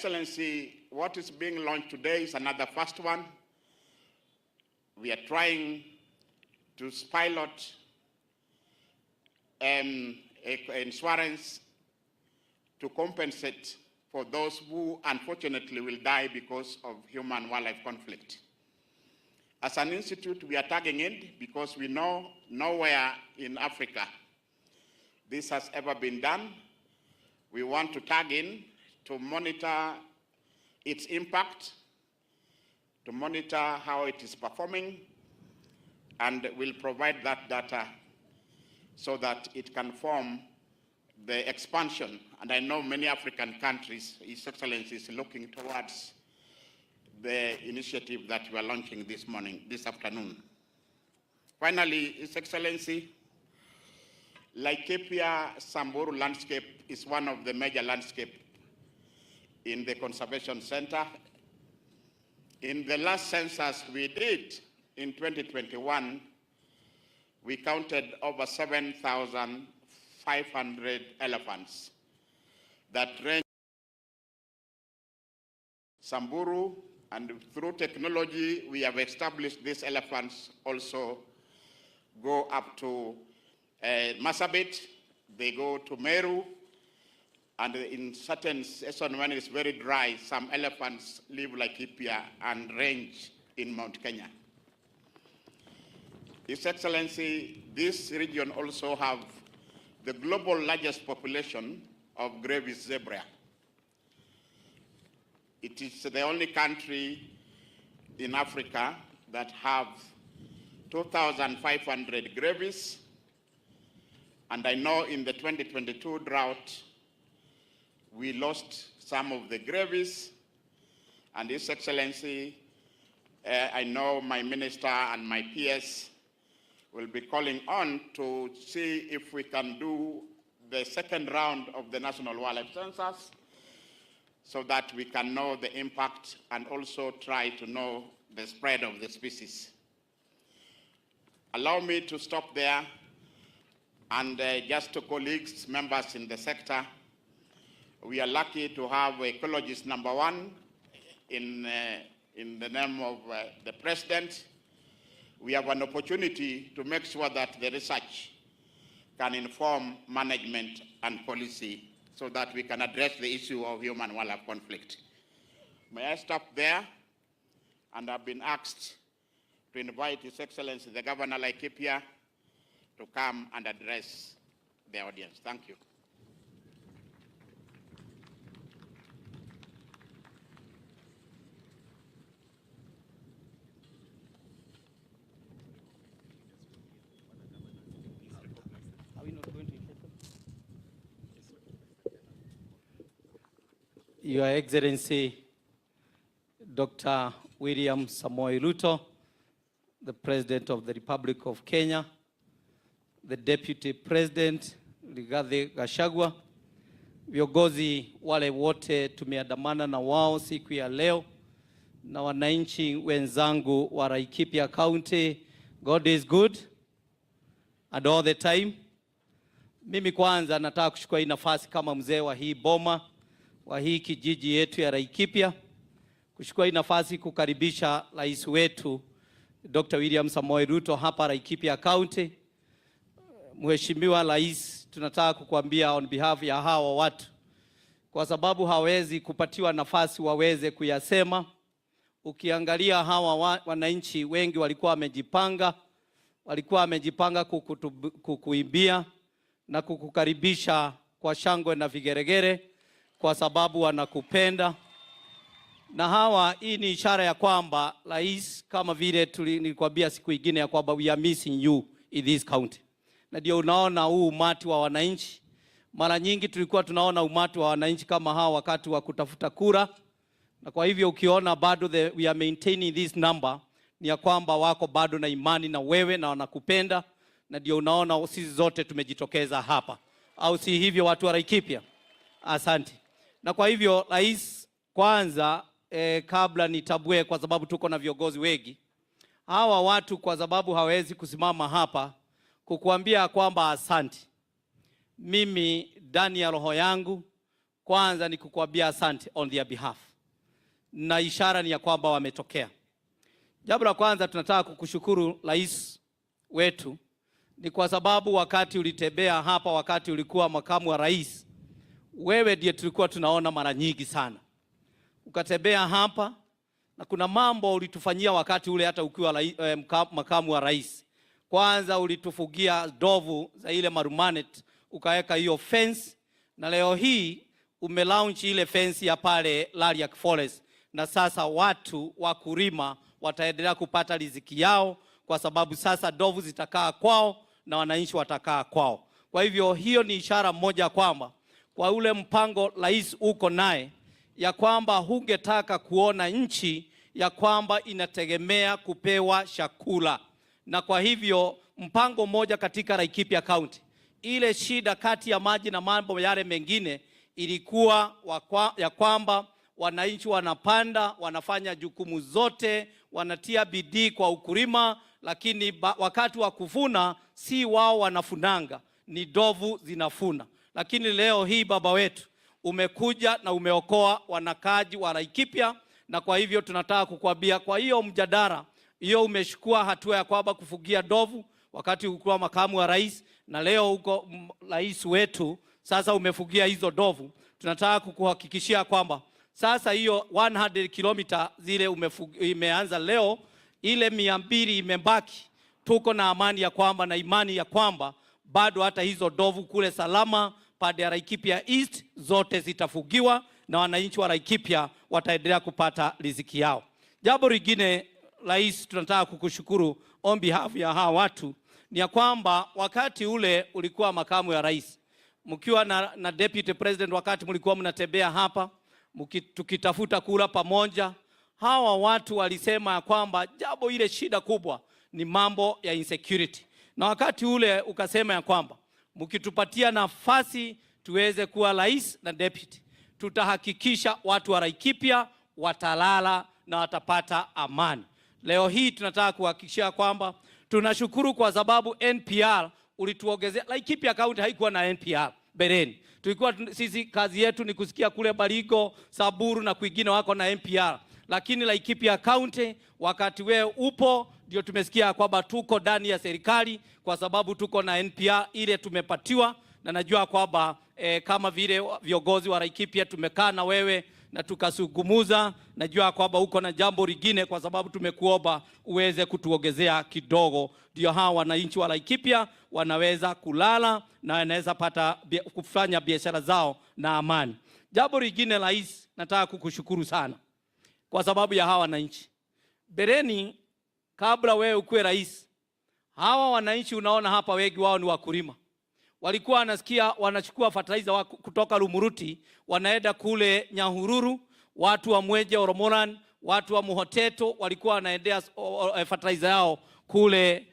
Excellency, what is being launched today is another first one. We are trying to pilot insurance to compensate for those who unfortunately will die because of human-wildlife conflict. As an institute, we are tagging in because we know nowhere in Africa this has ever been done. We want to tag in to monitor its impact, to monitor how it is performing, and we'll provide that data so that it can form the expansion. And I know many African countries, His Excellency is looking towards the initiative that we are launching this afternoon. Finally, His Excellency, Laikipia Samburu landscape is one of the major landscapes in the Conservation Center. In the last census we did in 2021, we counted over 7,500 elephants that range Samburu, and through technology we have established these elephants also go up to Marsabit, they go to Meru, and in certain seasons when it's very dry, some elephants leave Laikipia and range in Mount Kenya. His Excellency, this region also have the global largest population of Grevy's zebra. It is the only country in Africa that have 2,500 Grevy's, and I know in the 2022 drought, we lost some of the Grevy's, and His Excellency, I know my minister and my peers will be calling on to see if we can do the second round of the National Wildlife Census so that we can know the impact and also try to know the spread of the species. Allow me to stop there, and just to colleagues, members in the sector, we are lucky to have ecologist number one in the name of the President. We have an opportunity to make sure that the research can inform management and policy so that we can address the issue of human-wildlife conflict. May I stop there? And I've been asked to invite His Excellency, the Governor of Laikipia, to come and address the audience. Thank you. Your Excellency, Dr. William Samoei Ruto, the President of the Republic of Kenya, the Deputy President, Ruto Gachagua, viongozi wale wote tumeandamana na wao siku ya leo, na wananchi wenzangu wa Laikipia County, God is good and all the time. Mimi kwanza nataka kuchukua hii nafasi kama mzee wa hii boma, wa hii kijiji yetu ya Laikipia, kuchukua hii nafasi kukaribisha rais wetu Dr. William Samoei Ruto hapa Laikipia County. Mheshimiwa Rais, tunataka kukuambia on behalf ya hawa watu, kwa sababu hawezi kupatiwa nafasi waweze kuyasema. Ukiangalia hawa wananchi wengi walikuwa wamejipanga kukuimbia na kukukaribisha kwa shangwe na vigeregere kwa sababu wanakupenda. Na hawa, hii ni ishara ya kwamba rais, kama vile nilikwambia siku nyingine ya kwamba we are missing you in this county. Na ndio unaona huu umati wa wananchi. Mara nyingi tulikuwa tunaona umati wa wananchi kama hawa wakati wa kutafuta kura. Na kwa hivyo ukiona bado we are maintaining this number, ni ya kwamba wako bado na imani na wewe na wanakupenda. Na ndio unaona sisi zote tumejitokeza hapa. Au si hivyo watu wa Laikipia? Asante. Na kwa hivyo rais, kwanza kabla nitabue, kwa sababu tuko na viongozi wengi, hawa watu kwa sababu hawezi kusimama hapa kukuambia kwamba asante. Mimi ndani ya roho yangu kwanza ni kukuambia asante on their behalf, na ishara ni ya kwamba wametokea. Jambo la kwanza tunataka kukushukuru rais wetu, ni kwa sababu wakati ulitembea hapa, wakati ulikuwa makamu wa rais, wewe ndiye tulikuwa tunaona mara nyingi sana. Ukatembea hapa na kuna mambo ulitufanyia wakati ule hata ukiwa makamu wa rais. Kwanza ulitufugia ndovu za ile marumanet, ukaweka hiyo fence, na leo hii umelaunch ile fence ya pale Lariak Forest, na sasa watu wakulima wataendelea kupata riziki yao, kwa sababu sasa ndovu zitakaa kwao na wananchi watakaa kwao. Kwa hivyo hiyo ni ishara moja kwamba kwa ule mpango rais uko naye, ya kwamba hungetaka kuona nchi ya kwamba inategemea kupewa chakula. Na kwa hivyo mpango moja katika Laikipia County, ile shida kati ya maji na mambo yale mengine ilikuwa ya kwamba wananchi wanapanda, wanafanya jukumu zote, wanatia bidii kwa ukulima, lakini wakati wa kuvuna si wao wanafunanga, ni ndovu zinafuna. Lakini leo hii baba wetu umekuja na umeokoa wanakaji wa Laikipia, na kwa hivyo tunataka kukuambia, kwa hiyo mjadala hiyo umeshukua hatua ya kwamba kufugia ndovu wakati ulikuwa makamu wa rais, na leo uko rais wetu sasa umefugia hizo ndovu. Tunataka kukuhakikishia kwamba sasa hiyo 100 kilomita zile imeanza leo, ile 200 imebaki. Tuko na amani ya kwamba na imani ya kwamba bado hata hizo ndovu kule salama pande ya Laikipia East zote zitafugiwa na wananchi wa Laikipia wataendelea kupata riziki yao. Jambo lingine rais, tunataka kukushukuru on behalf ya hawa watu, ni ya kwamba wakati ule ulikuwa makamu ya rais, mkiwa na deputy president, wakati mlikuwa mnatembea hapa tukitafuta kula pamoja, hawa watu walisema ya kwamba jambo ile shida kubwa ni mambo ya insecurity. Na wakati ule ukasema ya kwamba mkitupatia nafasi tuweze kuwa rais na deputy, tutahakikisha watu wa Laikipia watalala na watapata amani. Leo hii tunataka kuhakikisha kwamba tunashukuru kwa sababu NPR ulituongezea. Laikipia County haikuwa na NPR bereni. Tulikuwa sisi kazi yetu ni kusikia kule Barigo, Saburu na kwingine wako na NPR. Lakini Laikipia County wakati wewe upo ndio tumesikia kwamba tuko ndani ya serikali, kwa sababu tuko na NPR ile tumepatiwa, na najua kwamba kama vile viongozi wa Laikipia tumekaa na wewe na tukasungumuza, najua kwamba uko na jambo lingine, kwa sababu tumekuomba uweze kutuongezea kidogo, ndio hawa wananchi wa Laikipia wanaweza kulala na wanaweza kufanya biashara zao na amani. Jambo lingine rais, nataka kukushukuru sana kwa sababu ya hawa wananchi. Bereni kabla wewe ukuwe rais, hawa wananchi unaona hapa wengi wao ni wakulima. Walikuwa wanasikia wanachukua fertilizer kutoka Lumuruti, wanaenda kule Nyahururu, watu wa Mweje Oromoran, watu wa Muhoteto walikuwa wanaendea fertilizer yao kule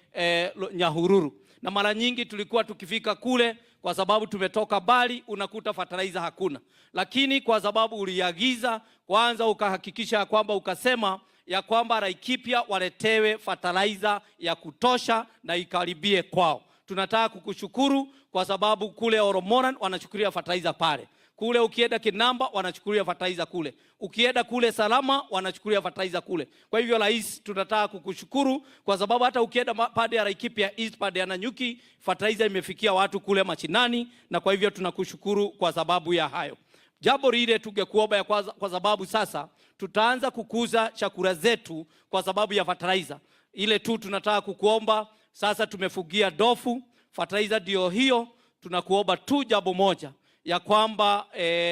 Nyahururu. Na mara nyingi tulikuwa tukifika kule, kwa sababu tumetoka Bali, unakuta fertilizer hakuna. Lakini kwa sababu uliagiza kwanza, ukahakikisha kwamba ukasema ya kwamba Laikipia waletewe fertilizer ya kutosha na ikaribie kwao. Tunataka kukushukuru kwa sababu kule Oromoran wanachukulia fertilizer pale. Kule ukienda Kinamba wanachukulia fertilizer kule. Ukienda kule Salama wanachukulia fertilizer kule. Kwa hivyo rais, tunataka kukushukuru kwa sababu hata ukienda pande ya Laikipia East, pande ya Nanyuki, fertilizer imefikia watu kule machinani, na kwa hivyo tunakushukuru kwa sababu ya hayo. Jambo lile tungekuomba kwa sababu sasa tutaanza kukuza chakula zetu kwa sababu ya fertilizer. Ile tu tunataka kukuomba sasa, tumefugia ndovu, fertilizer ndio hiyo. Tunakuomba tu jambo moja, ya kwamba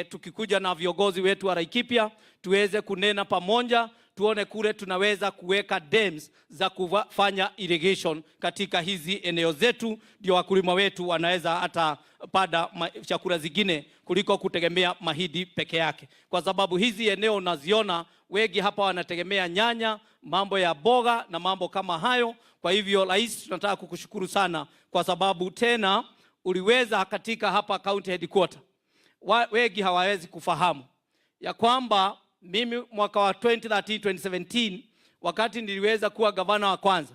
tukikuja na viongozi wetu wa Laikipia tuweze kunena pamoja, tuone kule tunaweza kuweka dams za kufanya irrigation katika hizi eneo zetu, ndio wakulima wetu wanaweza hata pada chakula zingine kuliko kutegemea mahidi peke yake. Kwa sababu hizi eneo unaziona wengi hapa wanategemea nyanya, mambo ya boga na mambo kama hayo. Kwa hivyo rais, tunataka kukushukuru sana kwa sababu tena uliweza katika hapa county headquarter. Wengi hawawezi kufahamu ya kwamba mimi mwaka wa 2013-2017 wakati niliweza kuwa gavana wa kwanza,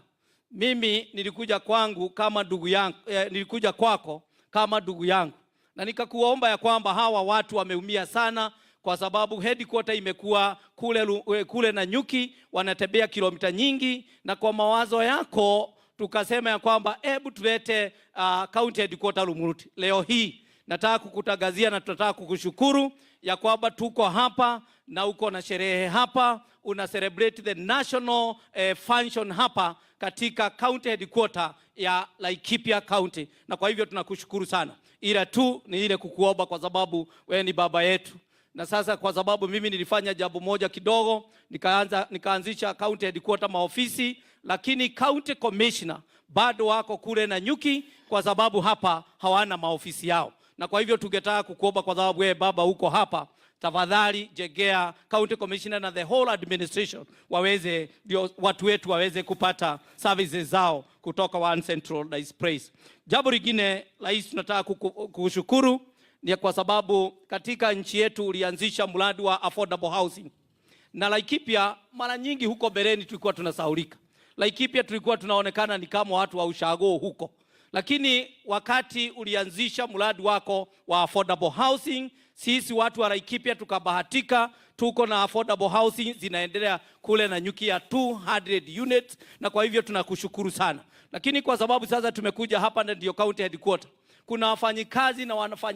mimi nilikuja kwangu kama ndugu yangu, nilikuja kwako kama ndugu yangu, na nikakuomba ya kwamba hawa watu wameumia sana, kwa sababu headquarter imekuwa kule Nanyuki, wanatembea kilomita nyingi, na kwa mawazo yako tukasema ya kwamba hebu tulete county headquarter Lumuruti. Leo hii nataka kukutangazia na tunataka kukushukuru ya kwamba tuko hapa na uko na sherehe hapa, una celebrate the national function hapa katika county headquarter ya Laikipia County, na kwa hivyo tunakushukuru sana. Ila tu ni ile kukuomba, kwa sababu wewe ni baba yetu, na sasa kwa sababu mimi nilifanya jambo moja kidogo, nikaanzisha county headquarter maofisi, lakini county commissioner bado wako kule Nanyuki, kwa sababu hapa hawana maofisi yao. Na kwa hivyo tungetaka kukuomba, kwa sababu wewe baba uko hapa, tafadhali jegea county commissioner na the whole administration waweze, ndio watu wetu waweze kupata services zao kutoka One Centralized Place. Jambo lingine, rais, tunataka kukushukuru ni kwa sababu katika nchi yetu ulianzisha mradi wa affordable housing. Na Laikipia mara nyingi huko bereni tulikuwa tunasahaulika. Laikipia tulikuwa tunaonekana ni kama watu wa ushago huko. Lakini wakati ulianzisha mradi wako wa affordable housing, sisi watu wa Laikipia tukabahatika, tuko na affordable housing zinaendelea kule Nanyuki ya 200 units, na kwa hivyo tunakushukuru sana. Lakini kwa sababu sasa tumekuja hapa na ndio county headquarter, kuna wafanyikazi na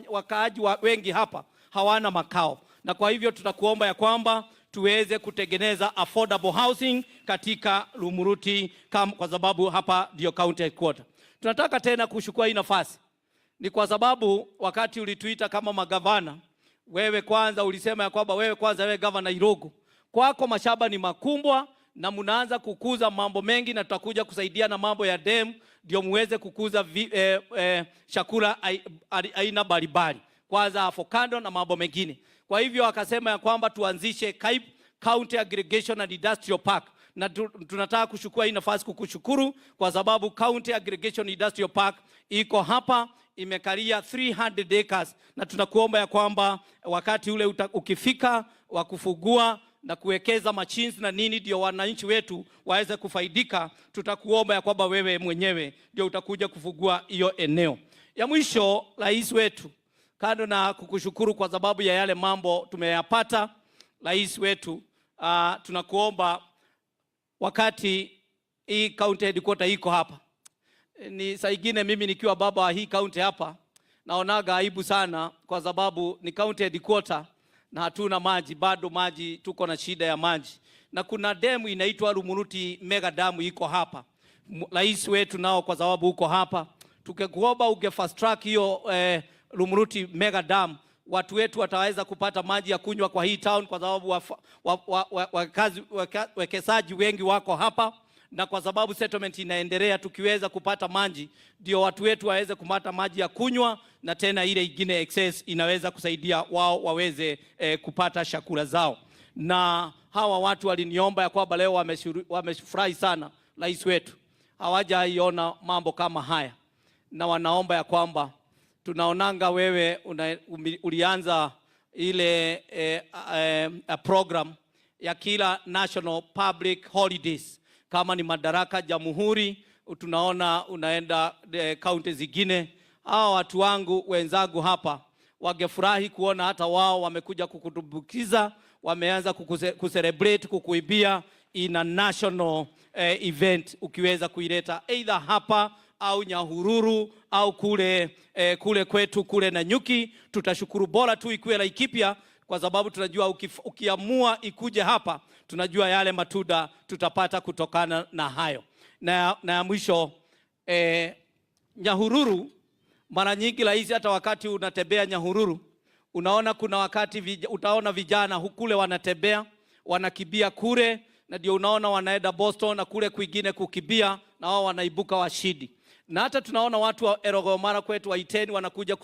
wakaaji wengi hapa hawana makao, na kwa hivyo tutakuomba ya kwamba tuweze kutengeneza affordable housing katika Lumuruti, kwa sababu hapa ndio county headquarter. Tunataka tena kushukua hii nafasi, ni kwa sababu wakati ulituita kama magavana, wewe kwanza ulisema ya kwamba wewe governor Irogo, kwako mashamba ni makumbwa na mnaanza kukuza mambo mengi, na tutakuja kusaidia na mambo ya dam ndio muweze kukuza chakula aina mbalimbali, kwanza avocado na mambo mengine. Kwa hivyo akasema ya kwamba tuanzishe County Aggregation and Industrial Park, na tunataka kushukua hii nafasi kukushukuru kwa sababu County Aggregation Industrial Park iko hapa, imekalia 300 acres, na tunakuomba ya kwamba wakati ule ukifika wa kufugua na kuwekeza machines na nini ndio wananchi wetu waweze kufaidika, tutakuomba ya kwamba wewe mwenyewe ndio utakuja kufugua hiyo eneo. Ya mwisho, rais wetu, kando na kukushukuru kwa sababu ya yale mambo tumeyapata, rais wetu, tunakuomba wakati hii county headquarter iko hapa, ni saa ingine mimi nikiwa baba wa hii county hapa naonaga aibu sana, kwa sababu ni county headquarter na hatuna maji, bado maji, tuko na shida ya maji, na kuna demu inaitwa Lumuruti mega dam iko hapa. Rais wetu nao, kwa sababu uko hapa, tukikuomba uge fast track hiyo Lumuruti mega dam, watu wetu wataweza kupata maji ya kunywa kwa hii town, kwa sababu wekezaji wengi wako hapa, na kwa sababu settlement inaendelea, tukiweza kupata maji ndio watu wetu waweze kupata maji ya kunywa, na tena ile ingine excess inaweza kusaidia wao waweze kupata chakula zao. Na hawa watu waliniomba ya kwamba leo wamefurahi sana rais wetu, hawajaiona mambo kama haya, na wanaomba ya kwamba tunaonanga wewe ulianza ile program ya kila national public holidays, kama ni Madaraka, Jamhuri, tunaona unaenda county zingine. Hawa watu wangu wenzangu hapa wangefurahi kuona hata wao wamekuja kukutumbukiza, wameanza kucelebrate, kukuibia in a national event, ukiweza kuileta either hapa au Nyahururu au kule kwetu kule Nanyuki. Tutashukuru, bora tu ikuwe Laikipia, kwa sababu tunajua ukiamua ikuje hapa, tunajua yale matunda tutapata kutokana na hayo. Na mwisho, Nyahururu, mara nyingi rais, hata wakati unatembea Nyahururu, unaona kuna wakati utaona vijana hukule wanatembea, wanakibia kule, na ndio unaona wanaenda Boston na kule kwingine kukibia, na wao wanaibuka washidi. Na hata tunaona watu wa Erogomara kwetu wa Iteni wanakuja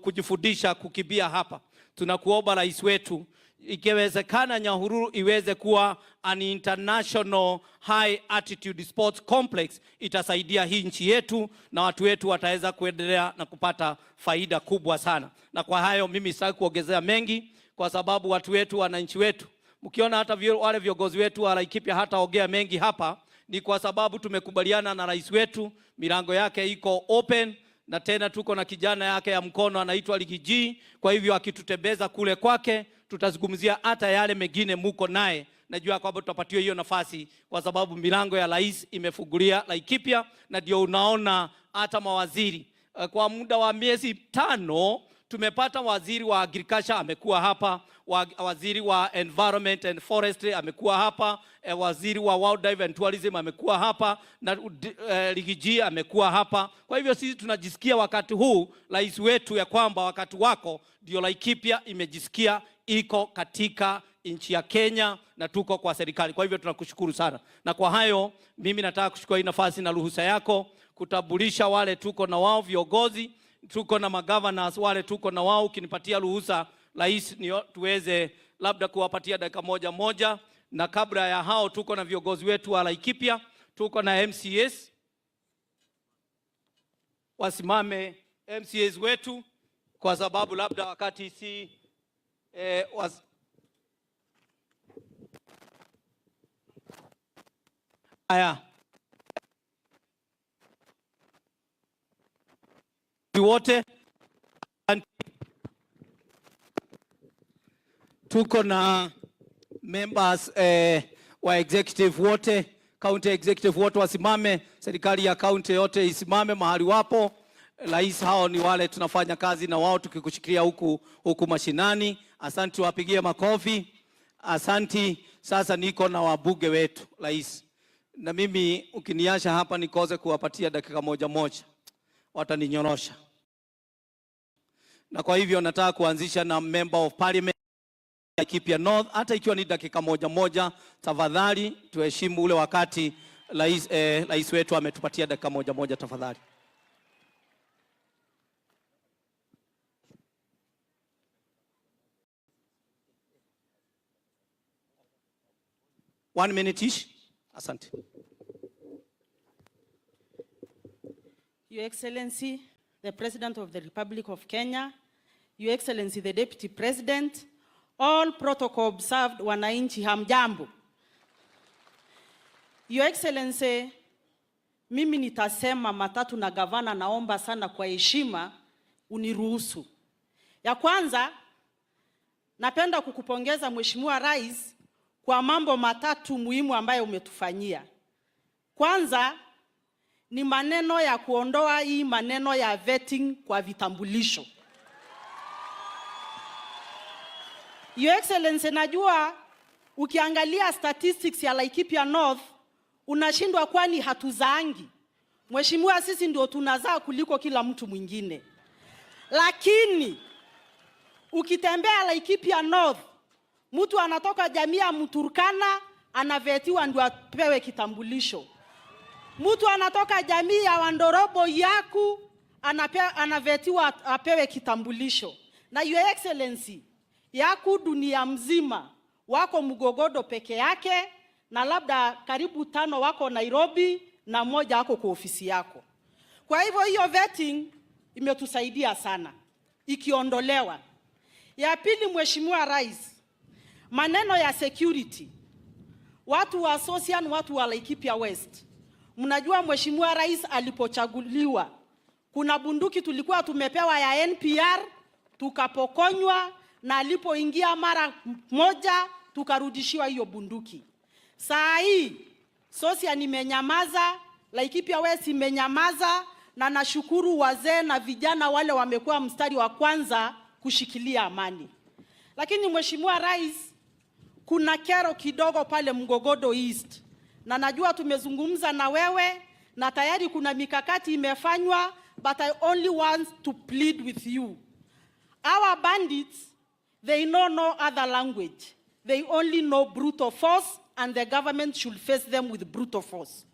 kujifundisha kukibia hapa. Tunakuomba rais wetu, ikiwezekana Nyahururu iweze kuwa an international high altitude sports complex, itasaidia hii nchi yetu na watu wetu wataweza kuendelea na kupata faida kubwa sana. Na kwa hayo mimi sitaki kuongezea mengi, kwa sababu watu wetu, wananchi wetu, mkiona hata wale viongozi wetu wa Laikipia hata ongea mengi hapa, ni kwa sababu tumekubaliana na rais wetu, milango yake iko open, na tena tuko na kijana yake ya mkono anaitwa Likiji. Kwa hivyo akitutembeza kule kwake, tutazungumzia hata yale mengine muko naye. Najua kwamba tutapatiwa hiyo nafasi kwa sababu milango ya rais imefungulia Laikipia, na ndio unaona hata mawaziri kwa muda wa miezi 5 tumepata waziri wa agriculture amekuwa hapa, waziri wa environment and forestry amekuwa hapa, waziri wa wildlife and tourism amekuwa hapa, na Ligiji amekuwa hapa. Kwa hivyo sisi tunajisikia wakati huu rais wetu ya kwamba wakati wako ndio Laikipia imejisikia iko katika nchi ya Kenya na tuko kwa serikali. Kwa hivyo tunakushukuru sana. Na kwa hayo mimi nataka kuchukua hii nafasi na ruhusa yako kutambulisha wale tuko na wao viongozi, tuko na magovernors wale tuko na wao. Ukinipatia ruhusa rais, tuweze labda kuwapatia dakika moja. Na kabla ya hao tuko na viongozi wetu wa Laikipia, tuko na MCAs. Wasimame MCAs wetu kwa sababu labda wakati si haya wote. Tuko na members wa executive wote, county executive wote wasimame, serikali ya county yote isimame mahali wapo. Rais, hao ni wale tunafanya kazi na wao tukikushikilia huku mashinani. Asante, wapigie makofi. Asante. Sasa niko na wabunge wetu rais, na mimi ukiniacha hapa nikose kuwapatia dakika moja wataninyorosha. Na kwa hivyo nataka kuanzisha na member of parliament Laikipia North, hata ikiwa ni dakika moja, tafadhali tuheshimu ule wakati rais wetu ametupatia dakika moja tafadhali. One minute ish. Asante. Your Excellency, the President of the Republic of Kenya, Your Excellency, the Deputy President, all protocol observed, wananchi hamjambo. Your Excellency, mimi nitasema matatu na gavana, naomba sana kwa heshima uniruhusu. Ya kwanza, napenda kukupongeza Mheshimiwa Rais kwa mambo matatu muhimu ambayo umetufanyia. Kwanza ni maneno ya kuondoa hii maneno ya vetting kwa vitambulisho. Your Excellency, najua ukiangalia statistics ya Laikipia North unashindwa, kwani hatuzaangi. Mheshimiwa, sisi ndio tunazaa kuliko kila mtu mwingine. Lakini ukitembea Laikipia North, mtu anatoka jamii ya Mturkana anavetiwa ndio apewe kitambulisho. Mtu anatoka jamii ya Wandorobo Yaku anavetiwa apewe kitambulisho. Na Your Excellency, Yaku dunia mzima wako Mgogodo peke yake, na labda karibu 5 wako Nairobi na 1 wako kwa ofisi yako. Kwa hivyo hiyo vetting imetusaidia sana ikiondolewa. Ya pili, Mheshimiwa Rais, maneno ya security, watu wa Association, watu wa Laikipia West, mnajua Mheshimiwa Rais alipochaguliwa kuna bunduki tulikuwa tumepewa ya NPR tukapokonywa, na alipoingia mara moja tukarudishiwa hiyo bunduki. Saa hii Association imenyamaza, Laikipia West imenyamaza, na nashukuru wazee na vijana wale wamekuwa mstari wa kwanza kushikilia amani. Lakini Mheshimiwa Rais, kuna kero kidogo pale Mgogodo East, na najua tumezungumza na wewe na tayari kuna mikakati imefanywa, but I only want to plead with you. Our bandits, they know no other language. They only know brutal force, and the government should face them with brutal force.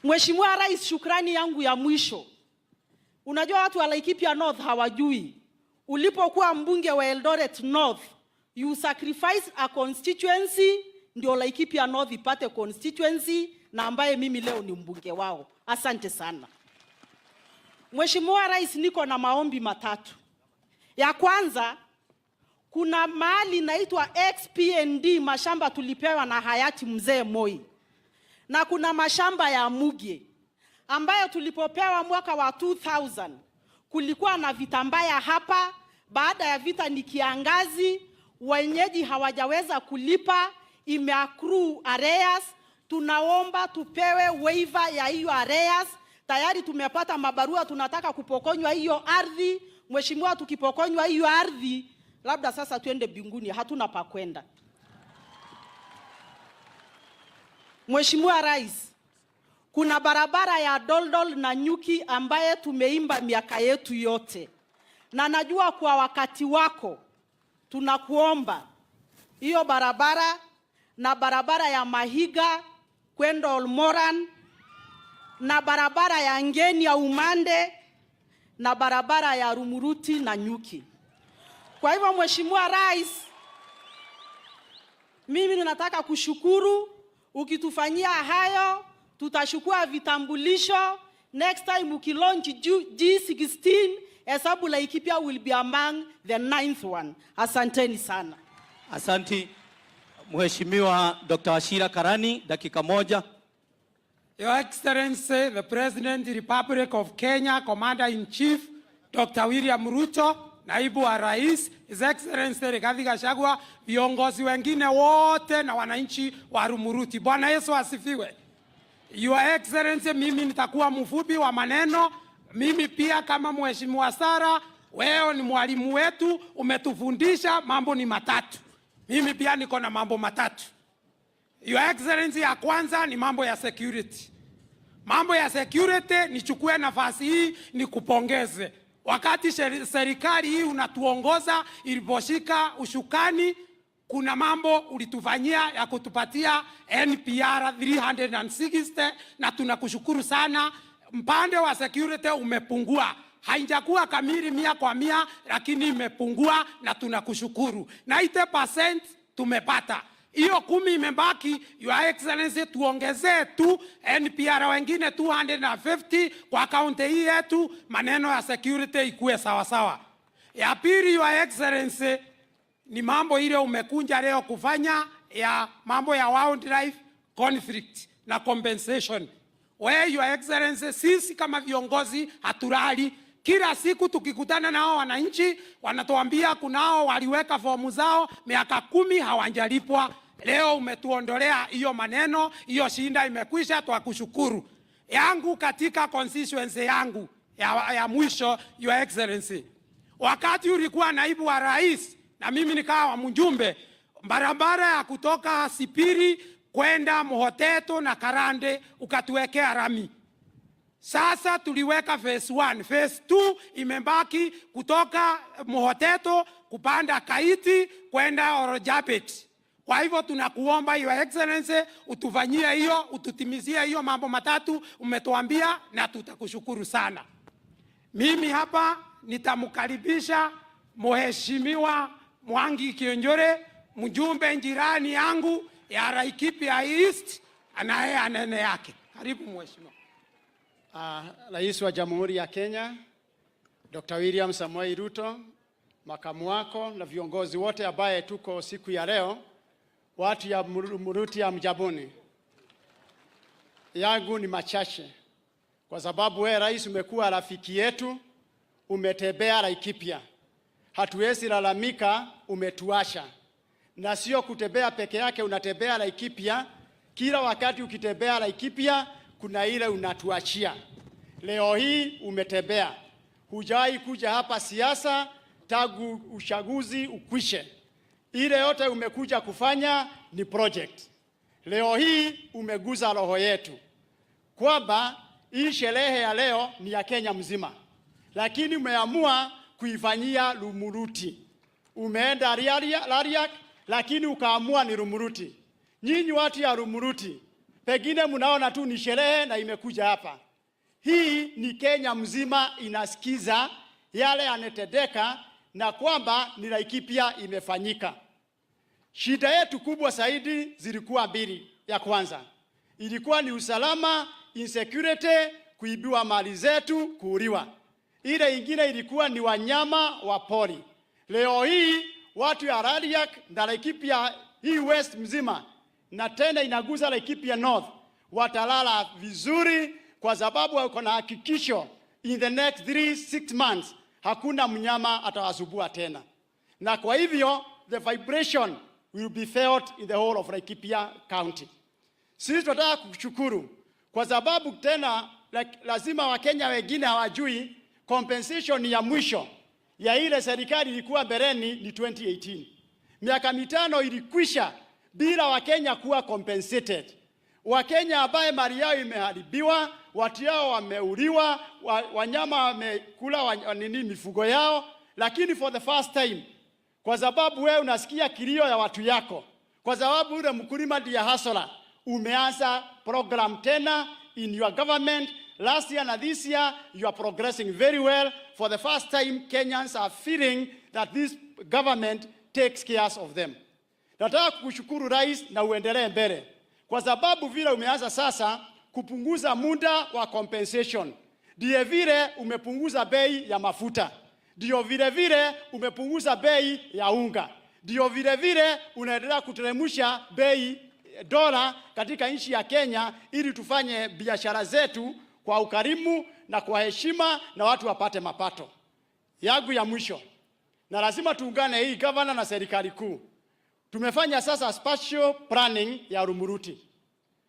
Mheshimiwa Rais, shukrani yangu ya mwisho. Unajua watu wa Laikipia North hawajui. Ulipokuwa mbunge wa Eldoret North, you sacrifice a constituency ndio Laikipia North ipate constituency, na ambaye mimi leo ni mbunge wao. Asante sana. Mheshimiwa Rais, niko na maombi matatu. Ya kwanza, kuna mahali inaitwa XPND, mashamba tulipewa na hayati mzee Moi. Na kuna mashamba ya Muge. ambayo tulipopewa mwaka wa 2000 kulikuwa na vita mbaya hapa. Baada ya vita ni kiangazi, wenyeji hawajaweza kulipa, imeaccrue arrears. Tunaomba tupewe waiver ya hiyo arrears. Tayari tumepata mabarua, tunataka kupokonywa hiyo ardhi. Mheshimiwa, tukipokonywa hiyo ardhi, labda sasa tuende mbinguni, hatuna pa kwenda. Mheshimiwa Rais, kuna barabara ya Doldol na Nyuki ambaye tumeimba miaka yetu yote. Na najua kwa wakati wako tunakuomba hiyo barabara, na barabara ya Mahiga kwenda Olmoran, na barabara ya Ngeni ya Umande, na barabara ya Rumuruti na Nyuki. Kwa hivyo Mheshimiwa Rais, mimi ninataka kushukuru. Ukitufanyia hayo, tutachukua vitambulisho. Next time ukilaunch G16, hesabu Laikipia will be among the 9th one. Asanteni sana. Asanti. Mheshimiwa Dr. Ashira Karani, dakika moja. Your Excellency, the President of the Republic of Kenya, Commander-in-Chief, Dr. William Ruto, Naibu wa Rais, His Excellency Ruto Gachagua, viongozi wengine wote na wananchi wa Rumuruti. Bwana Yesu asifiwe. Your Excellency, mimi nitakuwa mfupi wa maneno. Mimi pia kama Mheshimiwa Sara, wewe ni mwalimu wetu, umetufundisha mambo ni matatu. Mimi pia niko na mambo matatu. Your Excellency, ya kwanza ni mambo ya security. Mambo ya security, nichukue nafasi hii nikupongeze. Wakati serikali hii unatuongoza iliposhika ushukani, kuna mambo ulitufanyia ya kutupatia NPR 360 na tunakushukuru sana. Mpande wa security umepungua. Haijakuwa kamili 100%, lakini imepungua na tunakushukuru. 90% tumepata. Hiyo 10 imebaki. Your Excellency, tuongezee tu NPR wengine 250 kwa kaunti hii yetu, maneno ya security ikuwe sawa sawa. Ya pili, Your Excellency, ni mambo ile umekunja leo kufanya ya mambo ya wildlife conflict na compensation. Where Your Excellency, sisi kama viongozi haturali. Kila siku tukikutana na hao wananchi wanatuambia kunao waliweka fomu zao miaka 10 hawajalipwa. Leo umetuondolea hiyo maneno, hiyo shinda imekwisha, twakushukuru. Yangu katika constituency yangu ya mwisho, Your Excellency, wakati ulikuwa naibu wa rais na mimi nikawa mjumbe, barabara ya kutoka Sipiri kwenda Mohoteto na Karande ukatuwekea rami. Sasa tuliweka phase 1, phase 2 imebaki kutoka Mohoteto kupanda Kaiti kwenda Orojabet. Kwa hivyo tunakuomba Your Excellency, utufanyie hiyo, ututimizie hiyo mambo matatu umetuambia, na tutakushukuru sana. Mimi hapa nitamkaribisha Mheshimiwa Mwangi Kionjore, mjumbe jirani yangu ya Laikipia East, anaye anene yake. Karibu Mheshimiwa. Rais wa Jamhuri ya Kenya, Dr. William Samoei Ruto, makamu wako na viongozi wote ambaye tuko siku ya leo, watu ya Muruti ya Mjabuni. Yangu ni machache, kwa sababu wewe rais umekuwa rafiki yetu, umetembea Laikipia. Hatuwezi lalamika, umetuasha. Na sio kutembea peke yake, unatembea Laikipia. Kila wakati ukitembea Laikipia, kuna ile unatuachia. Leo hii umetembea. Hujai kuja hapa siasa tangu uchaguzi ukwishe. Ile yote umekuja kufanya ni project. Leo hii umeguza roho yetu kwamba hii sherehe ya leo ni ya Kenya mzima, lakini umeamua kuifanyia Rumuruti. Umeenda Lariak, lakini ukaamua ni Rumuruti. Nyinyi watu ya Rumuruti, pengine mnaona tu ni sherehe na imekuja hapa. Hii ni Kenya mzima inasikiza yale yanatendeka na kwamba ni Laikipia imefanyika. Shida yetu kubwa zaidi zilikuwa mbili. Ya kwanza ilikuwa ni usalama, insecurity, kuibiwa mali zetu, kuuliwa. Ile ingine ilikuwa ni wanyama wa pori. Leo hii watu ya Radiak na Laikipia hii west mzima, na tena inaguza Laikipia North, watalala vizuri, kwa sababu wako na hakikisho in the next 3-6 months hakuna mnyama atawasumbua tena. Na kwa hivyo the vibration will be felt in the whole of Laikipia County. Sisi tunataka kushukuru kwa sababu tena lazima Wakenya wengine hawajui compensation ya mwisho ya ile serikali ilikuwa bereni ni 2018. Miaka 5 ilikwisha bila Wakenya kuwa compensated. Wakenya ambaye mali yao imeharibiwa, watu yao wameuliwa, wanyama wamekula mifugo yao, lakini for the first time, kwa sababu wewe unasikia kilio ya watu yako, kwa sababu ule mkulima ndiye hustler, umeanza program tena in your government. Last year and this year, you are progressing very well. For the first time, Kenyans are feeling that this government takes care of them. Nataka kukushukuru Rais na uendelee mbele. Kwa sababu vile umeanza sasa kupunguza muda wa compensation. Ndiye vile umepunguza bei ya mafuta. Ndio vile vile umepunguza bei ya unga. Ndio vile vile unaendelea kuteremsha bei dola katika nchi ya Kenya ili tufanye biashara zetu kwa ukarimu na kwa heshima na watu wapate mapato. Yangu ya mwisho. Na lazima tuungane hii governor na serikali kuu. Tumefanya sasa spatial planning ya Rumuruti.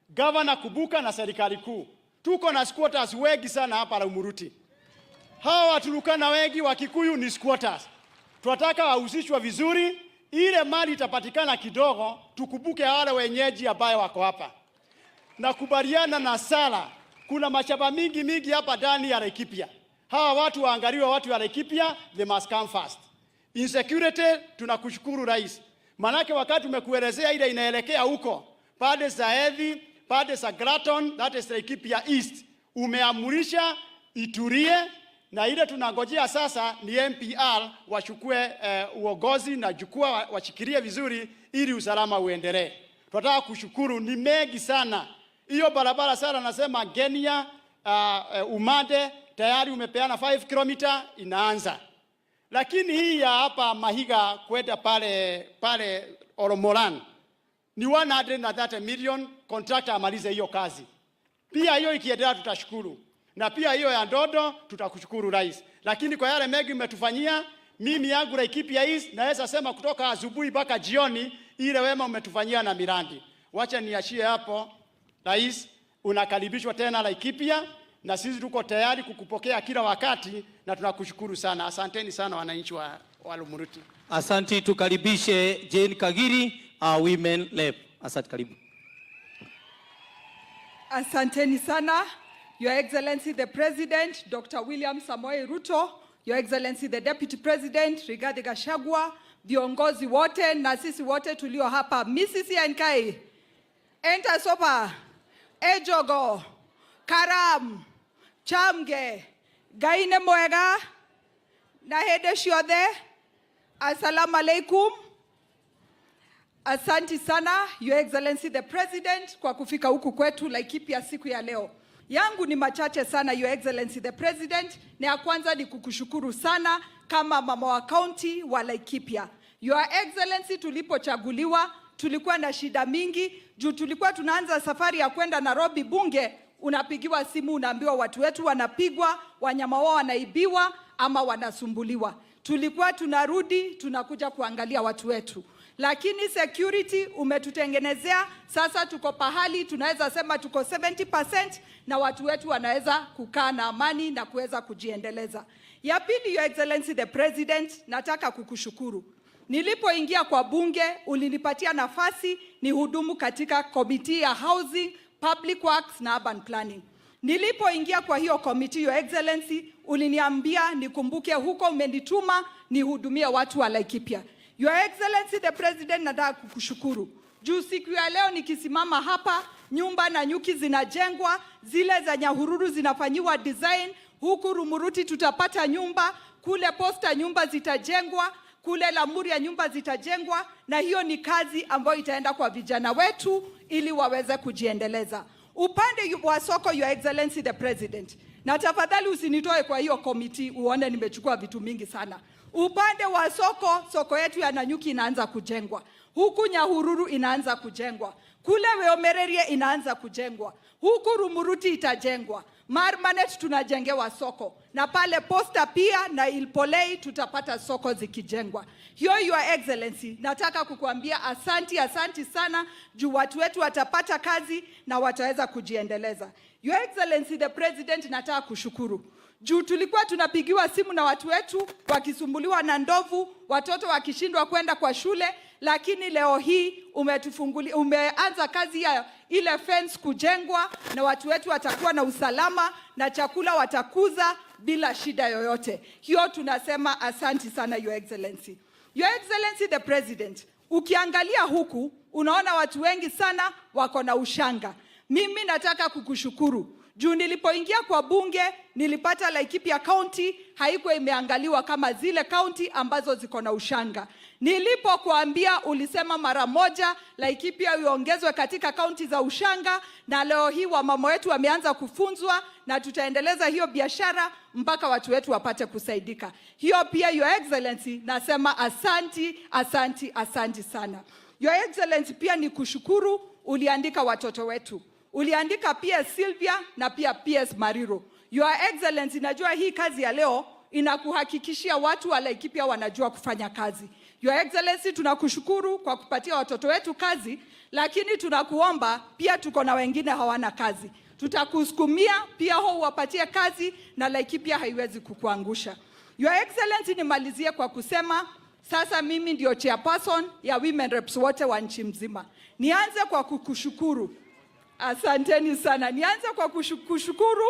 Governor Kubuka na serikali kuu. Tuko na squatters wengi sana hapa Rumuruti. Hawa Waturukana wengi wa Kikuyu ni squatters. Tunataka wahusishwe vizuri, ile mali itapatikana kidogo, tukubuke wale wenyeji ambao wako hapa. Na kubaliana na sala, kuna mashamba mingi hapa ndani ya Laikipia. Hawa watu waangaliwe, watu wa Laikipia, they must come first. Insecurity, tunakushukuru Rais. Manake wakati umekuelezea ile inaelekea huko, pande za Edhi, pande za Graton, that is Laikipia East, umeamurisha iturie, na ile tunangojea sasa ni MPR wachukue uongozi na jukwaa washikilie vizuri ili usalama uendelee. Tunataka kushukuru, ni mengi sana. Hiyo barabara sana nasema Genia Umande tayari umepeana 5 km inaanza. Lakini hii ya hapa Mahiga kwenda pale Oromoran ni 130 million, contractor amalize hiyo kazi. Pia hiyo ikiendelea tutashukuru. Na pia hiyo ya Ndodo tutakushukuru Rais. Lakini kwa yale mengi umetufanyia, mimi yangu Laikipia East naweza sema kutoka asubuhi mpaka jioni ile wema umetufanyia na mirandi. Wacha niachie hapo. Rais, unakaribishwa tena Laikipia na sisi tuko tayari kukupokea kila wakati na tunakushukuru sana. Asanteni sana wananchi wa Rumuruti. Asante, tukaribishe Jane Kagiri, women lab. Asante, karibu. Asanteni sana. Your Excellency the President, Dr. William Samoei Ruto, Your Excellency the Deputy President, Ruto Gachagua, viongozi wote na sisi wote tulio hapa, Mrs. Yankai, Enta Sopa, Ejogo, Karam, Chamge, Gaine Moega, Nahede Shiode, Assalamu alaikum. Asanti sana, Your Excellency the President, kwa kufika huku kwetu Laikipia siku ya leo. Yangu ni machache sana, Your Excellency the President, na ya kwanza ni kukushukuru sana kama mama wa county wa Laikipia. Your Excellency, tulipochaguliwa tulikuwa na shida mingi, juu tulikuwa tunaanza safari ya kwenda Nairobi bunge, unapigiwa simu unaambiwa watu wetu wanapigwa, wanyama wao wanaibiwa ama wanasumbuliwa. Tulikuwa tunarudi tunakuja kuangalia watu wetu. Lakini security umetutengenezea, sasa tuko pahali tunaweza sema tuko 70% na watu wetu wanaweza kukaa na amani na kuweza kujiendeleza. Ya pili, Your Excellency the President, nataka kukushukuru. Nilipoingia kwa bunge ulinipatia nafasi ni hudumu katika committee ya housing, public works na urban planning. Nilipoingia kwa hiyo committee, Your Excellency, uliniambia nikumbuke huko umenituma nihudumie watu wa Laikipia. Your Excellency the President, nataka kukushukuru. Juu siku ya leo nikisimama hapa, nyumba na nyuki zinajengwa, zile za Nyahururu zinafanyiwa design, huku Rumuruti tutapata nyumba, kule Posta nyumba zitajengwa, kule Lamuri ya nyumba zitajengwa, na hiyo ni kazi ambayo itaenda kwa vijana wetu ili waweze kujiendeleza. Upande wa soko, Your Excellency the President, na tafadhali usinitoe kwa hiyo committee uone nimechukua vitu mingi sana. Upande wa soko yetu ya Nanyuki inaanza kujengwa. Huku Nyahururu inaanza kujengwa. Kule Weomererie inaanza kujengwa. Huku Rumuruti itajengwa. Marmanet tunajengewa soko, na pale Posta pia na Ilpolei tutapata soko zikijengwa. Hiyo Your Excellency, nataka kukuambia asanti sana juu watu wetu watapata kazi na wataweza kujiendeleza. Your Excellency the President, nataka kushukuru juu tulikuwa tunapigiwa simu na watu wetu wakisumbuliwa na ndovu, watoto wakishindwa kwenda kwa shule, lakini leo hii umeanza kazi ya ile fence kujengwa, na watu wetu watakuwa na usalama na chakula watakuza bila shida yoyote. Hiyo tunasema asanti sana Your Excellency. Your Excellency the President, ukiangalia huku unaona watu wengi sana wako na ushanga. Mimi nataka kukushukuru juu nilipoingia kwa bunge nilipata Laikipia County haikuwa imeangaliwa kama zile county ambazo ziko na ushanga. Nilipokuambia ulisema mara moja Laikipia iongezwe katika county za ushanga, na leo hii wamama wetu wameanza kufunzwa na tutaendeleza hiyo biashara mpaka watu wetu wapate kusaidika. Hiyo pia Your Excellency nasema asanti sana. Your Excellency, pia ni kushukuru uliandika watoto wetu. Uliandika PS Sylvia na pia PS Mariro. Your Excellency, najua hii kazi ya leo inakuhakikishia watu wa Laikipia wanajua kufanya kazi. Your Excellency, tunakushukuru kwa kupatia watoto wetu kazi, lakini tunakuomba pia tuko na wengine hawana kazi. Tutakusukumia pia hao wapatie kazi na Laikipia haiwezi kukuangusha. Your Excellency, nimalizie kwa kusema sasa mimi ndio chairperson ya women reps wote wa nchi mzima. Nianze kwa kukushukuru. Asanteni sana. Nianze kwa kushukuru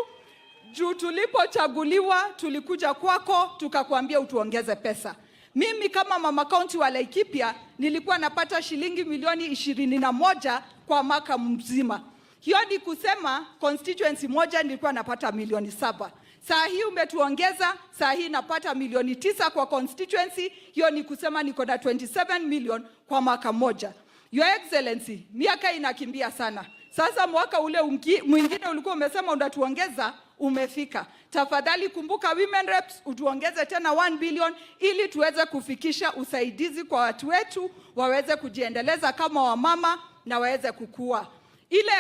juu tulipochaguliwa tulikuja kwako tukakwambia utuongeze pesa. Mimi kama mama county wa Laikipia nilikuwa napata shilingi milioni 21 kwa mwaka mzima. Hiyo ni kusema constituency moja nilikuwa napata milioni 7. Saa hii umetuongeza, saa hii napata milioni 9 kwa constituency. Hiyo ni kusema niko na 27 million kwa mwaka moja. Your Excellency, miaka inakimbia sana. Sasa mwaka ule mwingine ulikuwa umesema unatuongeza, umefika. Tafadhali kumbuka women reps, utuongeze tena 1 billion ili tuweze kufikisha usaidizi kwa watu wetu, waweze kujiendeleza kama wamama na waweze kukua. Ile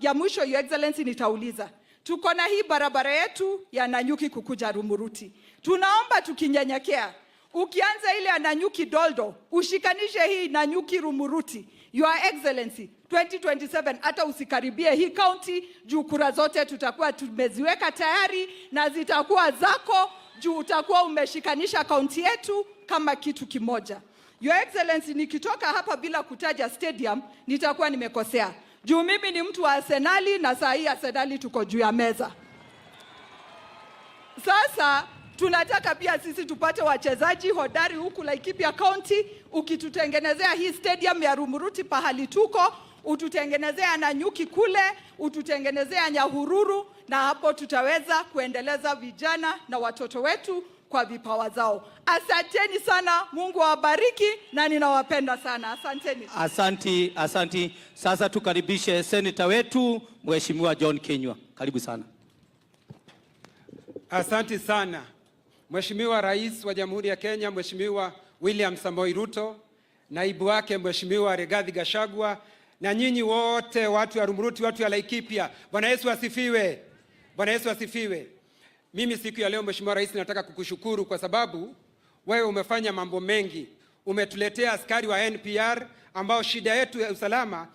ya mwisho Your Excellency nitauliza. Tuko na hii barabara yetu ya Nanyuki kukuja Rumuruti. Tunaomba tukinyenyekea, ukianza ile ya Nanyuki Doldo, ushikanishe hii Nanyuki Rumuruti. Your Excellency, 2027 hata usikaribie hii county juu kura zote tutakuwa tumeziweka tayari na zitakuwa zako juu utakuwa umeshikanisha county yetu kama kitu kimoja. Your Excellency, nikitoka hapa bila kutaja stadium nitakuwa nimekosea. Juu mimi ni mtu wa Arsenali na saa hii Arsenali tuko juu ya meza. Sasa tunataka pia sisi tupate wachezaji hodari huku Laikipia County. Ukitutengenezea hii stadium ya Rumuruti pahali tuko, ututengenezea Nanyuki kule, ututengenezea Nyahururu, na hapo tutaweza kuendeleza vijana na watoto wetu kwa vipawa zao. Asanteni sana, Mungu awabariki na ninawapenda sana. Asanteni. Asanti. Sasa tukaribishe seneta wetu Mheshimiwa John Kinyua. Karibu sana. Asante sana. Mheshimiwa Rais wa Jamhuri ya Kenya, Mheshimiwa William Samoei Ruto, naibu wake Mheshimiwa Rigathi Gachagua, na nyinyi wote watu wa Rumuruti, watu wa Laikipia. Bwana Yesu asifiwe. Bwana Yesu asifiwe. Mimi siku ya leo Mheshimiwa Rais nataka kukushukuru kwa sababu wewe umefanya mambo mengi. Umetuletea askari wa NPR ambao shida yetu ya usalama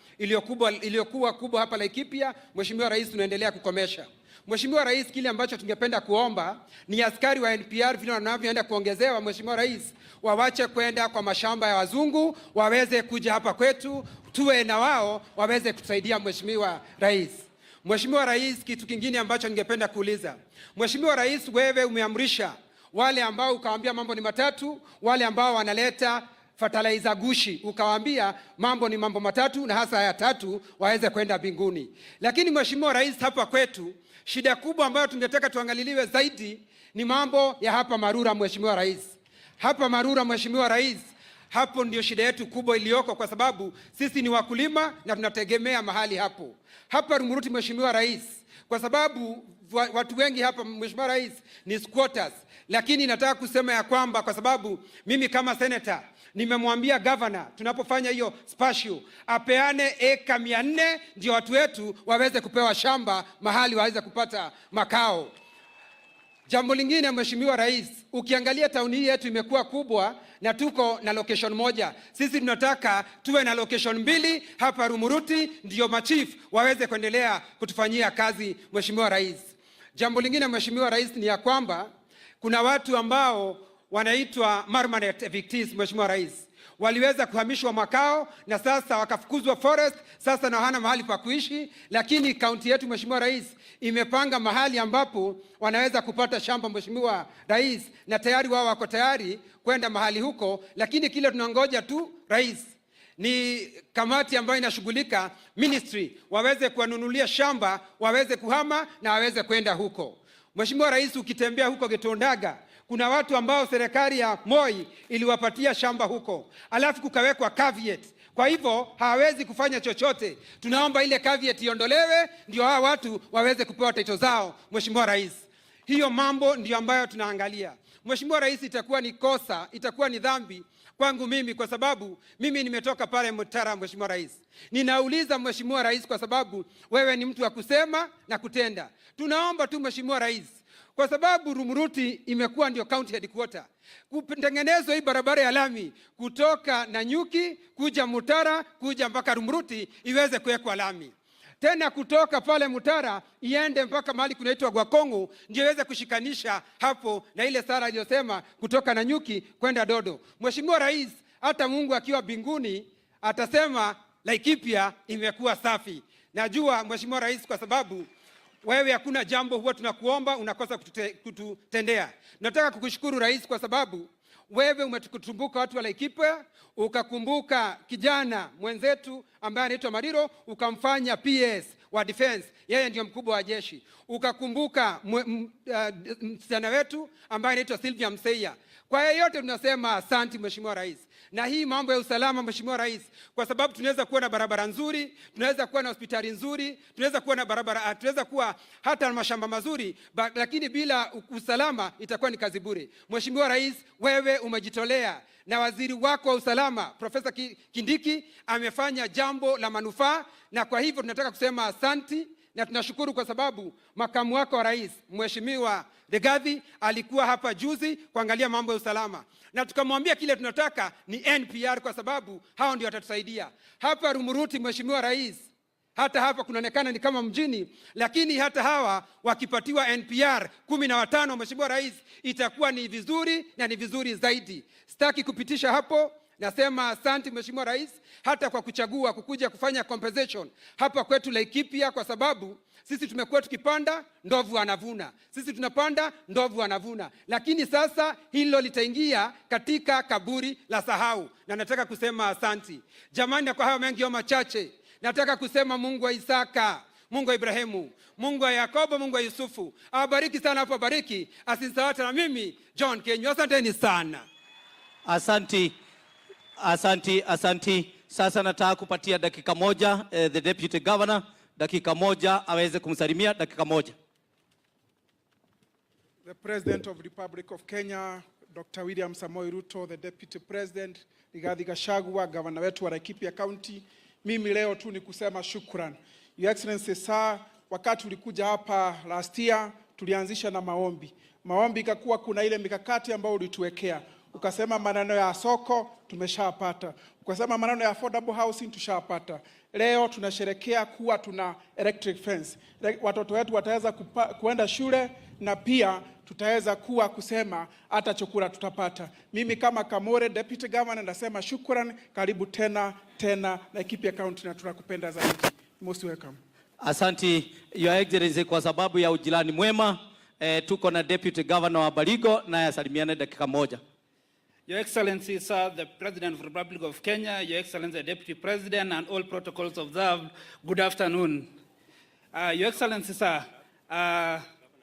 iliyokuwa kubwa hapa Laikipia, Mheshimiwa Rais tunaendelea kukomesha. Mheshimiwa Rais, kile ambacho tungependa kuomba ni askari wa NPR vile wanavyoenda kuongezewa, Mheshimiwa Rais, wawache kwenda kwa mashamba ya wazungu, waweze kuja hapa kwetu, tuwe na wao, waweze kutusaidia Mheshimiwa Rais. Mheshimiwa Rais, kitu kingine ambacho ningependa kuuliza. Mheshimiwa Rais, wewe umeamrisha wale ambao ukawaambia mambo ni matatu, wale ambao wanaleta fertilizer gushi, ukawaambia mambo ni mambo matatu na hasa haya tatu waweze kwenda mbinguni. Lakini Mheshimiwa Rais, hapa kwetu shida kubwa ambayo tungetaka tuangaliliwe zaidi ni mambo ya hapa Marura. Mheshimiwa Rais, hapa Marura Mheshimiwa Rais, hapo ndio shida yetu kubwa iliyoko, kwa sababu sisi ni wakulima na tunategemea mahali hapo. Hapa Rumuruti Mheshimiwa Rais, kwa sababu watu wengi hapa Mheshimiwa Rais ni squatters. Lakini nataka kusema ya kwamba kwa sababu mimi kama senator Nimemwambia governor tunapofanya hiyo spatial apeane eka 400 ndio watu wetu waweze kupewa shamba mahali waweze kupata makao. Jambo lingine Mheshimiwa Rais, ukiangalia tauni hii yetu imekuwa kubwa na tuko na location moja. Sisi tunataka tuwe na location 2 hapa Rumuruti ndio machief waweze kuendelea kutufanyia kazi Mheshimiwa Rais. Jambo lingine Mheshimiwa Rais ni ya kwamba kuna watu ambao wanaitwa permanent evictees Mheshimiwa Rais. Waliweza kuhamishwa makao na sasa wakafukuzwa forest, sasa na hana mahali pa kuishi, lakini kaunti yetu Mheshimiwa Rais imepanga mahali ambapo wanaweza kupata shamba Mheshimiwa Rais, na tayari wao wako tayari kwenda mahali huko, lakini kile tunangoja tu Rais ni kamati ambayo inashughulika ministry waweze kuwanunulia shamba, waweze kuhama na waweze kwenda huko. Mheshimiwa Rais, ukitembea huko Getondaga kuna watu ambao serikali ya Moi iliwapatia shamba huko, alafu kukawekwa caveat. Kwa hivyo hawezi kufanya chochote. Tunaomba ile caveat iondolewe ndio hawa watu waweze kupewa title zao Mheshimiwa Rais. Hiyo mambo ndio ambayo tunaangalia. Mheshimiwa Rais, itakuwa ni kosa, itakuwa ni dhambi kwangu mimi kwa sababu mimi nimetoka pale Mutara Mheshimiwa Rais. Ninauliza Mheshimiwa Rais kwa sababu wewe ni mtu wa kusema na kutenda. Tunaomba tu Mheshimiwa Rais, kwa sababu Rumuruti imekuwa ndio county headquarter, kutengenezwa hii barabara ya lami kutoka Nanyuki kuja Mutara kuja mpaka Rumuruti iweze kuwekwa lami. Tena kutoka pale Mutara iende mpaka mahali kunaitwa Gwakongo ndio iweze kushikanisha hapo na ile sara iliyosema kutoka Nanyuki kwenda Dodo. Mheshimiwa Rais, hata Mungu akiwa mbinguni atasema Laikipia imekuwa safi. Najua Mheshimiwa Rais kwa sababu wewe hakuna jambo huwa tunakuomba unakosa kututendea. Nataka kukushukuru Rais kwa sababu wewe umetukumbuka watu wa Laikipia, ukakumbuka kijana mwenzetu ambaye anaitwa Mariro, ukamfanya PS wa defense, yeye ndio mkubwa wa jeshi. Ukakumbuka msichana wetu ambaye anaitwa Sylvia Mseia. Kwa yote tunasema asante Mheshimiwa Rais. Na hii mambo ya usalama Mheshimiwa Rais, kwa sababu tunaweza kuwa na barabara nzuri, tunaweza kuwa na hospitali nzuri, tunaweza kuwa na barabara, tunaweza kuwa hata na mashamba mazuri, lakini bila usalama itakuwa ni kazi bure. Mheshimiwa Rais, wewe umejitolea na waziri wako wa usalama Profesa Kindiki amefanya jambo la manufaa, na kwa hivyo tunataka kusema asante na tunashukuru kwa sababu makamu wako wa rais Mheshimiwa Rigathi alikuwa hapa juzi kuangalia mambo ya usalama, na tukamwambia kile tunataka ni NPR kwa sababu hao ndio watatusaidia. Hapa Rumuruti Mheshimiwa Rais, hata hapa kunaonekana ni kama mjini, lakini hata hawa wakipatiwa NPR 15 Mheshimiwa Rais itakuwa ni vizuri na ni vizuri zaidi. Sitaki kupitisha hapo. Nasema asante Mheshimiwa Rais hata kwa kuchagua kukuja kufanya compensation hapa kwetu Laikipia, kwa sababu sisi tumekuwa tukipanda ndovu anavuna, sisi tunapanda ndovu anavuna, lakini sasa hilo litaingia katika kaburi la sahau, na nataka kusema asante jamani. Na kwa hayo mengi machache nataka kusema Mungu wa Isaka, Mungu wa Ibrahimu, Mungu wa Yakobo, Mungu wa Yusufu awabariki sana hapo, bariki asinsawata. Na mimi John Kenyo, asanteni sana. Asanti. Sasa nataka kupatia dakika moja the deputy governor, dakika moja aweze kumsalimia, dakika moja. The President of the Republic of Kenya, Dr. William Samoei Ruto, the Deputy President, Ruto Gachagua, Governor wetu wa Laikipia County. Mimi leo tu ni kusema shukran. Your Excellency sir, wakati ulikuja hapa last year, tulianzisha na maombi. Maombi ikakuwa kuna ile mikakati ambayo ulituwekea. Ukasema maneno ya soko tumeshapata. Ukasema maneno ya affordable housing tushapata. Leo tunasherekea kuwa tuna electric fence. Watoto wetu wataweza kuenda shule, na pia tutaweza kuwa kusema hata chakula tutapata. Mimi kama Kamore Deputy Governor nasema shukran, karibu tena Laikipia County, na tunakupenda zaidi. Most welcome. Asanti Your Excellency kwa sababu ya ujirani mwema. Tuko na Deputy Governor wa Baringo na yasalimiane dakika moja. Your Excellency, sir, the President of the Republic of Kenya, Your Excellency, the Deputy President, and all protocols observed, good afternoon. Your Excellency, sir,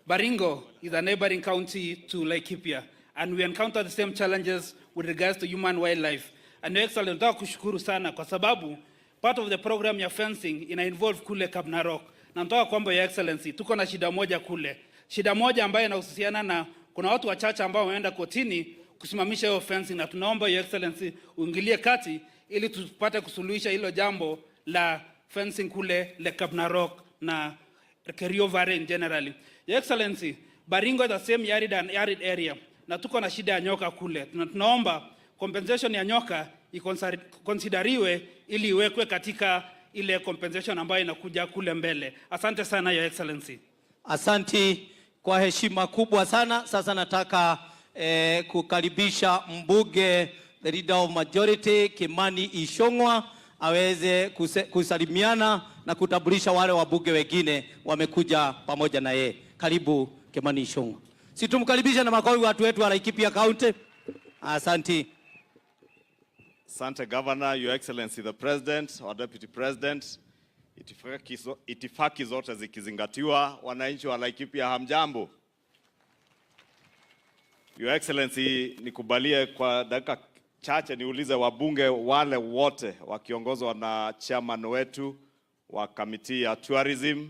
Baringo is a neighboring county to Laikipia, and we encounter the same challenges with regards to human wildlife. And Your Excellency, nataka kushukuru sana kwa sababu part of the program ya fencing ina involve kule Kapnarok. Na nataka kwamba Your Excellency, tuko na shida moja kule. Shida moja ambayo inahusiana na kuna watu wachache ambao wameenda kotini kusimamisha hiyo fencing, na tunaomba Your Excellency uingilie kati ili tupate kusuluhisha hilo jambo la fencing kule Lekabnarok na Kerio Valley in generally. Your Excellency, Baringo is the same arid area na tuko na shida ya nyoka kule. Tunaomba compensation ya nyoka ikonsideriwe ili iwekwe katika ile compensation ambayo inakuja kule mbele. Asante sana Your Excellency. Asanti kwa heshima kubwa sana. Sasa nataka kukaribisha mbunge the leader of majority Kimani Ichung'wah aweze kusalimiana na kutambulisha wale wabunge wengine wamekuja pamoja na yeye. Karibu Kimani Ichung'wah. Situmkaribisha na makofi watu wetu wa Laikipia County. Asanti. Asante Governor, Your Excellency the President, our Deputy President. Itifaki zote zikizingatiwa, wananchi wa Laikipia hamjambo. Your Excellency, nikubalie kwa dakika chache niulize wabunge wale wote wakiongozwa na chairman wetu wa kamiti ya tourism,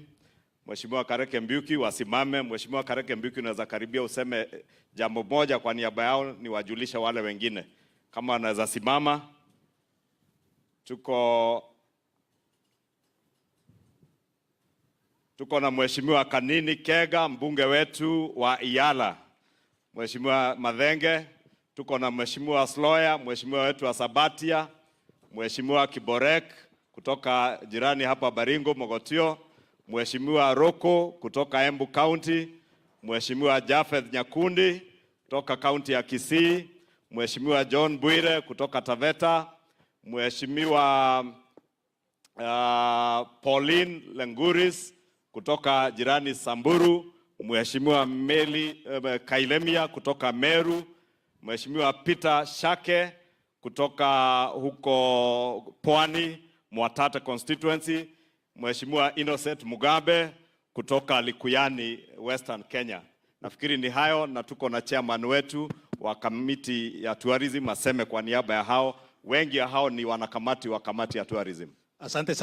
Mheshimiwa Kareke Mbiuki, wasimame. Mheshimiwa Kareke Mbiuki, unaweza karibia useme jambo moja kwa niaba yao, ni wajulisha wale wengine kama wanaweza simama. Tuko na Mheshimiwa Kanini Kega, mbunge wetu wa Iyala. Mheshimiwa Madhenge, tuko na Mheshimiwa Sloya, Mheshimiwa wetu wa Sabatia, Mheshimiwa Kiborek kutoka jirani hapa Baringo Mogotio, Mheshimiwa Roko kutoka Embu County, Mheshimiwa Jafeth Nyakundi kutoka County ya Kisii, Mheshimiwa John Bwire kutoka Taveta, Mheshimiwa Pauline Lenguris kutoka jirani Samburu, Mheshimiwa Meli Kailemia kutoka Meru, Mheshimiwa Peter Shake kutoka huko Pwani, Mwatate constituency, Mheshimiwa Innocent Mugabe kutoka Likuyani, Western Kenya. Nafikiri ni hayo, na tuko na chairman wetu wa kamiti ya tourism aseme kwa niaba ya hao. Wengi ya hao ni wanakamati wa kamati ya tourism. Asante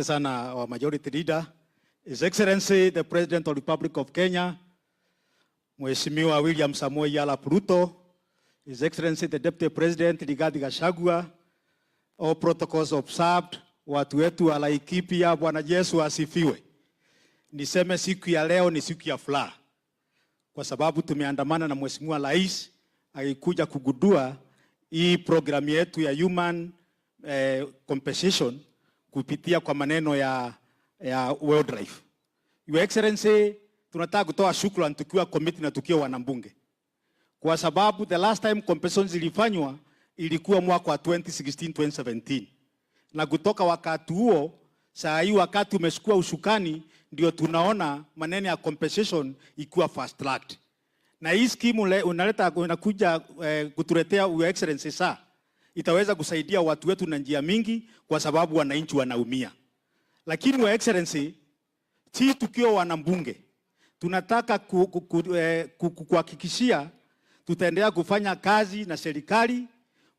sana wa majority leader. His Excellency the President of the Republic of Kenya, Mheshimiwa William Samoei Ruto, His Excellency the Deputy President Rigathi Gachagua, all protocols observed, watu wetu wa Laikipia, Bwana Yesu asifiwe. Niseme siku ya leo ni siku ya furaha, kwa sababu tumeandamana na Mheshimiwa Rais akikuja kugundua hii program yetu ya human compensation kupitia kwa maneno ya wildlife. Your Excellency, tunataka kutoa shukrani tukiwa committee na tukiwa wanambunge, kwa sababu the last time compensation zilifanywa ilikuwa mwaka wa 2016-2017, na kutoka wakati huo saa hii wakati umeshukua ushukani ndio tunaona maneno ya compensation ikiwa fast tracked. Na hii scheme unakuja kutuletea Your Excellency saa itaweza kusaidia watu wetu na njia mingi, kwa sababu wananchi wanaumia. Lakini Your Excellency, si tukiwa wanambunge tunataka kuhakikishia tutaendelea kufanya kazi na serikali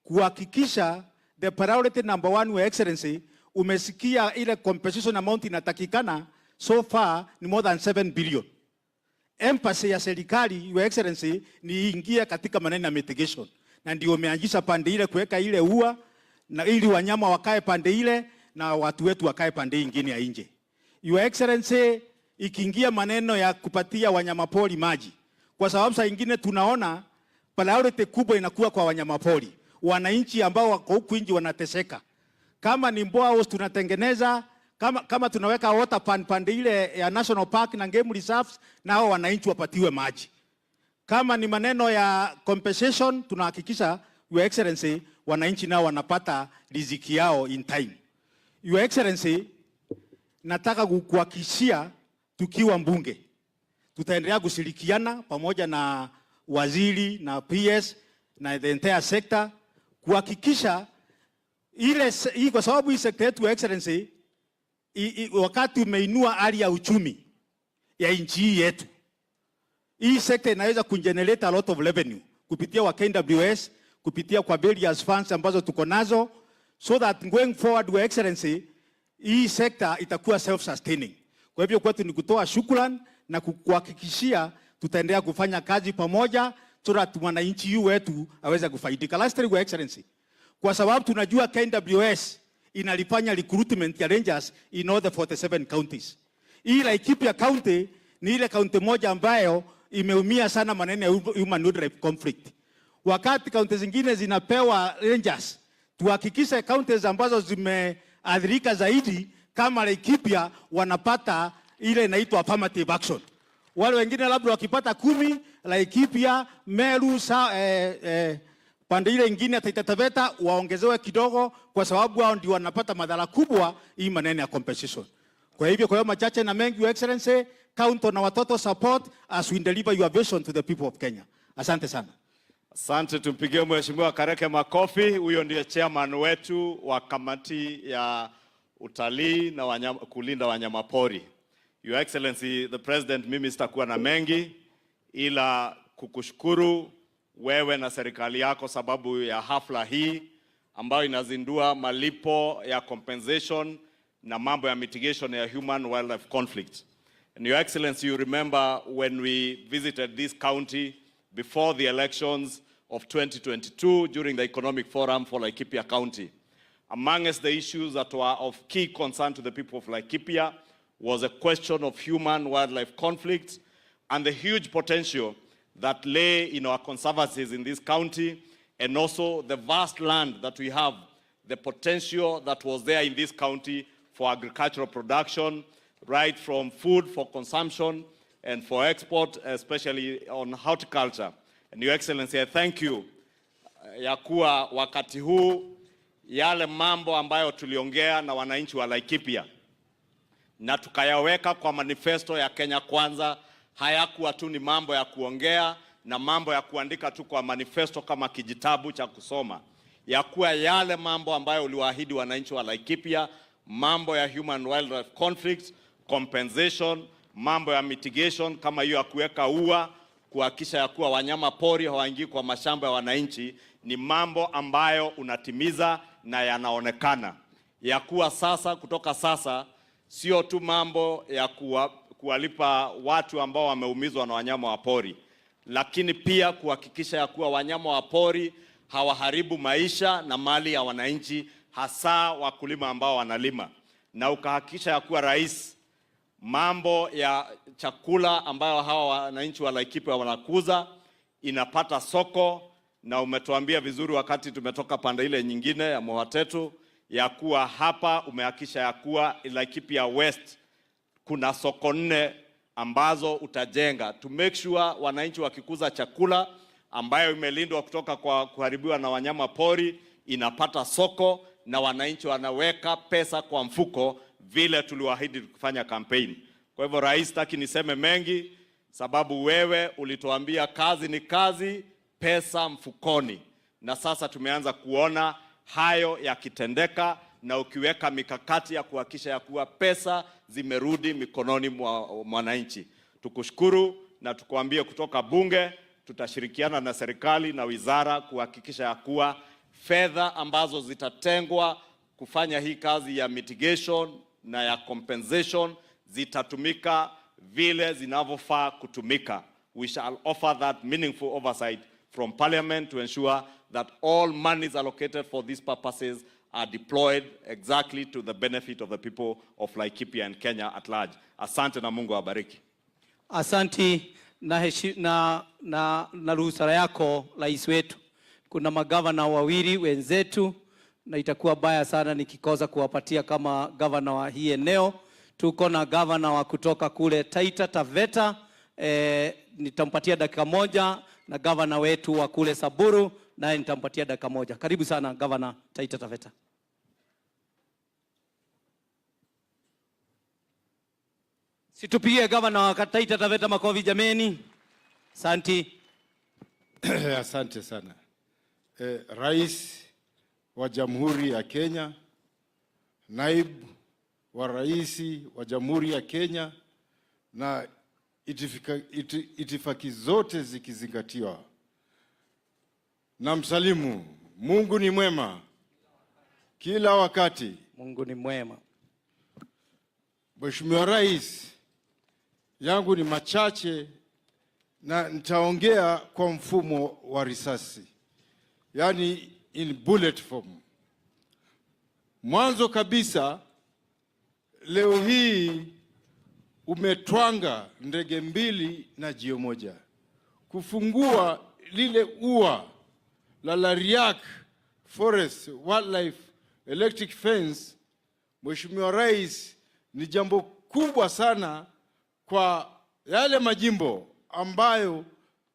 kuhakikisha the priority number one. Your Excellency, umesikia ile compensation amount inatakikana so far ni more than 7 billion. Emphasis ya serikali, Your Excellency, ni ingia katika maneno ya mitigation, na ndio umeanzisha pande ile kuweka ile ua na ili wanyama wakae pande ile na watu wetu wakae pande nyingine ya nje. Your Excellency, ikiingia maneno ya kupatia wanyamapori maji, kwa sababu saa nyingine tunaona priority kubwa inakuwa kwa wanyamapori, wananchi ambao wako huku nje wanateseka. Kama ni mboa house tunatengeneza, kama tunaweka water pande ile ya national park na game reserves, nao wananchi wapatiwe maji. Kama ni maneno ya compensation tunahakikisha, Your Excellency, wananchi nao wanapata riziki yao in time. Your Excellency, nataka kukuhakikishia tukiwa mbunge tutaendelea kushirikiana pamoja na waziri na PS na the entire sector kuhakikisha hii, kwa sababu hii sector yetu, Your Excellency, wakati umeinua hali ya uchumi ya nchi yetu, hii sector inaweza kugenerate a lot of revenue kupitia wa KWS, kupitia kwa various funds ambazo tuko nazo, so that going forward, Your Excellency, hii sector itakuwa self-sustaining. Kwa hivyo kwetu ni kutoa shukrani na kukuhakikishia tutaendelea kufanya kazi pamoja, so that mwananchi wetu aweze kufaidika. Lastly, Your Excellency, kwa sababu tunajua KWS inalifanya recruitment ya rangers in all the 47 counties. Hii Laikipia County ni ile county moja ambayo imeumia sana maneno ya human wildlife conflict. Wakati counties zingine zinapewa rangers, tuhakikishe counties ambazo zimeathirika zaidi kama Laikipia wanapata ile inaitwa affirmative action. Wale wengine labda wakipata 10, Laikipia, Meru, pande ile ingine Taita Taveta waongezewe kidogo, kwa sababu hao ndio wanapata madhara kubwa hii maneno ya compensation. Kwa hivyo kwa hiyo machache na mengi, Your Excellency, count on our total support as we deliver your vision to the people of Kenya. Asante sana. Asante, tumpigie Mheshimiwa Kareke makofi. Huyo ndiye chairman wetu wa kamati ya utalii na kulinda wanyamapori. Your Excellency the President, mimi sitakuwa na mengi ila kukushukuru wewe na serikali yako sababu ya hafla hii ambayo inazindua malipo ya compensation na mambo ya mitigation ya human wildlife conflict. And Your Excellency, you remember when we visited this county before the elections of 2022 during the economic forum for Laikipia County. Amongst the issues that were of key concern to the people of Laikipia was a question of human-wildlife conflict and the huge potential that lay in our conservancies in this county, and also the vast land that we have, the potential that was there in this county for agricultural production, right from food for consumption and for export, especially on horticulture. And Your Excellency, I thank you ya kuwa wakati huu yale mambo ambayo tuliongea na wananchi wa Laikipia na tukayaweka kwa manifesto ya Kenya Kwanza, hayakuwa tu ni mambo ya kuongea na mambo ya kuandika tu kwa manifesto kama kijitabu cha kusoma. Ya kuwa yale mambo ambayo uliwaahidi wananchi wa Laikipia, mambo ya human wildlife conflict, compensation, mambo ya mitigation kama hiyo ya kuweka ua, kuhakikisha ya kuwa wanyama pori hawaingii kwa mashamba ya wananchi, ni mambo ambayo unatimiza na yanaonekana. Ya kuwa sasa, kutoka sasa, sio tu mambo ya kuwalipa watu ambao wameumizwa na wanyama wa pori, lakini pia kuhakikisha ya kuwa wanyama wa pori hawaharibu maisha na mali ya wananchi, hasa wakulima ambao wanalima. Na ukahakikisha ya kuwa rais, mambo ya chakula ambayo hawa wananchi wa Laikipia wanakuza inapata soko, na umetuambia vizuri wakati tumetoka pande ile nyingine ya Mwatetu ya kuwa hapa umehakikisha ya kuwa Laikipia West kuna soko 4 ambazo utajenga to make sure wananchi wakikuza chakula ambayo imelindwa kutoka kwa kuharibiwa na wanyama pori inapata soko na wananchi wanaweka pesa kwa mfuko vile tuliwaahidi kufanya campaign. Kwa hivyo rais, taki niseme mengi sababu wewe ulituambia kazi ni kazi, pesa mfukoni, na sasa tumeanza kuona hayo yakitendeka na ukiweka mikakati ya kuhakikisha ya kuwa pesa zimerudi mikononi mwa mwananchi. Tukushukuru na tukuambie kutoka bunge tutashirikiana na serikali na wizara kuhakikisha ya kuwa fedha ambazo zitatengwa kufanya hii kazi ya mitigation na ya compensation zitatumika vile zinavyofaa kutumika. We shall offer that meaningful oversight from Parliament to ensure that all monies allocated for these purposes are deployed exactly to the benefit of the people of Laikipia and Kenya at large. Asante na Mungu awabariki. Asante na ruhusa yako rais wetu. Kuna magavana wawili wenzetu na itakuwa baya sana nikikosa kuwapatia kama gavana wa hii eneo. Tuko na gavana wa kutoka kule Taita Taveta, nitampatia dakika moja, na gavana wetu wa kule Samburu naye nitampatia dakika moja. Karibu sana gavana Taita Taveta. Situpigie gavana wa Taita Taveta makofi jameni. Asante. Asante sana. Rais wa Jamhuri ya Kenya, naibu wa rais wa Jamhuri ya Kenya, na itifaki zote zikizingatiwa, na msalimu. Mungu ni mwema kila wakati. Mungu ni mwema. Mheshimiwa Rais, yangu ni machache na nitaongea kwa mfumo wa risasi, yani in bullet form. Mwanzo kabisa, leo hii umetwanga ndege 2 na jio moja kufungua lile ua la Lariak Forest Wildlife Electric Fence. Mheshimiwa Rais, ni jambo kubwa sana kwa yale majimbo ambayo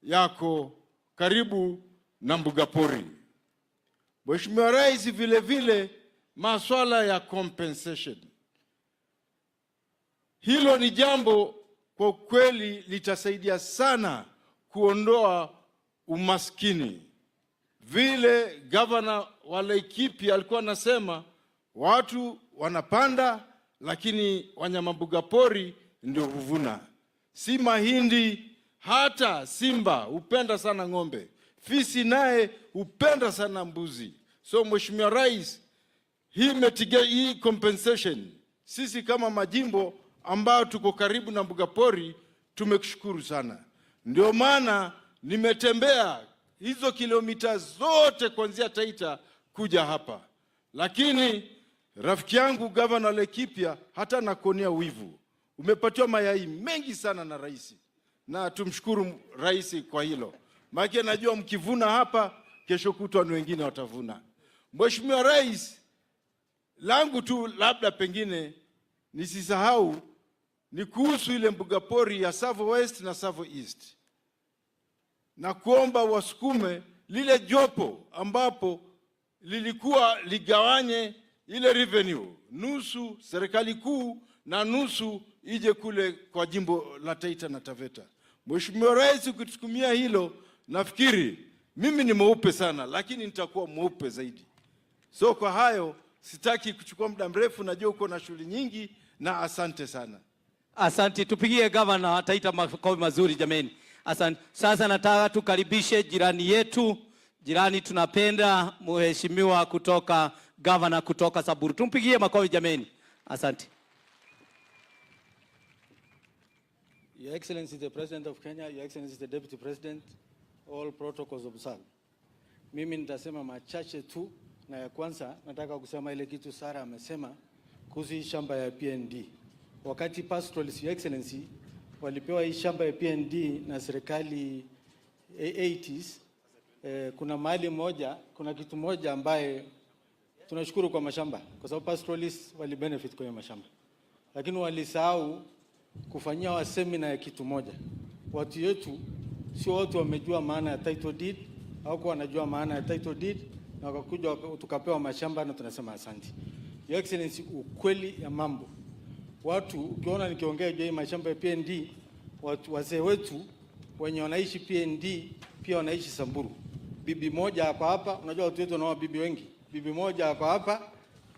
yako karibu na mbuga pori. Mheshimiwa Rais, vile vile masuala ya compensation, hilo ni jambo kwa kweli litasaidia sana kuondoa umaskini. Vile gavana wa Laikipia alikuwa anasema watu wanapanda, lakini wanyama mbuga pori ndio huvuna. Si mahindi, hata simba hupenda sana ng'ombe, fisi naye hupenda sana mbuzi. So Mheshimiwa Rais, hii compensation, sisi kama majimbo ambao tuko karibu na mbuga pori tumekushukuru sana. Ndio maana nimetembea hizo kilomita zote kuanzia Taita kuja hapa. Lakini rafiki yangu gavana Laikipia hata nakuonea wivu. Umepatiwa mayai mengi sana na rais, na tumshukuru rais kwa hilo. Maana najua mkivuna hapa, kesho kutwa ni wengine watavuna. Mheshimiwa Rais, langu tu labda pengine nisisahau ni kuhusu ile mbuga pori ya Savo West na Savo East. Na kuomba wasukume lile jopo ambapo lilikuwa ligawanye ile revenue, nusu serikali kuu na nusu ije kule kwa jimbo la Taita na Taveta. Mheshimiwa Rais, ukitukumia hilo, nafikiri mimi ni mweupe sana, lakini nitakuwa mweupe zaidi. So kwa hayo sitaki kuchukua muda mrefu, najua uko na shughuli nyingi, na asante sana. Asante, tupigie gavana Taita makofi mazuri jameni. Asante. Sasa nataka tukaribishe jirani yetu, jirani tunapenda, mheshimiwa kutoka gavana kutoka Samburu. Tumpigie makofi jameni. Asante. Your Excellency the President of Kenya, Your Excellency the Deputy President, all protocols observed. Mimi nitasema machache tu, na ya kwanza nataka kusema ile kitu Sara amesema kuhusu shamba ya PND. Wakati pastoralists, Your Excellency, walipewa hii shamba ya PND na serikali 80s, kuna mahali moja, kuna kitu moja ambaye tunashukuru kwa mashamba, kwa sababu pastoralists wali benefit kwa mashamba. Lakini walisahau kufanyia wa seminar ya kitu moja. Watu yetu sio watu wamejua maana ya title deed, au kwa wanajua maana ya title deed, na wakakuja tukapewa mashamba na tunasema asante. Your Excellency, ukweli ya mambo, watu ukiona nikiongea juu ya mashamba ya PND, watu wazee wetu wenye wanaishi PND pia wanaishi Samburu. Bibi moja hapa hapa, unajua watu wetu wanao bibi wengi. Bibi moja hapa hapa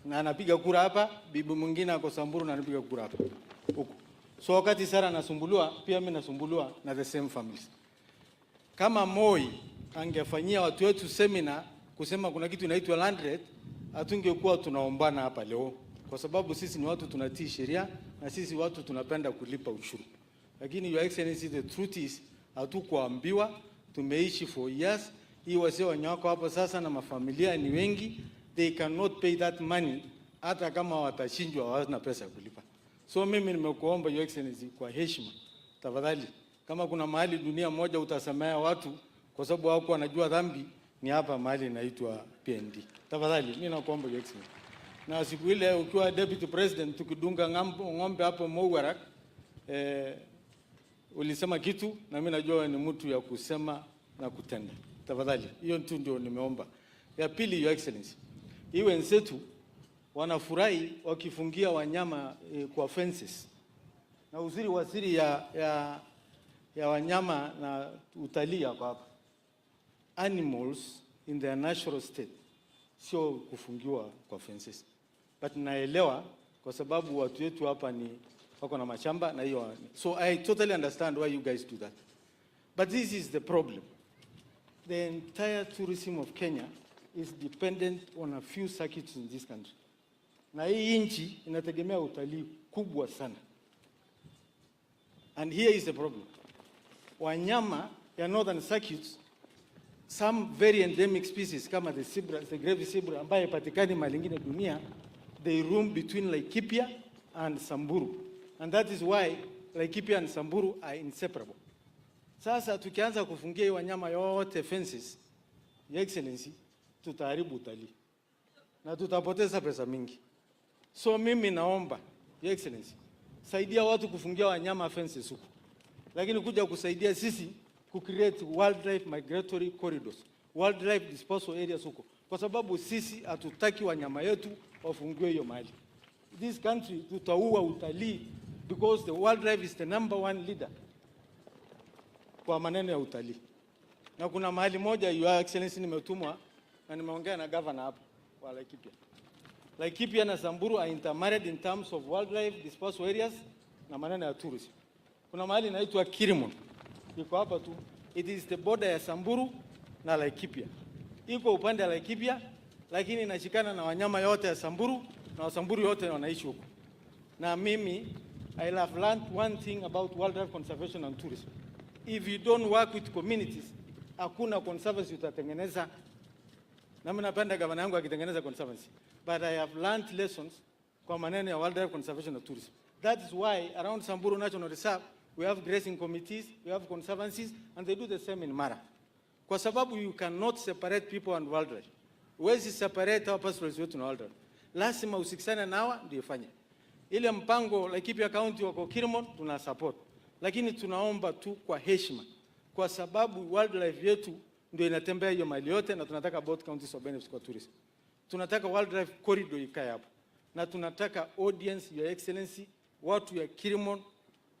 na anapiga kura hapa, bibi mwingine ako Samburu na anapiga kura hapa huko. So wakati Sara anasumbuliwa, pia mimi nasumbuliwa na the same families. Kama Moi angefanyia watu wetu seminar kusema kuna kitu inaitwa land rate, hatungekuwa tunaombana hapa leo, kwa sababu sisi ni watu tunatii sheria na sisi watu tunapenda kulipa ushuru. Lakini Your Excellency, the truth is hatukuambiwa, tumeishi for years. Hii wazee wanyako hapa sasa na mafamilia ni wengi, they cannot pay that money hata kama watashindwa, hawana pesa kulipa. So mimi nimekuomba Your Excellency kwa heshima, tafadhali, kama kuna mahali dunia moja utasamea watu kwa sababu hawako wanajua dhambi, ni hapa mahali inaitwa PND. Tafadhali mimi nakuomba Your Excellency. Na siku ile ukiwa Deputy President tukidunga ng'ombe hapo Mouarak, ulisema kitu na mimi najua ni mtu ya kusema na kutenda. Tafadhali, hiyo tu ndio nimeomba. Ya pili Your Excellency, hii wenzetu wanafurahi wakifungia wanyama kwa fences. Na uzuri waziri ya wanyama na utalii hapa. Animals in their natural state sio kufungiwa kwa fences. But naelewa kwa sababu watu wetu hapa ni wako na mashamba na hiyo. So I totally understand why you guys do that. But this is the problem. The entire tourism of Kenya is dependent on a few circuits in this country. Na hii nchi inategemea utalii kubwa sana. And here is the problem. wanyama ya northern circuits, some very endemic species kama the gravy zebra ambaye patikani mahali ingine dunia, they roam between Laikipia and Samburu, and that is why Laikipia and Samburu are inseparable. Sasa tukianza kufungia wanyama yote fences, Your Excellency, tutaharibu utalii na tutapoteza pesa mingi. So mimi naomba Your Excellency, saidia watu kufungia wanyama fences huko, lakini kuja kusaidia sisi create wildlife migratory corridors, wildlife dispersal areas huko, kwa sababu sisi hatutaki wanyama yetu wafungiwe hiyo mahali. This country tutaua utalii because the wildlife is the #1 leader kwa maneno ya utalii. Na kuna mahali moja Your Excellency nimetumwa na nimeongea na governor hapo wa Laikipia. Laikipia na Samburu are intermarried in terms of wildlife dispersal areas na maneno ya tourism. Kuna mahali inaitwa Kirimon. Iko hapa tu. It is the border ya Samburu na Laikipia. Iko upande wa Laikipia lakini inashikana na wanyama yote ya Samburu na Wasamburu yote wanaishi huko. Na mimi I have learned one thing about wildlife conservation and tourism. If you don't work with communities, hakuna conservancy utatengeneza. Na mimi napenda gavana yangu akitengeneza conservancy. But I have learned lessons kwa maneno ya wildlife conservation and tourism. That is why around Samburu National Reserve we have grazing committees, we have conservancies, and they do the same in Mara. Kwa sababu you cannot separate people and wildlife. Huwezi separate our pastoralists wetu na wildlife. Lazima usikisane nawa ndio ifanye. Ile mpango Laikipia County wako Kirimon tuna support. Lakini tunaomba tu kwa heshima. Kwa sababu wildlife yetu ndio inatembea hiyo mali yote na tunataka both counties of benefits kwa tourism. Tunataka wildlife corridor ikae hapo. Na tunataka audience, Your Excellency, watu ya Kirimon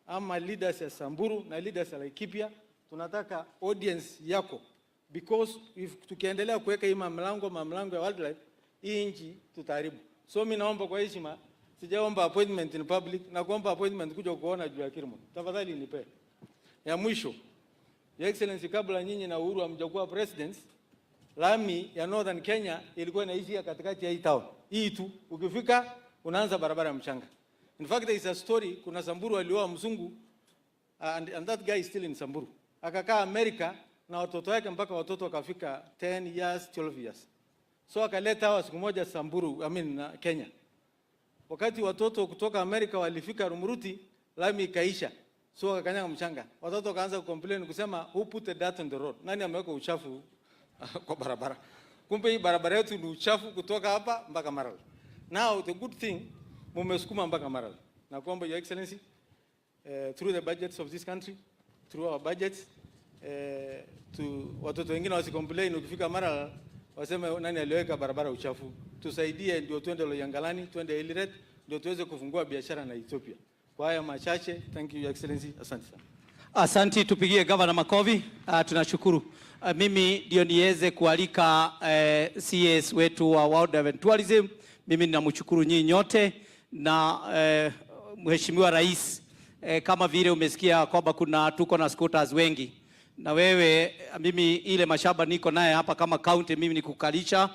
ama leaders ya Samburu na leaders ya Laikipia, tunataka audience yako, because if tukiendelea kuweka hii mamlango ya wildlife, hii nchi tutaharibu. So mimi naomba kwa heshima, sijaomba appointment in public, na kuomba appointment kuja kuona juu ya Kirimon. Tafadhali nipe. Ya mwisho, Your Excellency, kabla nyinyi na Uhuru hamjakuwa presidents, lami ya Northern Kenya ilikuwa inaishia katikati ya hii town. Hii tu, ukifika unaanza barabara ya mchanga. In fact, there is a story, kuna Samburu alioa mzungu, and that guy is still in Samburu. Akakaa America na watoto wake mpaka watoto wakafika 10 years, 12 years. So akaleta hawa siku moja Samburu, Kenya. Wakati watoto kutoka America walifika Rumuruti, lami ikaisha. So wakakanyanga mchanga. Watoto wakaanza kucomplain kusema, who put the dirt on the road? Nani ameweka uchafu kwa barabara? Kumbe hii barabara yetu ni uchafu kutoka hapa mpaka Maralal. Now the good thing, mumesukuma mpaka Maralal. Na kuomba Your Excellency, through the budgets of this country, through our budgets, watoto wengine wasicomplain ukifika Maralal waseme nani aliweka barabara uchafu. Tusaidie ndio twende Loyangalani, twende Eldoret, ndio tuweze kufungua biashara na Ethiopia. Kwa haya machache, thank you Your Excellency, asante sana. Asante, tupigie Governor makofi. Tunashukuru. Mimi ndio niweze kualika CS wetu wa Wildlife and Tourism. Mimi ninamshukuru nyinyi nyote na Mheshimiwa Rais, kama vile umesikia kwamba tuko na scooters wengi. Na wewe, mimi ile mashamba niko naye hapa kama county, mimi nikukalisha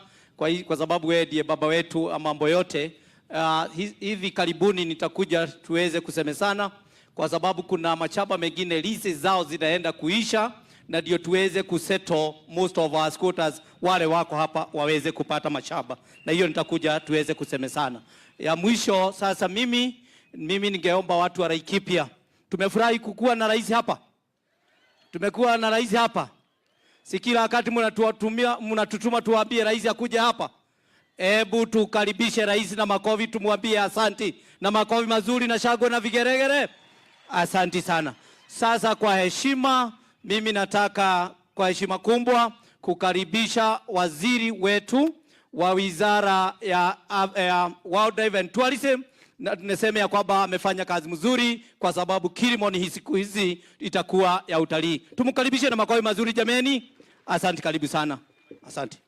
kwa sababu wewe ndiye baba wetu mambo yote. Hivi karibuni nitakuja tuweze kusemezana kwa sababu kuna mashamba mengine leases zao zinaenda kuisha, na ndio tuweze kusettle most of our squatters wale wako hapa waweze kupata mashamba. Na hiyo nitakuja tuweze kusemezana. Ya mwisho sasa, mimi ningeomba watu wa Laikipia, tumefurahi kukuwa na rais hapa. Tumekuwa na rais hapa. Si kila wakati mnatutuma tuwaambie rais akuje hapa. Hebu tukaribishe rais na makofi, tumwambie asante na makofi mazuri na shangwe na vigeregere. Asante sana. Sasa kwa heshima, mimi nataka kwa heshima kubwa kukaribisha waziri wetu wa Wizara ya Wildlife and Tourism. Na tunasema ya kwamba amefanya kazi mzuri kwa sababu Kirimon siku hizi itakuwa ya utalii. Tumkaribishe na makofi mazuri jameni. Asante, karibu sana. Asante.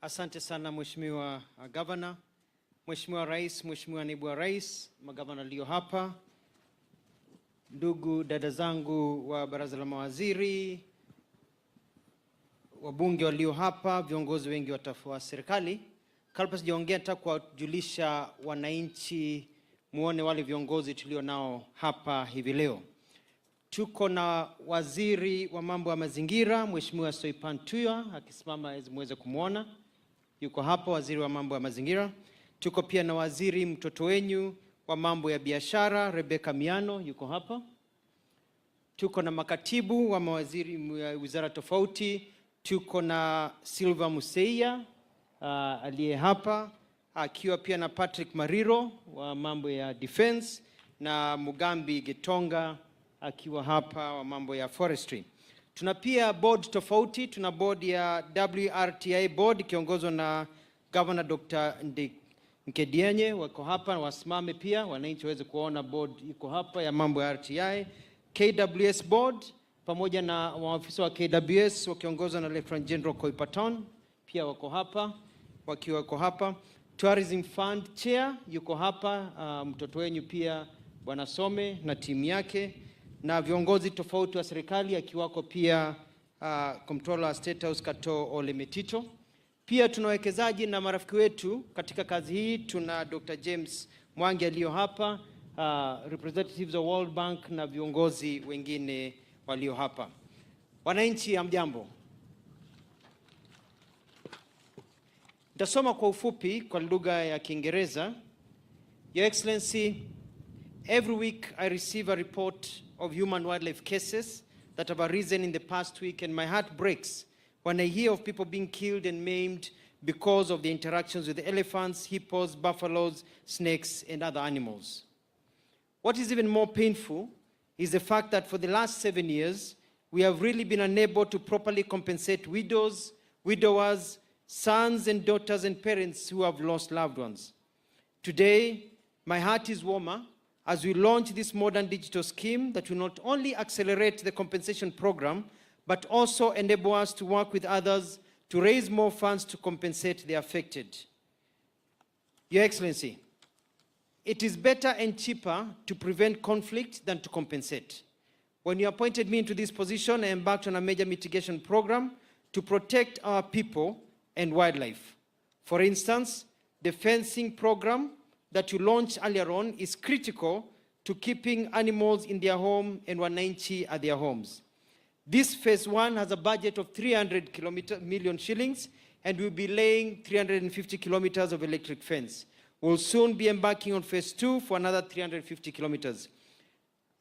Asante sana Mheshimiwa Governor, Mheshimiwa Rais, Mheshimiwa Naibu wa Rais, magavana lio hapa, ndugu dada zangu wa baraza la mawaziri, wabunge walio hapa, viongozi wengi wa serikali. Kabla sijaongea nataka kuwajulisha wananchi muone wale viongozi tulio nao hapa hivi leo. tuko na waziri wa mambo ya mazingira Mheshimiwa Soipan Tuya akisimama muweze kumwona. Yuko hapa waziri wa mambo ya mazingira. Tuko pia na waziri mtoto wenyu wa mambo ya biashara Rebecca Miano, yuko hapa. Tuko na makatibu wa mawaziri wizara tofauti. Tuko na Silva Museia aliye hapa, akiwa pia na Patrick Mariro wa mambo ya defense, na Mugambi Getonga akiwa hapa wa mambo ya forestry. Tuna pia board tofauti. Tuna board ya WRTI board kiongozwa na Governor Dr. Nkedienye, wako hapa wasimame pia wananchi waweze kuona board iko hapa ya mambo ya RTI. KWS board pamoja na maafisa wa KWS wakiongozwa na Lieutenant General Koipaton pia wako hapa, wako hapa. Tourism Fund Chair yuko hapa, mtoto wenyu pia Bwana Some na timu yake, na viongozi tofauti wa serikali akiwako pia Comptroller wa State House Kato Ole Metito. Pia tuna wawekezaji na marafiki wetu katika kazi hii. Tuna Dr. James Mwangi aliyo hapa, representatives of World Bank na viongozi wengine walio hapa. Wananchi hamjambo. Nitasoma kwa ufupi kwa lugha ya Kiingereza. Your Excellency, every week I receive a report of human wildlife cases that have arisen in the past week, and my heart breaks when I hear of people being killed and maimed because of the interactions with elephants, hippos, buffaloes, snakes, and other animals. What is even more painful is the fact that for the last 7 years, we have really been unable to properly compensate widows, widowers, sons and daughters and parents who have lost loved ones. Today, my heart is warmer as we launch this modern digital scheme that will not only accelerate the compensation program, but also enable us to work with others to raise more funds to compensate the affected. Your Excellency, it is better and cheaper to prevent conflict than to compensate. When you appointed me into this position, I embarked on a major mitigation program to protect our people and wildlife. For instance, the fencing program that you launched earlier on is critical to keeping animals in their home and wananchi at their homes. This phase 1 has a budget of 300 million shillings, and we'll be laying 350 kilometers of electric fence. We'll soon be embarking on phase 2 for another 350 kilometers.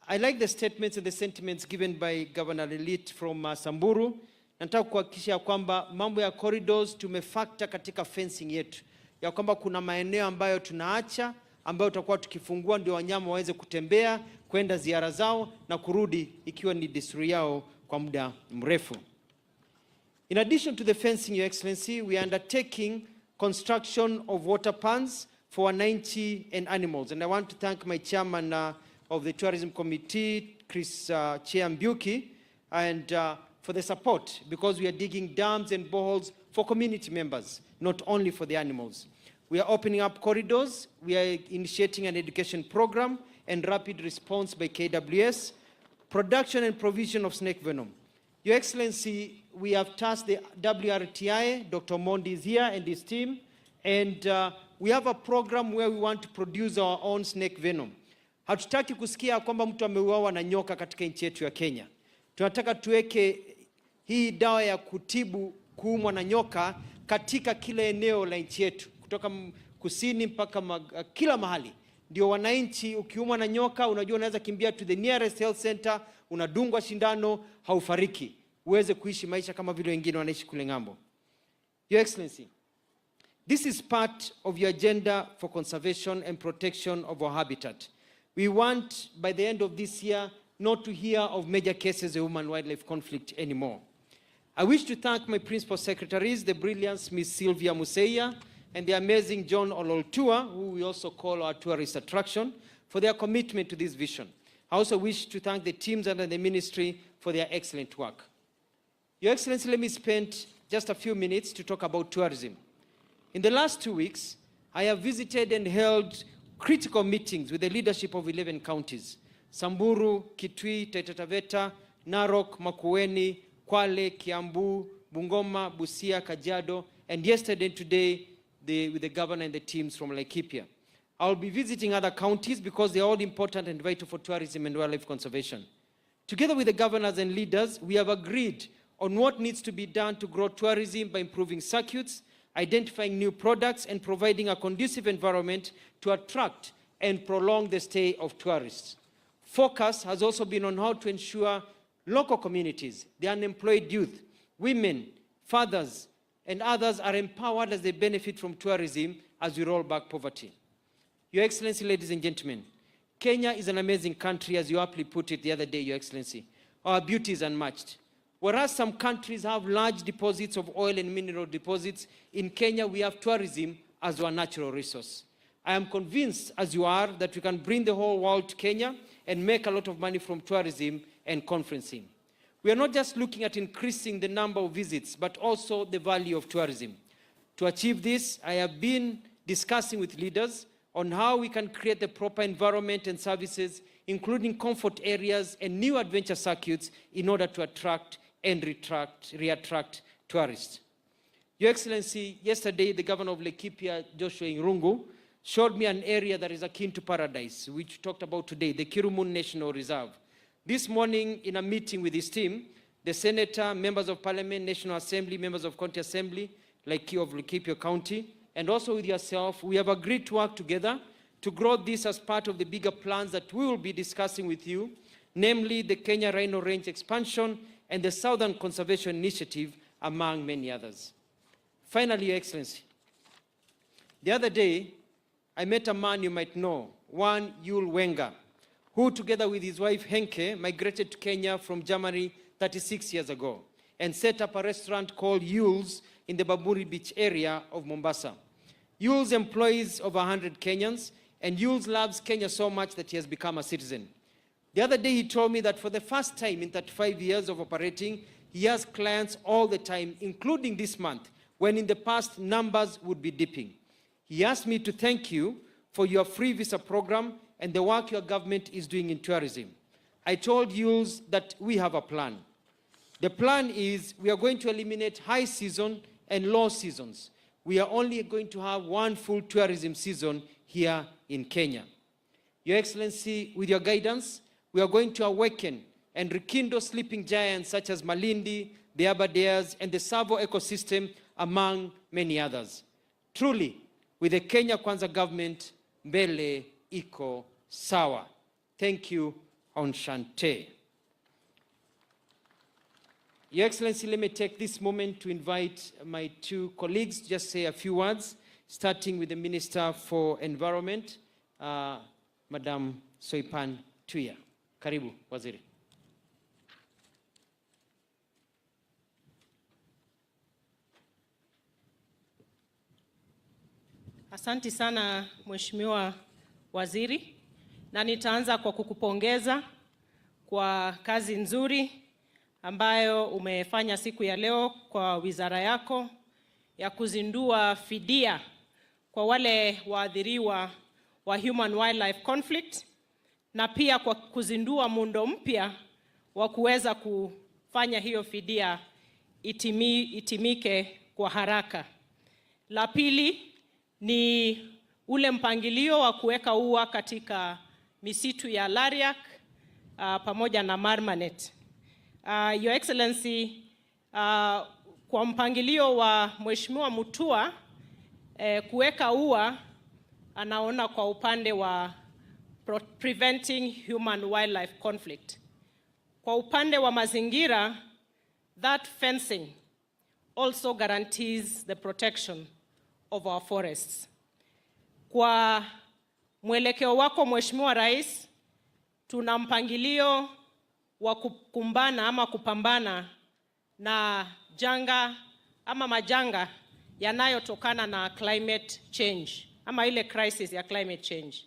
I like the statements and the sentiments given by Governor Lelit from Samburu. Nataka kuhakikisha kwamba mambo ya corridors tumefactor katika fencing yetu, ya kwamba kuna maeneo ambayo tunaacha, ambayo tutakuwa tukifungua ndio wanyama waweze kutembea, kwenda ziara zao na kurudi ikiwa ni desturi yao kwa muda mrefu. In addition to the fencing, Your Excellency, we are undertaking construction of water ponds for wananchi and animals. And I want to thank my chairman of the Tourism Committee, Chris Chiambuki, and for the support, because we are digging dams and boreholes for community members, not only for the animals. We are opening up corridors. We are initiating an education program and rapid response by KWS, production and provision of snake venom. Your Excellency, we have tasked the WRTI, Dr. Mondi is here and his team, and we have a program where we want to produce our own snake venom. Hatutaki kusikia kwamba mtu ameuawa na nyoka katika nchi yetu ya Kenya. Tunataka tuweke hii dawa ya kutibu kuumwa na nyoka katika kila eneo la nchi yetu, kutoka kusini mpaka kila mahali. Ndio wananchi ukiumwa na nyoka unajua unaweza kimbia to the nearest health center, unadungwa shindano, haufariki. Uweze kuishi maisha kama vile wengine wanaishi kule ngambo. Your Excellency, this is part of your agenda for conservation and protection of our habitat. We want, by the end of this year, not to hear of major cases of human-wildlife conflict anymore. I wish to thank my principal secretaries, the brilliant Ms. Sylvia Museia and the amazing John Ololtua, who we also call our tourist attraction, for their commitment to this vision. I also wish to thank the teams under the ministry for their excellent work. Your Excellency, let me spend just a few minutes to talk about tourism. In the last 2 weeks, I have visited and held critical meetings with the leadership of 11 counties: Samburu, Kitui, Taita Taveta, Narok, Makueni, Kwale, Kiambu, Bungoma, Busia, Kajiado, and yesterday and today with the governor and the teams from Laikipia. I'll be visiting other counties because they're all important and vital for tourism and wildlife conservation. Together with the governors and leaders, we have agreed on what needs to be done to grow tourism by improving circuits, identifying new products, and providing a conducive environment to attract and prolong the stay of tourists. Focus has also been on how to ensure local communities, the unemployed youth, women, fathers, and others are empowered as they benefit from tourism as we roll back poverty. Your Excellency, ladies and gentlemen, Kenya is an amazing country, as you aptly put it the other day, Your Excellency. Our beauty is unmatched. Whereas some countries have large deposits of oil and mineral deposits, in Kenya we have tourism as our natural resource. I am convinced, as you are, that we can bring the whole world to Kenya and make a lot of money from tourism and conferencing. We are not just looking at increasing the number of visits, but also the value of tourism. To achieve this, I have been discussing with leaders on how we can create the proper environment and services, including comfort areas and new adventure circuits, in order to attract and re-attract tourists. Your Excellency, yesterday the Governor of Laikipia, Joshua Irungu, showed me an area that is akin to paradise, which we talked about today, the Kirumun National Reserve. This morning, in a meeting with his team, the Senator, members of Parliament, National Assembly, members of County Assembly, of Laikipia County, and also with yourself, we have agreed to work together to grow this as part of the bigger plans that we will be discussing with you, namely the Kenya Rhino Range expansion and the Southern Conservation Initiative, among many others. Finally, Your Excellency, the other day, I met a man you might know, one Yul Wenga, who together with his wife Henke migrated to Kenya from Germany 36 years ago and set up a restaurant called Yul's in the Bamburi Beach area of Mombasa. Yul's employs over 100 Kenyans, and Yul's loves Kenya so much that he has become a citizen. The other day he told me that for the first time in 35 years of operating, he has clients all the time, including this month, when in the past numbers would be dipping. He asked me to thank you for your free visa program and the work your government is doing in tourism. I told Yul's that we have a plan. The plan is we are going to eliminate high season and low seasons. We are only going to have one full tourism season here in Kenya. Your Excellency, with your guidance, we are going to awaken and rekindle sleeping giants such as Malindi, the Aberdares, and the Savo ecosystem, among many others. Truly, with the Kenya Kwanza government, mbele iko sawa. Thank you, Onshante. Your Excellency, let me take this moment to invite my two colleagues to just say a few words, starting with the Minister for Environment, Madam Soipan Tuya. Karibu, Waziri. Asante sana Mheshimiwa Waziri, na nitaanza kwa kukupongeza kwa kazi nzuri ambayo umefanya siku ya leo kwa wizara yako ya kuzindua fidia kwa wale waathiriwa wa human wildlife conflict, na pia kwa kuzindua muundo mpya wa kuweza kufanya hiyo fidia itimike kwa haraka. La pili ni ule mpangilio wa kuweka ua katika misitu ya Lariak pamoja na Marmanet. Your Excellency, kwa mpangilio wa Mheshimiwa Mutua, kuweka ua anaona kwa upande wa preventing human wildlife conflict. Kwa upande wa mazingira, that fencing also guarantees the protection of our forests. Kwa mwelekeo wako Mheshimiwa Rais, tuna mpangilio wa kukumbana ama kupambana na janga ama majanga yanayotokana na climate change ama ile crisis ya climate change.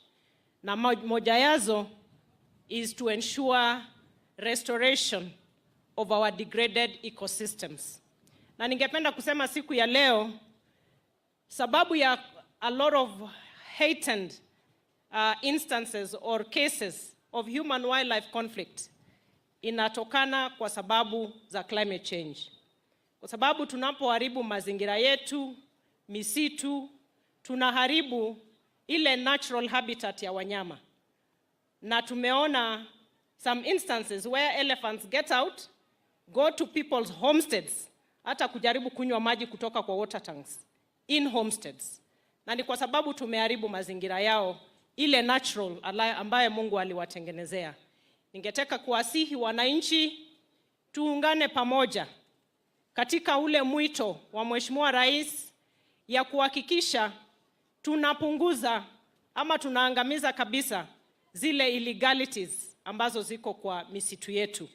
Na moja yazo is to ensure restoration of our degraded ecosystems. Na ningependa kusema siku ya leo, sababu ya a lot of heightened instances or cases of human wildlife conflict inatokana kwa sababu za climate change. Kwa sababu tunapoharibu mazingira yetu, misitu, tunaharibu ile natural habitat ya wanyama. Na tumeona some instances where elephants get out, go to people's homesteads, hata kujaribu kunywa maji kutoka kwa water tanks in homesteads. Na ni kwa sababu tumeharibu mazingira yao, ile natural ambaye Mungu aliwatengenezea. Ningetaka kuwasihi wananchi tuungane pamoja katika ule mwito wa Mheshimiwa Rais ya kuhakikisha tunapunguza ama tunaangamiza kabisa zile illegalities ambazo ziko kwa misitu yetu.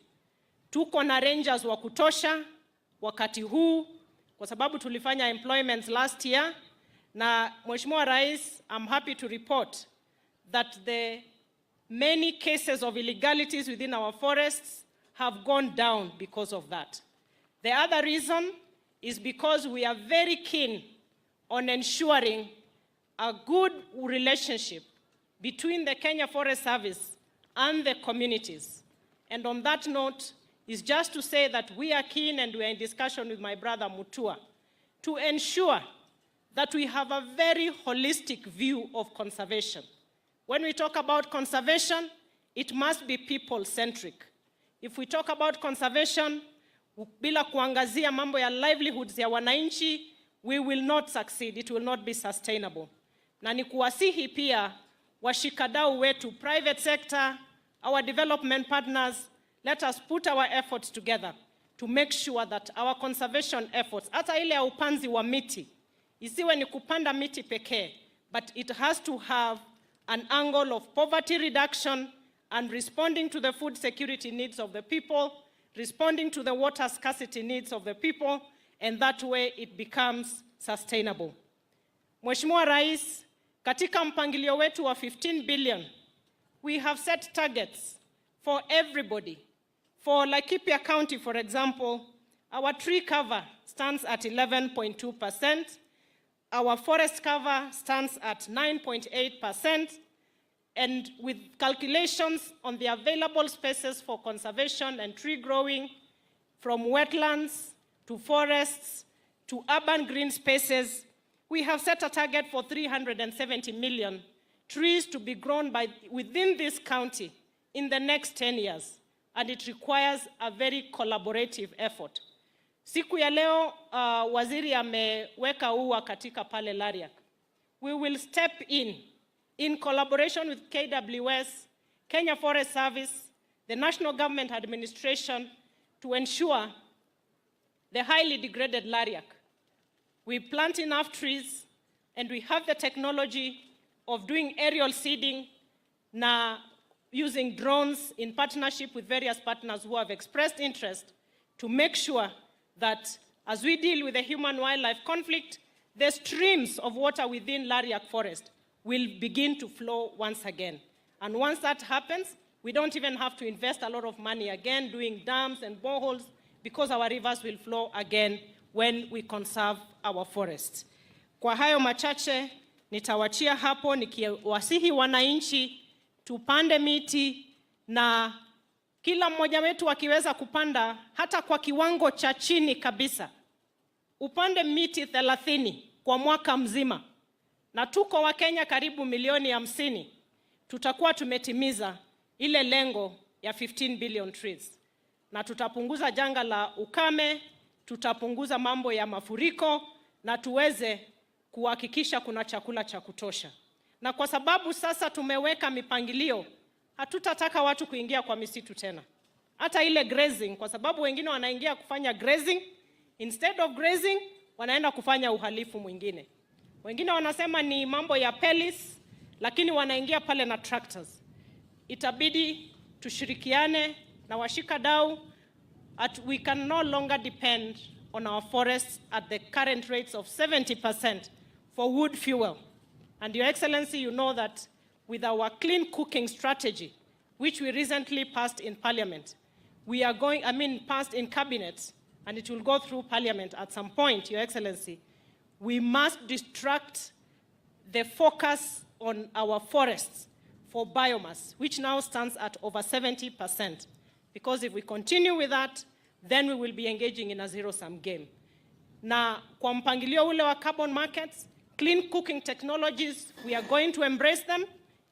Tuko na rangers wa kutosha wakati huu kwa sababu tulifanya employment last year, na Mheshimiwa Rais, I'm happy to report that the many cases of illegalities within our forests have gone down because of that. The other reason is because we are very keen on ensuring a good relationship between the Kenya Forest Service and the communities. And on that note is just to say that we are keen, and we are in discussion with my brother Mutua, to ensure that we have a very holistic view of conservation. When we talk about conservation, it must be people-centric. If we talk about conservation, bila kuangazia mambo ya livelihoods ya wananchi, we will not succeed. It will not be sustainable. Na ni kuwasihi pia washikadau wetu, private sector, our development partners, let us put our efforts together to make sure that our conservation efforts, hata ile ya upanzi wa miti, isiwe ni kupanda miti pekee, but it has to have an angle of poverty reduction and responding to the food security needs of the people, responding to the water scarcity needs of the people, and that way it becomes sustainable. Mheshimiwa Rais, katika mpangilio wetu wa 15 billion, we have set targets for everybody. For Laikipia County, for example, our tree cover stands at 11.2%. Our forest cover stands at 9.8%. And with calculations on the available spaces for conservation and tree growing, from wetlands to forests to urban green spaces, we have set a target for 370 million trees to be grown within this county in the next 10 years. And it requires a very collaborative effort. Siku ya leo, waziri ameweka ua katika pale Lariak. We will step in collaboration with KWS, Kenya Forest Service, the National Government Administration, to ensure the highly degraded Lariak. We plant enough trees, and we have the technology of doing aerial seeding, na using drones in partnership with various partners who have expressed interest to make sure that as we deal with the human-wildlife conflict, the streams of water within Lariak Forest will begin to flow once again. And once that happens, we don't even have to invest a lot of money again doing dams and boreholes, because our rivers will flow again when we conserve our forests. Kwa hayo machache, nitawachia hapo nikiwasihi wananchi tupande miti, na kila mmoja wetu akiweza kupanda hata kwa kiwango cha chini kabisa. Upande miti 30 kwa mwaka mzima. Na tuko wa Kenya karibu milioni 50. Tutakuwa tumetimiza ile lengo ya 15 billion trees. Na tutapunguza janga la ukame, tutapunguza mambo ya mafuriko, na tuweze kuhakikisha kuna chakula cha kutosha. Na kwa sababu sasa tumeweka mipangilio, hatutataka watu kuingia kwa misitu tena. Hata ile grazing, kwa sababu wengine wanaingia kufanya grazing, instead of grazing, wanaenda kufanya uhalifu mwingine. Wengine wanasema ni mambo ya pellis, lakini wanaingia pale na tractors. Itabidi tushirikiane na washikadau. We can no longer depend on our forests at the current rates of 70% for wood fuel. And Your Excellency, you know that with our clean cooking strategy, which we recently passed in Parliament, we are passed in Cabinet, and it will go through Parliament at some point, Your Excellency. We must distract the focus on our forests for biomass, which now stands at over 70%. Because if we continue with that, then we will be engaging in a zero-sum game. Na kwa mpangilio ule wa carbon markets, clean cooking technologies, we are going to embrace them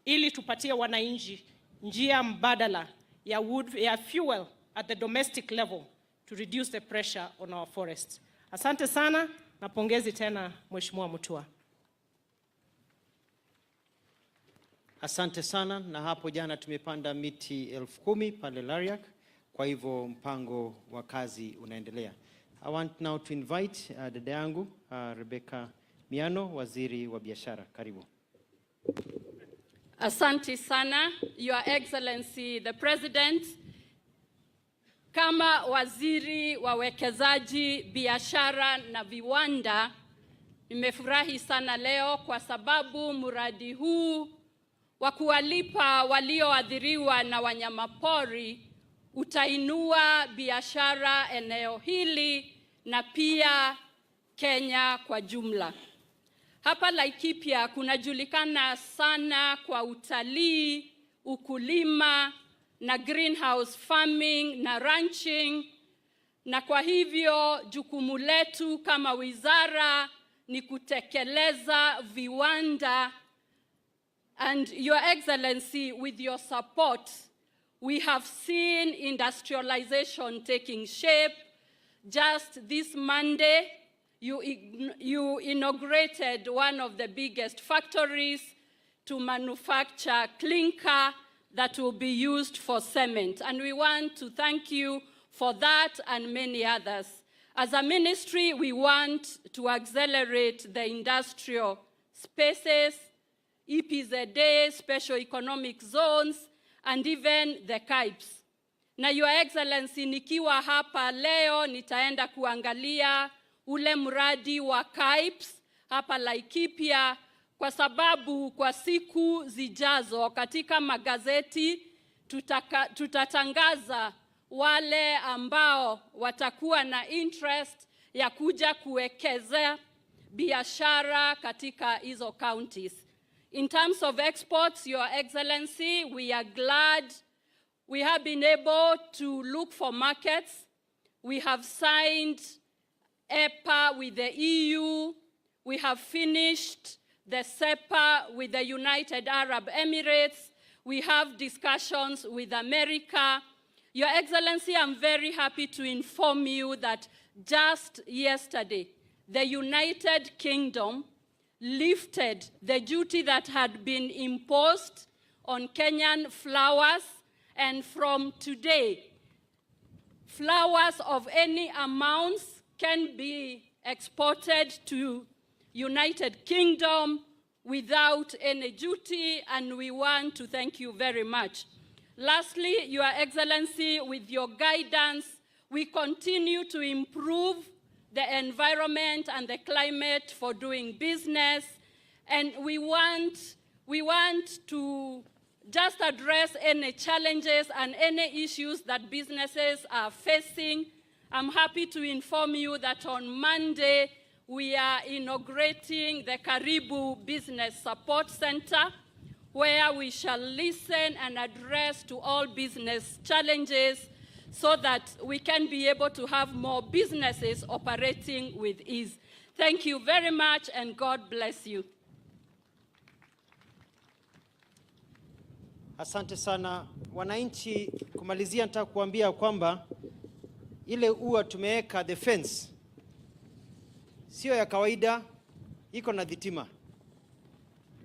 ili tupatie wananchi njia mbadala ya wood, ya fuel at the domestic level to reduce the pressure on our forests. Asante sana na pongezi tena Mheshimiwa Mutua. Asante sana, na hapo jana tumepanda miti 10,000 pale Lariak, kwa hivyo mpango wa kazi unaendelea. I want now to invite dada yangu Rebecca Miano, waziri wa biashara. Karibu. Asante sana, Your Excellency the President. Kama waziri wa wekezaji, biashara na viwanda, nimefurahi sana leo kwa sababu mradi huu wa kuwalipa walioathiriwa na wanyamapori utainua biashara eneo hili na pia Kenya kwa jumla. Hapa Laikipia kunajulikana sana kwa utalii, ukulima na greenhouse farming na ranching, na kwa hivyo jukumu letu kama wizara ni kutekeleza viwanda. And Your Excellency, with your support, we have seen industrialization taking shape. Just this Monday, you inaugurated one of the biggest factories to manufacture clinker that will be used for cement. And we want to thank you for that and many others. As a ministry, we want to accelerate the industrial spaces, EPZA, special economic zones, and even the KIPES. Na Your Excellency, nikiwa hapa leo nitaenda kuangalia ule mradi wa KIPES hapa Laikipia, kwa sababu kwa siku zijazo katika magazeti tutatangaza wale ambao watakuwa na interest ya kuja kuwekeza biashara katika hizo counties. In terms of exports, Your Excellency, we are glad we have been able to look for markets. We have signed EPA with the EU. We have finished the CEPA with the United Arab Emirates. We have discussions with America. Your Excellency, I'm very happy to inform you that just yesterday, the United Kingdom lifted the duty that had been imposed on Kenyan flowers, and from today, flowers of any amounts can be exported to United Kingdom without any duty, and we want to thank you very much. Lastly, Your Excellency, with your guidance, we continue to improve the environment and the climate for doing business, and we want to just address any challenges and any issues that businesses are facing. I'm happy to inform you that on Monday, we are inaugurating the Karibu Business Support Center, where we shall listen and address to all business challenges so that we can be able to have more businesses operating with ease. Thank you very much, and God bless you. Asante sana. Wananchi, kumalizia nataka kuambia kwamba ile ua tumeweka the fence sio ya kawaida, iko na dhitima.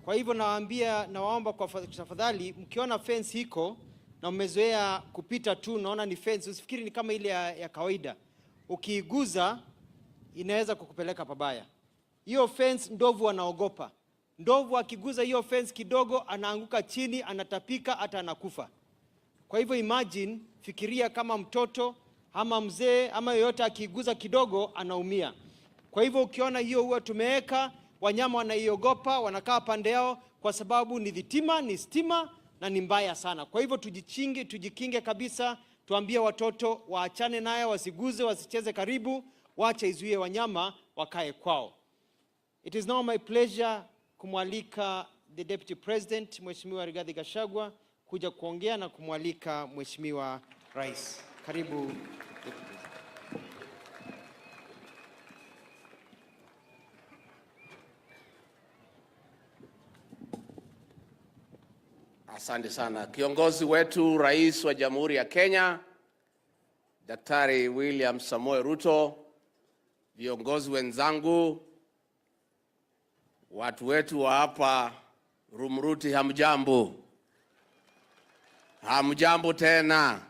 Kwa hivyo nawaomba kwa tafadhali, mkiona fence iko na umezoea kupita tu naona ni fence, usifikiri ni kama ile ya kawaida. Ukiiguza inaweza kukupeleka pabaya. Hiyo fence ndovu anaogopa. Ndovu akiguza hiyo fence kidogo anaanguka chini, anatapika, hata anakufa. Kwa hivyo imagine, fikiria kama mtoto ama mzee ama yoyote akiguza kidogo anaumia. Kwa hivyo ukiona hiyo ua tumeweka, wanyama wanaiogopa, wanakaa pande yao kwa sababu ni dhitima, ni stima na ni mbaya sana. Kwa hivyo tujikinge kabisa, tuambie watoto waachane nayo, wasiguze, wasicheze karibu, waache izuie wanyama wakae kwao. It is now my pleasure kumwalika the Deputy President, Mheshimiwa Rigathi Gachagua, kuja kuongea na kumwalika Mheshimiwa Rais. Karibu. Asante sana. Kiongozi wetu Rais wa Jamhuri ya Kenya, Daktari William Samoei Ruto, viongozi wenzangu, watu wetu wa hapa Rumruti, hamjambo. Hamjambo tena.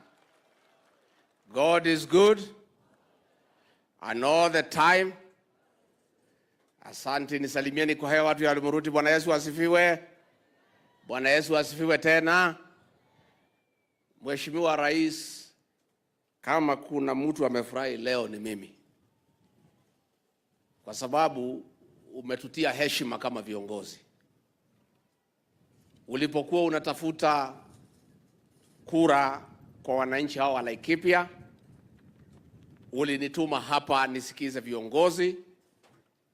God is good and all the time. Asante, nisalimieni kwa hewa watu ya Rumruti. Bwana Yesu asifiwe. Bwana Yesu asifiwe tena. Mheshimiwa Rais, kama kuna mtu amefurahi leo ni mimi. Kwa sababu umetutia heshima kama viongozi. Ulipokuwa unatafuta kura kwa wananchi hao wa Laikipia, ulinituma hapa nisikize viongozi,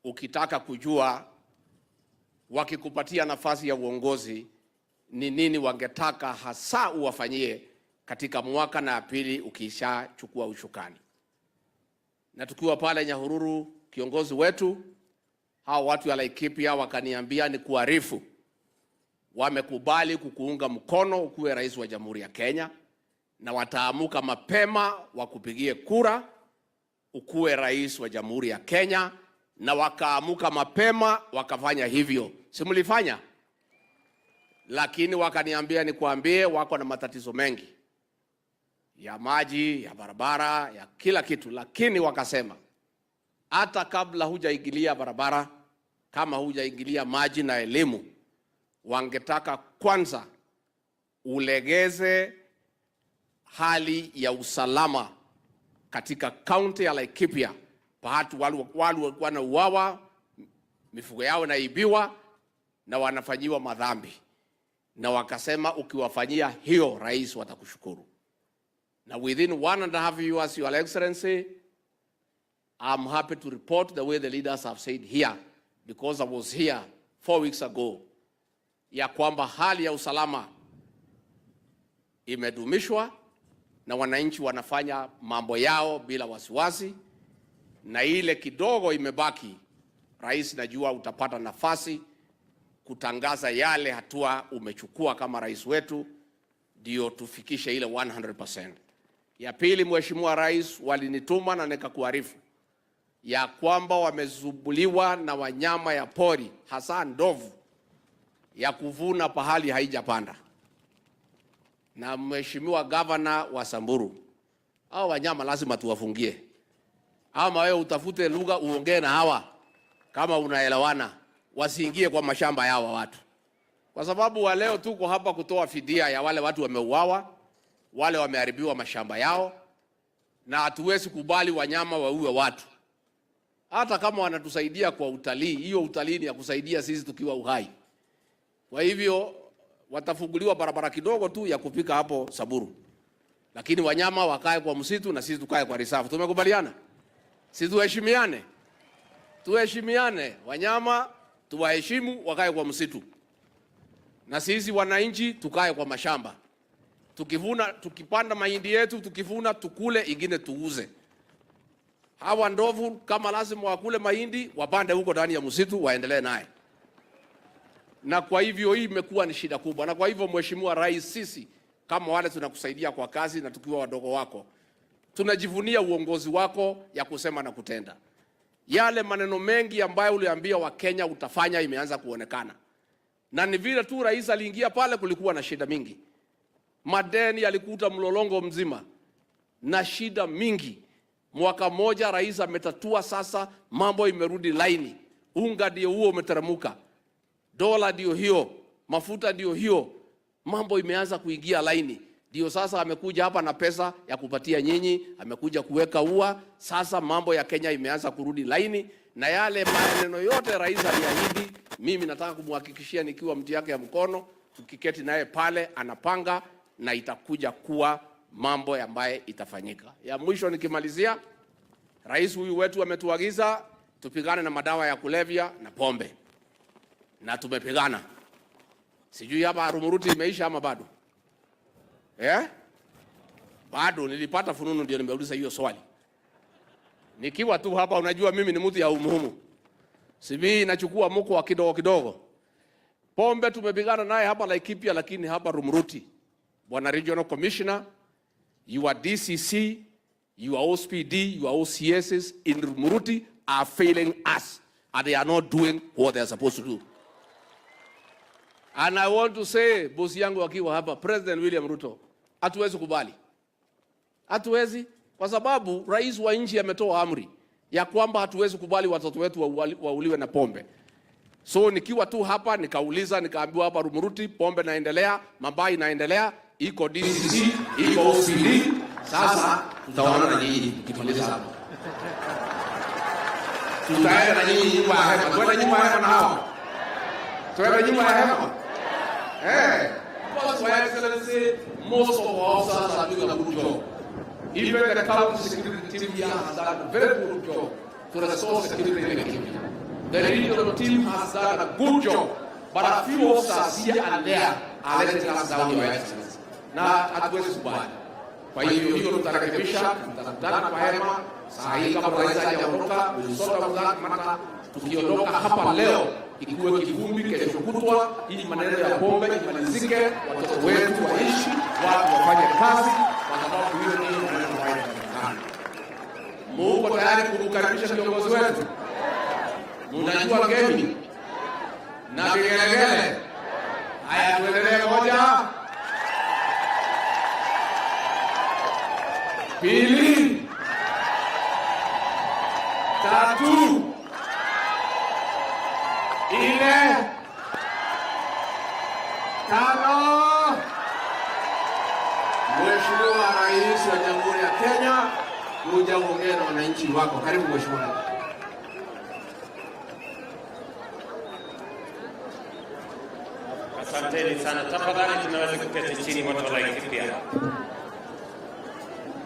ukitaka kujua wakikupatia nafasi ya uongozi ni nini wangetaka hasa uwafanyie katika mwaka na pili ukisha chukua ushukani. Na tukiwa pale Nyahururu, kiongozi wetu, hao watu wa Laikipia wakaniambia ni kuarifu wamekubali kukuunga mkono ukuwe rais wa Jamhuri ya Kenya, na wataamuka mapema wakupigie kura ukuwe rais wa Jamhuri ya Kenya, na wakaamuka mapema wakafanya hivyo. Simulifanya? Lakini wakaniambia nikuambie wako na matatizo mengi ya maji, ya barabara, ya kila kitu, lakini wakasema hata kabla hujaingilia barabara, kama hujaingilia maji na elimu, wangetaka kwanza ulegeze hali ya usalama katika kaunti ya Laikipia. Pahatu wale wanauawa, mifugo yao inaibiwa na wanafanyiwa madhambi. Na wakasema ukiwafanyia hiyo, rais watakushukuru. Na within 1.5 years, Your Excellency, I'm happy to report the way the leaders have said here, because I was here 4 weeks ago, ya kwamba hali ya usalama imedumishwa na wananchi wanafanya mambo yao bila wasiwasi, na ile kidogo imebaki, rais, najua utapata nafasi kutangaza yale hatua umechukua kama rais wetu, ndio tufikishe ile 100%. Ya pili, Mheshimiwa Rais, walinituma na nikakuarifu ya kwamba wamezubuliwa na wanyama ya pori, hasa ndovu, ya kuvuna pahali haijapanda. Na Mheshimiwa Gavana wa Samburu, hao wanyama lazima tuwafungie. Ama wewe utafute lugha uongee na hawa kama unaelewana, wasiingie kwa mashamba yao watu. Kwa sababu wa leo tuko hapa kutoa fidia ya wale watu wameuawa, wale wameharibiwa mashamba yao, na hatuwezi kubali wanyama waue watu. Hata kama wanatusaidia kwa utalii, hiyo utalii ni ya kusaidia sisi tukiwa uhai. Kwa hivyo watafunguliwa barabara kidogo tu ya kupika hapo Samburu. Lakini wanyama wakae kwa msitu na sisi tukae kwa reserve. Tumekubaliana? Sisi tuheshimiane. Tuheshimiane. Wanyama tuwaheshimu, wakae kwa msitu. Na sisi wananchi tukae kwa mashamba. Tukivuna, tukipanda mahindi yetu, tukivuna tukule, ingine tuuze. Hawa ndovu kama lazima wakule mahindi, wapande huko ndani ya msitu waendelee naye. Na kwa hivyo hii imekuwa ni shida kubwa. Na kwa hivyo Mheshimiwa Rais, sisi kama wale tunakusaidia kwa kazi na tukiwa wadogo wako, tunajivunia uongozi wako ya kusema na kutenda. Yale maneno mengi ambayo uliambia Wakenya utafanya imeanza kuonekana. Na ni vile tu rais aliingia pale kulikuwa na shida mingi. Madeni yalikuta mlolongo mzima na shida mingi. Mwaka moja rais ametatua, sasa mambo imerudi laini. Unga ndio huo umeteremka. Dola ndio hiyo, mafuta ndio hiyo. Mambo imeanza kuingia laini. Ndio sasa amekuja hapa na pesa ya kupatia nyinyi, amekuja kuweka ua. Sasa mambo ya Kenya imeanza kurudi laini, na yale maneno yote rais aliahidi, mimi nataka kumhakikishia nikiwa mti yake ya mkono, tukiketi naye pale anapanga, na itakuja kuwa mambo ambaye itafanyika. Ya mwisho nikimalizia, rais huyu wetu ametuagiza tupigane na madawa ya kulevya na pombe. Na tumepigana. Sijui hapa Rumuruti imeisha ama bado? Bado. Nilipata fununu ndio nimeuliza hiyo swali. Nikiwa tu hapa, unajua mimi ni mtu ya umuhimu. Sibii nachukua mko wa kidogo kidogo. Pombe tumepigana naye hapa Laikipia, lakini hapa Rumuruti, Bwana Regional Commissioner, your DCC, your OSPD, your OCSs in Rumuruti are failing us, and they are not doing what they are supposed to do. And I want to say, bosi yangu akiwa hapa, President William Ruto, hatuwezi kubali. Hatuwezi, kwa sababu rais wa nchi ametoa amri ya kwamba hatuwezi kubali watoto wetu wauliwe na pombe. So nikiwa tu hapa nikauliza, nikaambiwa hapa Rumuruti pombe naendelea, mabai naendelea, iko DCC, iko OCD. Sasa tutaona na nyinyi tukimaliza hapa. Tutaenda na nyinyi nyumba ya hema. Twende nyumba ya hema na hao. Twende nyumba ya hema. Because, Your Excellency, most of our officers are doing a good job. Even the county security team here has done a very good job to restore security in Laikipia. The regional team has done a good job, but a few officers here and there are letting us down, Your Excellency. Na hatuwezi kubali. Kwa hiyo tutarekebisha, tutakutana kwa hema. Saa hii kama rais hajaondoka, usota mzaki tukiondoka hapa leo, ikuwe kivumbi kesho kutwa, ili maneno ya pombe imalizike, watoto wetu waishi, watu wafanye kazi, kwa sababu hiyo ndio maneno haya yanatokana. Mungu tayari kukaribisha viongozi wetu. Mnajua gemi na vigelegele. Haya, tuendelee. Moja, pili, tatu, nne, tano. Mheshimiwa Rais wa Jamhuri ya Kenya, kuja kuongea na wananchi wako. Karibu Mheshimiwa. Asanteni sana. Tafadhali tunaweza kuketi chini watu wa Laikipia.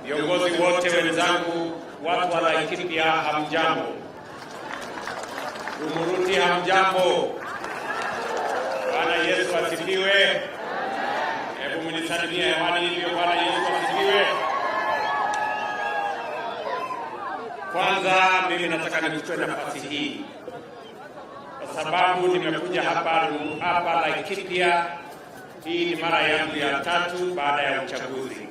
Viongozi wote wenzangu, watu wa Laikipia hamjambo. Rumuruti hamjambo. Bwana Yesu asifiwe. Hebu mnisalimie hewani hivyo. Bwana Yesu asifiwe. Kwanza mimi nataka nichukue nafasi hii kwa sababu nimekuja hapa Laikipia. Hii ni mara yangu ya 3 baada ya uchaguzi.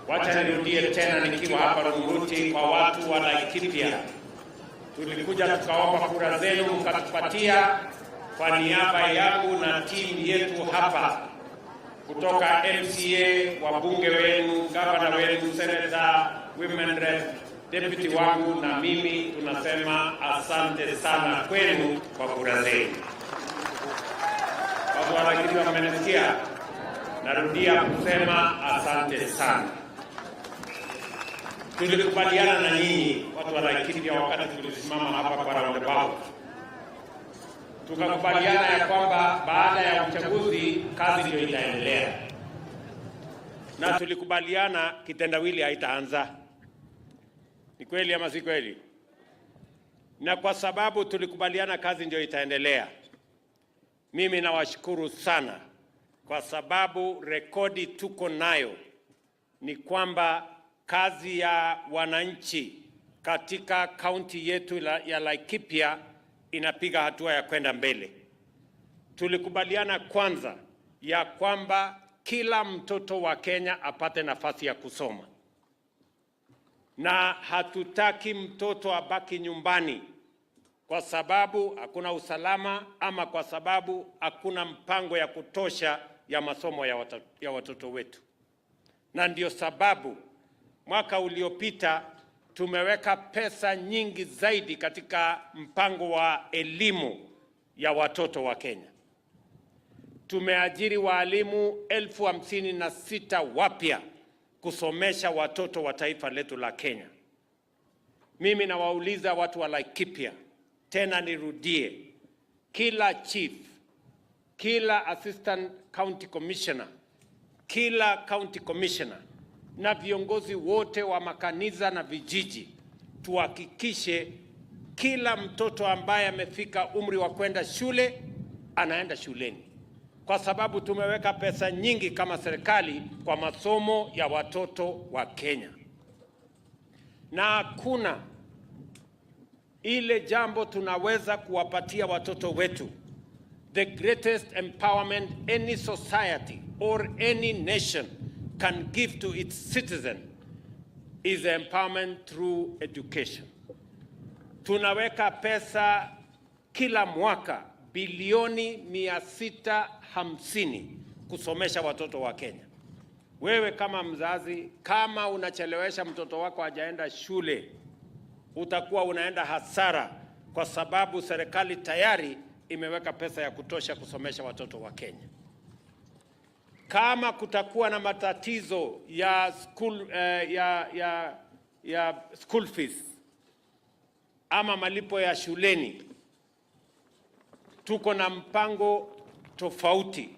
Wacha nirudie tena nikiwa hapa Rumuruti kwa watu wa Laikipia. Tulikuja tukaomba kura zenu, mkatupatia. Kwa niaba yangu na timu yetu hapa, kutoka MCA, wabunge wenu, gavana wenu, senator, women rep, deputy wangu na mimi, tunasema asante sana kwenu kwa kura zenu. Watu wa Laikipia wamenisikia, narudia kusema asante sana. Tulikubaliana na nyinyi watu wa Laikipia wakati tulisimama hapa kwa roundabout. Tukakubaliana ya kwamba baada ya uchaguzi kazi ndio itaendelea. Na tulikubaliana kitendawili haitaanza. Ni kweli ama si kweli? Na kwa sababu tulikubaliana kazi ndio itaendelea, mimi nawashukuru sana, kwa sababu rekodi tuko nayo ni kwamba kazi ya wananchi katika kaunti yetu ya Laikipia inapiga hatua ya kwenda mbele. Tulikubaliana kwanza ya kwamba kila mtoto wa Kenya apate nafasi ya kusoma, na hatutaki mtoto abaki nyumbani kwa sababu hakuna usalama ama kwa sababu hakuna mpango ya kutosha ya masomo ya watoto wetu. Na ndio sababu mwaka uliopita tumeweka pesa nyingi zaidi katika mpango wa elimu ya watoto wa Kenya. Tumeajiri walimu 56,000 wapya kusomesha watoto wa taifa letu la Kenya. Mimi nawauliza watu wa Laikipia, tena nirudie, kila chief, kila assistant county commissioner, kila county commissioner na viongozi wote wa makanisa na vijiji, tuhakikishe kila mtoto ambaye amefika umri wa kwenda shule anaenda shuleni, kwa sababu tumeweka pesa nyingi kama serikali kwa masomo ya watoto wa Kenya. Na hakuna ile jambo tunaweza kuwapatia watoto wetu the greatest empowerment any society or any nation can give to its citizen is empowerment through education. Tunaweka pesa kila mwaka bilioni 650 kusomesha watoto wa Kenya. Wewe kama mzazi, kama unachelewesha mtoto wako hajaenda shule, utakuwa unaenda hasara, kwa sababu serikali tayari imeweka pesa ya kutosha kusomesha watoto wa Kenya. Kama kutakuwa na matatizo ya school fees ama malipo ya shuleni, tuko na mpango tofauti.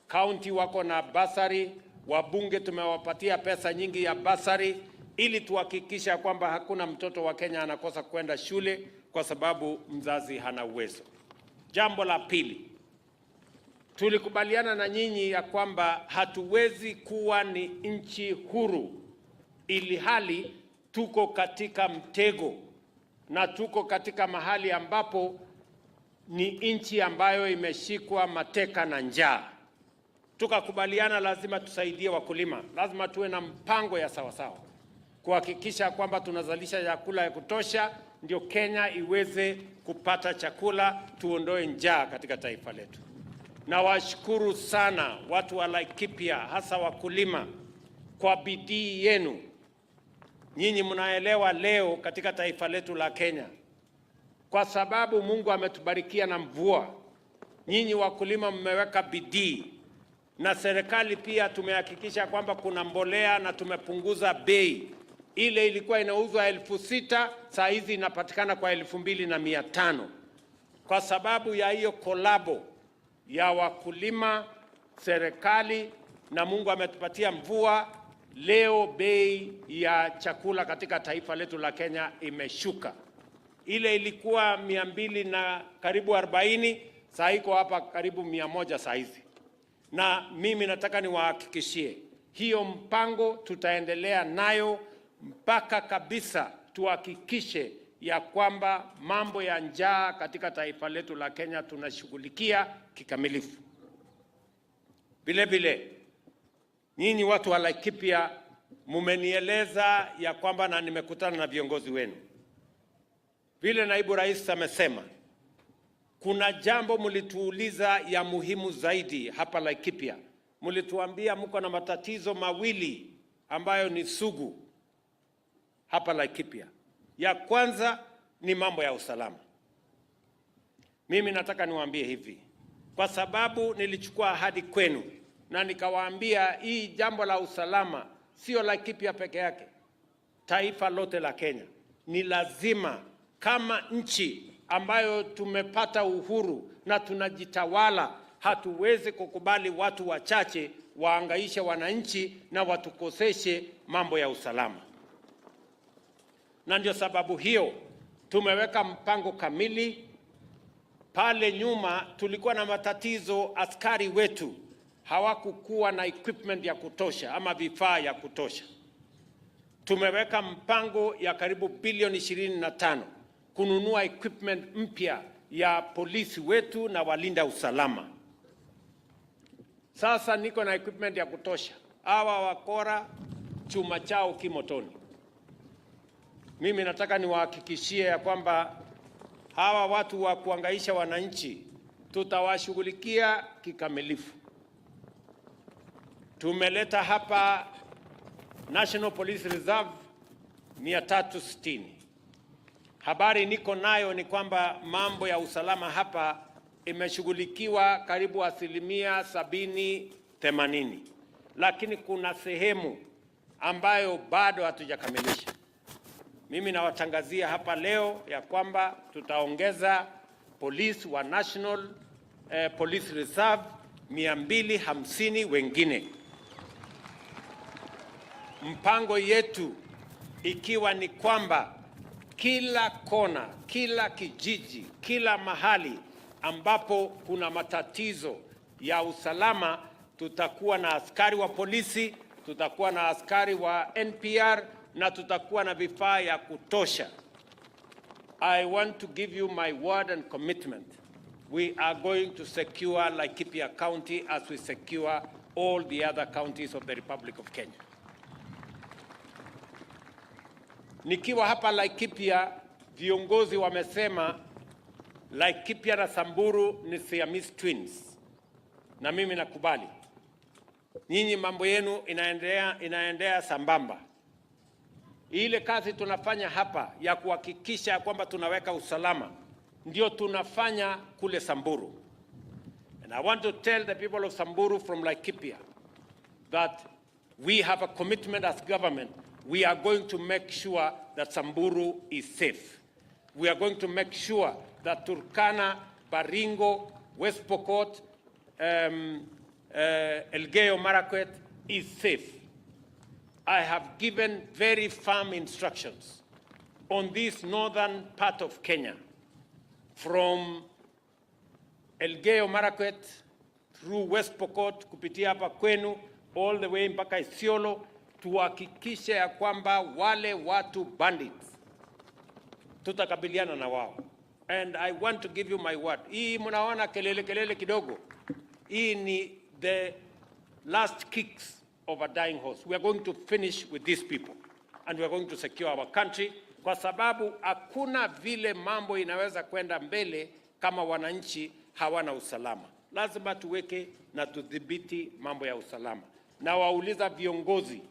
County wako na basari, wabunge tumewapatia pesa nyingi ya basari, ili tuhakikisha kwamba hakuna mtoto wa Kenya anakosa kwenda shule kwa sababu mzazi hana uwezo. Jambo la pili, tulikubaliana na nyinyi ya kwamba hatuwezi kuwa ni nchi huru ili hali tuko katika mtego na tuko katika mahali ambapo ni nchi ambayo imeshikwa mateka na njaa. Tukakubaliana lazima tusaidie wakulima, lazima tuwe na mpango ya sawasawa kuhakikisha kwamba tunazalisha chakula ya kutosha, ndio Kenya iweze kupata chakula, tuondoe njaa katika taifa letu. Na washukuru sana watu wa Laikipia, hasa wakulima, kwa bidii yenu. Nyinyi mnaelewa leo katika taifa letu la Kenya, kwa sababu Mungu ametubarikia na mvua, nyinyi wakulima mmeweka bidii, na serikali pia tumehakikisha kwamba kuna mbolea na tumepunguza bei. Ile ilikuwa inauzwa 6,000, saa hizi inapatikana kwa 2,500. Kwa sababu ya hiyo kolabo ya wakulima, serikali na Mungu ametupatia mvua, leo bei ya chakula katika taifa letu la Kenya imeshuka. Ile ilikuwa 200 na karibu 40, saa iko hapa karibu 100 saa hizi. Na mimi nataka niwahakikishie hiyo mpango tutaendelea nayo mpaka kabisa tuhakikishe ya kwamba mambo ya njaa katika taifa letu la Kenya tunashughulikia kikamilifu. Vile vile, nyinyi watu wa Laikipia mumenieleza ya kwamba, na nimekutana na viongozi wenu, vile naibu rais amesema, kuna jambo mlituuliza ya muhimu zaidi hapa Laikipia. Mlituambia mko na matatizo mawili ambayo ni sugu hapa Laikipia. Ya kwanza ni mambo ya usalama. Mimi nataka niwaambie hivi, kwa sababu nilichukua ahadi kwenu na nikawaambia hii jambo la usalama sio Laikipia peke yake, taifa lote la Kenya. Ni lazima kama nchi ambayo tumepata uhuru na tunajitawala, hatuwezi kukubali watu wachache waangaishe wananchi na watukoseshe mambo ya usalama. Na ndio sababu hiyo tumeweka mpango kamili. Pale nyuma tulikuwa na matatizo, askari wetu hawakukuwa na equipment ya kutosha ama vifaa ya kutosha. Tumeweka mpango ya karibu bilioni 25 kununua equipment mpya ya polisi wetu na walinda usalama. Sasa niko na equipment ya kutosha. Hawa wakora chuma chao kimotoni. Mimi nataka niwahakikishie ya kwamba hawa watu wa kuangaisha wananchi tutawashughulikia kikamilifu. Tumeleta hapa National Police Reserve 360. Habari niko nayo ni kwamba mambo ya usalama hapa imeshughulikiwa karibu 70-80, lakini kuna sehemu ambayo bado hatujakamilisha. Mimi nawatangazia hapa leo ya kwamba tutaongeza polisi wa National Police Reserve 250 wengine. Mpango yetu ikiwa ni kwamba kila kona, kila kijiji, kila mahali ambapo kuna matatizo ya usalama, tutakuwa na askari wa polisi, tutakuwa na askari wa NPR na tutakuwa na vifaa ya kutosha. I want to give you my word and commitment. we are going to secure Laikipia County as we secure all the other counties of the Republic of Kenya. Nikiwa hapa Laikipia, viongozi wamesema Laikipia na Samburu ni Siamese twins. Na mimi nakubali. Nyinyi mambo yenu inaendea sambamba. Ile kazi tunafanya hapa ya kuhakikisha kwamba tunaweka usalama ndio tunafanya kule Samburu. And I want to tell the people of Samburu from Laikipia that we have a commitment as government. We are going to make sure that Samburu is safe. We are going to make sure that Turkana, Baringo, West Pokot, Elgeyo Marakwet is safe. I have given very firm instructions on this northern part of Kenya, from Elgeyo Marakwet through West Pokot kupitia hapa kwenu all the way mpaka Isiolo, tuhakikishe ya kwamba wale watu bandits tutakabiliana na wao. And I want to give you my word. Hii mnaona kelele kidogo. Hii ni the last kicks of a dying horse. We are going to finish with these people and we are going to secure our country, kwa sababu hakuna vile mambo inaweza kwenda mbele kama wananchi hawana usalama. Lazima tuweke na tudhibiti mambo ya usalama. Na wauliza viongozi,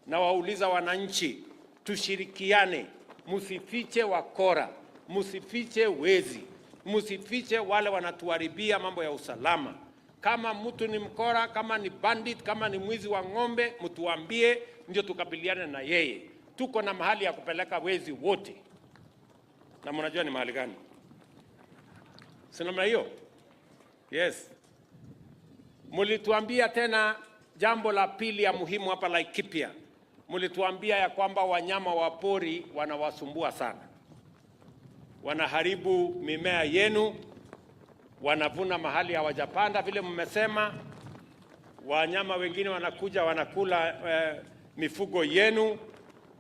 na wauliza wananchi, tushirikiane, msifiche wakora, msifiche wezi, msifiche wale wanatuharibia mambo ya usalama. Kama mtu ni mkora, kama ni bandit, kama ni mwizi wa ng'ombe, mtuambie ndio tukabiliane na yeye. Tuko na mahali ya kupeleka wezi wote. Na mnajua ni mahali gani? Si namna hiyo? Yes. Mulituambia tena jambo la pili ya muhimu hapa Laikipia. Mulituambia ya kwamba wanyama wa pori wanawasumbua sana. Wanaharibu mimea yenu, wanavuna mahali hawajapanda vile mmesema. Wanyama wengine wanakuja wanakula mifugo yenu,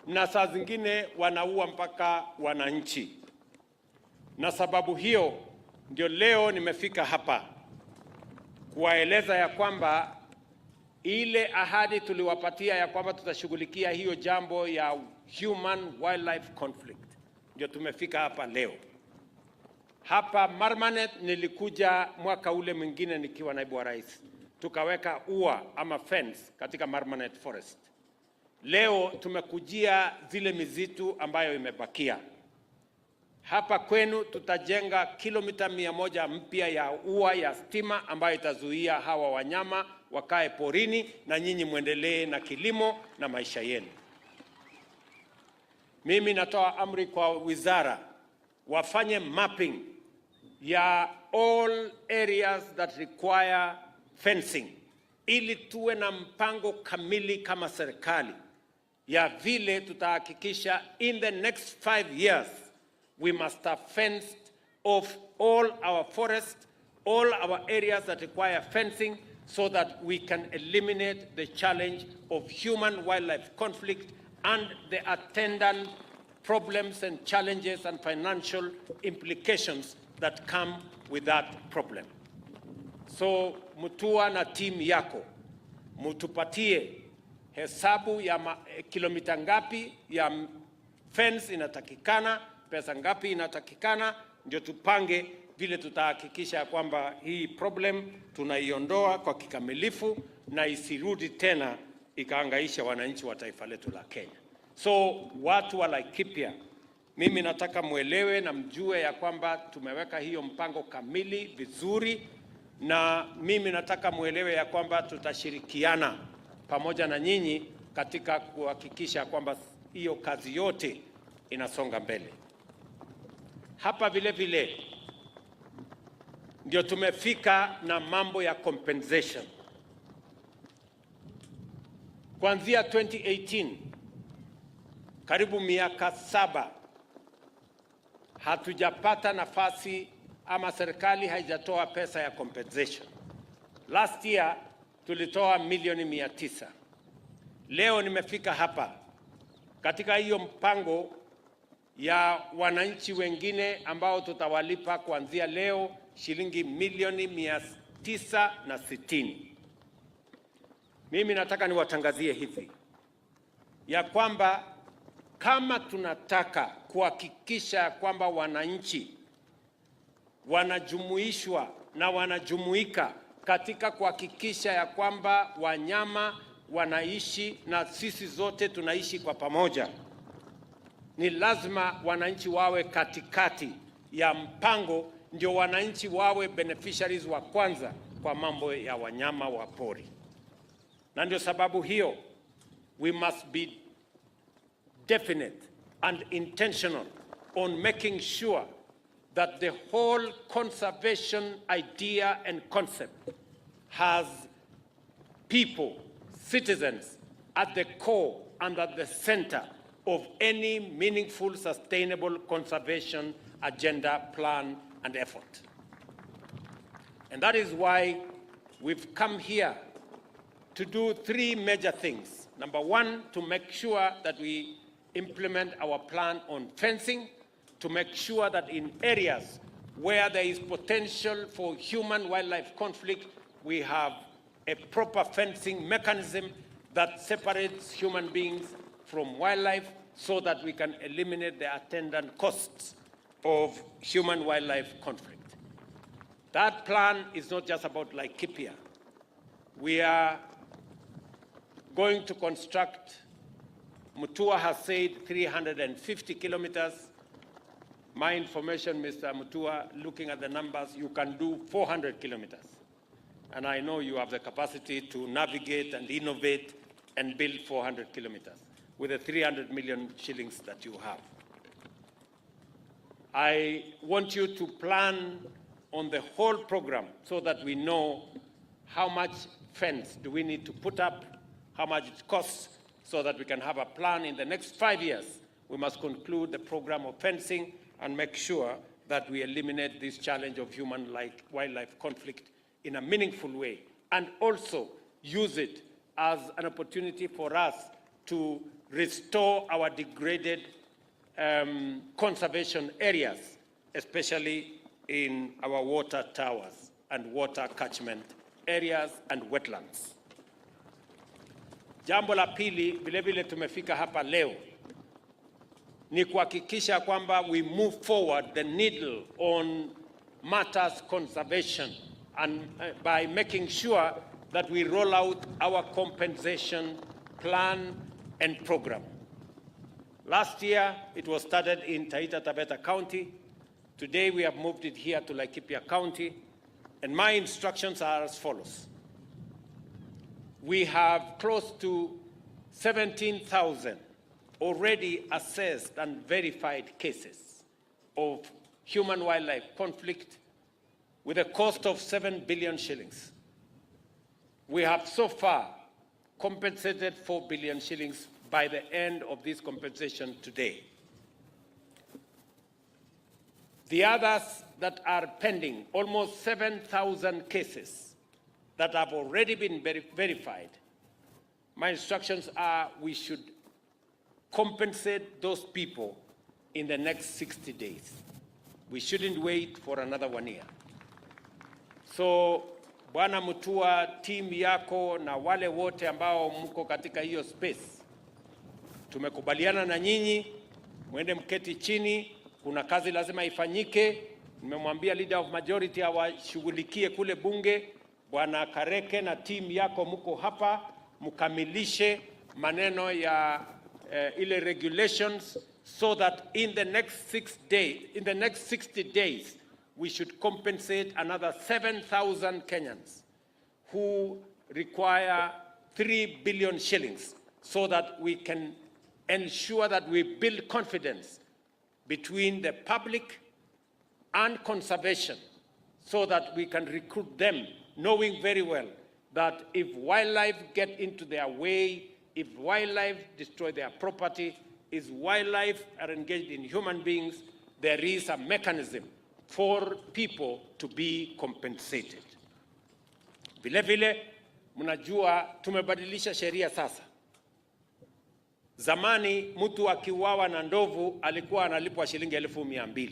na saa zingine wanaua mpaka wananchi. Na sababu hiyo ndio leo nimefika hapa kuwaeleza ya kwamba ile ahadi tuliwapatia ya kwamba tutashughulikia hiyo jambo ya human wildlife conflict, ndio tumefika hapa leo. Hapa Marmanet nilikuja mwaka ule mwingine nikiwa naibu wa rais. Tukaweka ua ama fence katika Marmanet Forest. Leo tumekujia zile mizitu ambayo imebakia. Hapa kwenu tutajenga kilomita 100 mpya ya ua ya stima ambayo itazuia hawa wanyama wakae porini na nyinyi muendelee na kilimo na maisha yenu. Mimi natoa amri kwa wizara wafanye mapping ya all areas that require fencing, ili tuwe na mpango kamili kama serikali ya vile tutahakikisha in the next 5 years we must have fenced off all our forests, all our areas that require fencing, so that we can eliminate the challenge of human wildlife conflict and the attendant problems and challenges and financial implications that come with that problem. So Mutua na team yako, mutupatie hesabu ya kilomita ngapi ya fence inatakikana, pesa ngapi inatakikana, ndio tupange vile tutahakikisha kwamba hii problem tunaiondoa kwa kikamilifu na isirudi tena ikaangaisha wananchi wa taifa letu la Kenya. So watu wa Laikipia, mimi nataka muelewe na mjue ya kwamba tumeweka hiyo mpango kamili vizuri, na mimi nataka muelewe ya kwamba tutashirikiana pamoja na nyinyi katika kuhakikisha kwamba hiyo kazi yote inasonga mbele. Hapa vile vile ndio tumefika na mambo ya compensation. Kuanzia 2018 karibu miaka 7 hatujapata nafasi ama serikali haijatoa pesa ya compensation. Last year tulitoa milioni 900. Leo nimefika hapa katika hiyo mpango ya wananchi wengine ambao tutawalipa kuanzia leo shilingi milioni 960. Mimi nataka niwatangazie hivi ya kwamba kama tunataka kuhakikisha kwamba wananchi wanajumuishwa na wanajumuika katika kuhakikisha ya kwamba wanyama wanaishi na sisi zote tunaishi kwa pamoja, ni lazima wananchi wawe katikati ya mpango, ndio wananchi wawe beneficiaries wa kwanza kwa mambo ya wanyama wa pori. Na ndio sababu hiyo we must be definite and intentional on making sure that the whole conservation idea and concept has people, citizens at the core and at the center of any meaningful, sustainable conservation agenda, plan, and effort. And that is why we've come here to do 3 major things. Number 1, to make sure that we implement our plan on fencing, to make sure that in areas where there is potential for human-wildlife conflict, we have a proper fencing mechanism that separates human beings from wildlife so that we can eliminate the attendant costs of human-wildlife conflict. That plan is not just about Laikipia. We are going to construct, Mutua has said 350 kilometers. My information, Mr. Mutua, looking at the numbers, you can do 400 kilometers. And I know you have the capacity to navigate and innovate and build 400 kilometers with the 300 million shillings that you have. I want you to plan on the whole program so that we know how much fence do we need to put up, how much it costs, so that we can have a plan. In the next 5 years, we must conclude the program of fencing and make sure that we eliminate this challenge of human-wildlife conflict in a meaningful way, and also use it as an opportunity for us to restore our degraded conservation areas, especially in our water towers and water catchment areas and wetlands. Jambo la pili, vile vile tumefika hapa leo, ni kuhakikisha kwamba we move forward the needle on matters conservation, and by making sure that we roll out our compensation plan and program. Last year, it was started in Taita Taveta County. Today, we have moved it here to Laikipia County, and my instructions are as follows. We have close to 17,000 already assessed and verified cases of human-wildlife conflict with a cost of 7 billion shillings. We have so far compensated 4 billion shillings by the end of this compensation today. The others that are pending, almost 7,000 cases that have already been verified, my instructions are we should compensate those people in the next 60 days. We shouldn't wait for another 1 year. So, Bwana Mutua, team yako na wale wote ambao mko katika hiyo space, tumekubaliana na nyinyi, mwende mketi chini, kuna kazi lazima ifanyike. Nimemwambia leader of majority awashughulikie kule bunge. Bwana Kareke na team yako mko hapa, mkamilishe maneno ya ile regulations, so that in the next 60 days, we should compensate another 7,000 Kenyans who require 3 billion shillings, so that we can ensure that we build confidence between the public and conservation, so that we can recruit them, knowing very well that if wildlife get into their way, if wildlife destroy their property, if wildlife are engaged in human beings, there is a mechanism for people to be compensated. Vile vile, mnajua tumebadilisha sheria sasa. Zamani mtu akiuawa na ndovu alikuwa analipwa shilingi 200,000.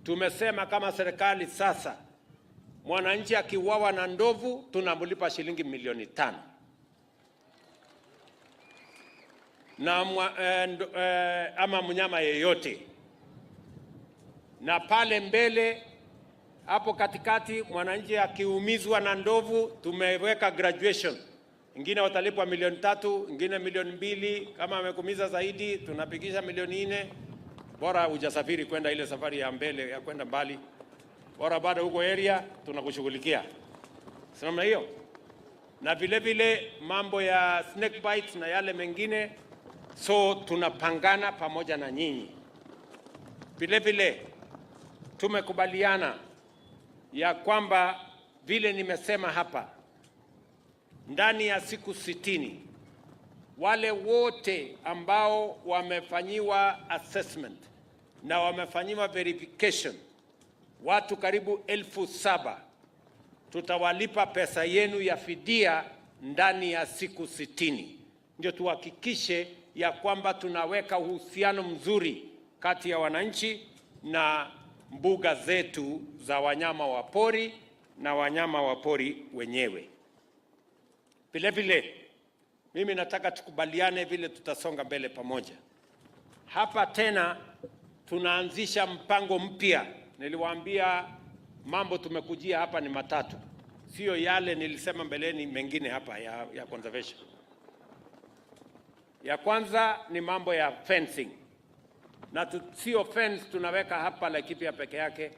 Tumesema kama serikali sasa, mwananchi akiuawa na ndovu tunamlipa shilingi 500,000. Na ama mnyama yeyote. Na pale mbele hapo katikati mwananchi akiumizwa na ndovu tumeweka graduation. Ingine watalipwa 3 milioni, ingine 2 milioni, kama amekumiza zaidi tunapigisha 4 milioni. Bora hujasafiri kwenda ile safari ya mbele ya kwenda mbali. Bora bado huko area tunakushughulikia. Sema hiyo. Na vile vile mambo ya snake bites na yale mengine, so tunapangana pamoja na nyinyi. Vile vile tumekubaliana ya kwamba vile nimesema hapa, ndani ya siku 60 wale wote ambao wamefanyiwa assessment na wamefanyiwa verification, watu karibu 7,000, tutawalipa pesa yenu ya fidia ndani ya siku 60. Ndio tuhakikishe ya kwamba tunaweka uhusiano mzuri kati ya wananchi na mbuga zetu za wanyama wa pori na wanyama wa pori wenyewe. Vile vile mimi nataka tukubaliane vile tutasonga mbele pamoja. Hapa tena tunaanzisha mpango mpya. Niliwaambia mambo tumekujia hapa ni matatu. Sio yale nilisema mbeleni mengine hapa ya conservation. Ya kwanza ni mambo ya fencing. Na sio fence tunaweka hapa Laikipia peke yake.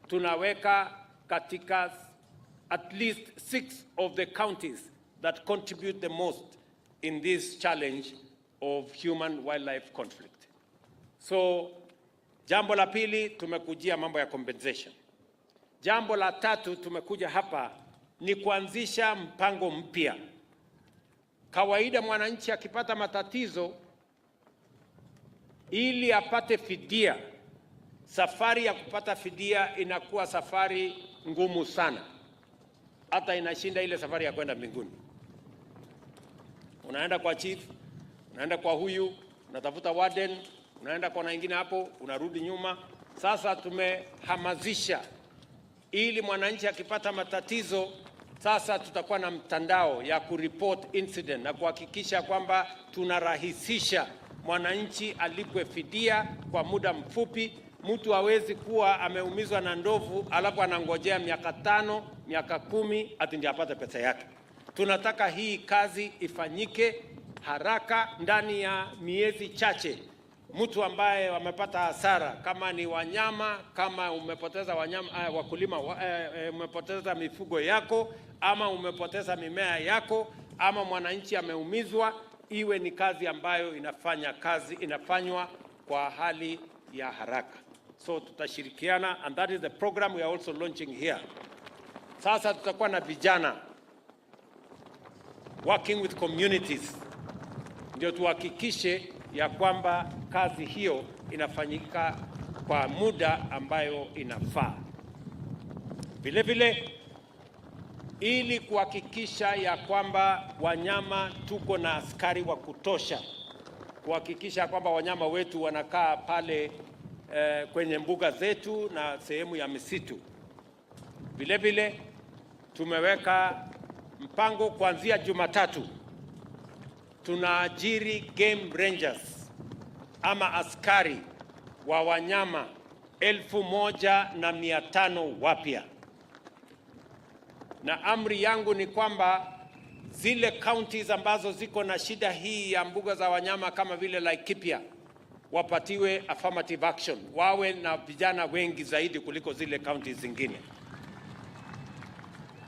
Tunaweka katika at least 6 of the counties that contribute the most in this challenge of human-wildlife conflict. So, jambo la pili tumekujia mambo ya compensation. Jambo la tatu tumekuja hapa ni kuanzisha mpango mpya. Kawaida mwananchi akipata matatizo ili apate fidia, safari ya kupata fidia inakuwa safari ngumu sana. Hata inashinda ile safari ya kwenda mbinguni. Unaenda kwa chief, unaenda kwa huyu, unatafuta warden, unaenda kwa na wengine hapo, unarudi nyuma. Sasa tumehamasisha ili mwananchi akipata matatizo, sasa tutakuwa na mtandao ya kureport incident na kuhakikisha kwamba tunarahisisha mwananchi alipwe fidia kwa muda mfupi. Mtu hawezi kuwa ameumizwa na ndovu alafu anangojea miaka 5, miaka 10 ati ndiye apate pesa yake. Tunataka hii kazi ifanyike haraka ndani ya miezi chache. Mtu ambaye wamepata hasara, kama ni wanyama, kama umepoteza wanyama, wakulima, umepoteza mifugo yako, ama umepoteza mimea yako, ama mwananchi ameumizwa, iwe ni kazi ambayo inafanywa kwa hali ya haraka. So tutashirikiana, and that is the program we are also launching here. Sasa tutakuwa na vijana working with communities, ndio tuhakikishe ya kwamba kazi hiyo inafanyika kwa muda ambayo inafaa. Vile vile ili kuhakikisha ya kwamba wanyama tuko na askari wa kutosha, kuhakikisha kwamba wanyama wetu wanakaa pale kwenye mbuga zetu na sehemu ya misitu. Vile vile tumeweka mpango kuanzia Jumatatu tunaajiri game rangers ama askari wa wanyama 1,500 wapya. Na amri yangu ni kwamba zile counties ambazo ziko na shida hii ya mbuga za wanyama kama vile Laikipia wapatiwe affirmative action, wawe na vijana wengi zaidi kuliko zile counties zingine,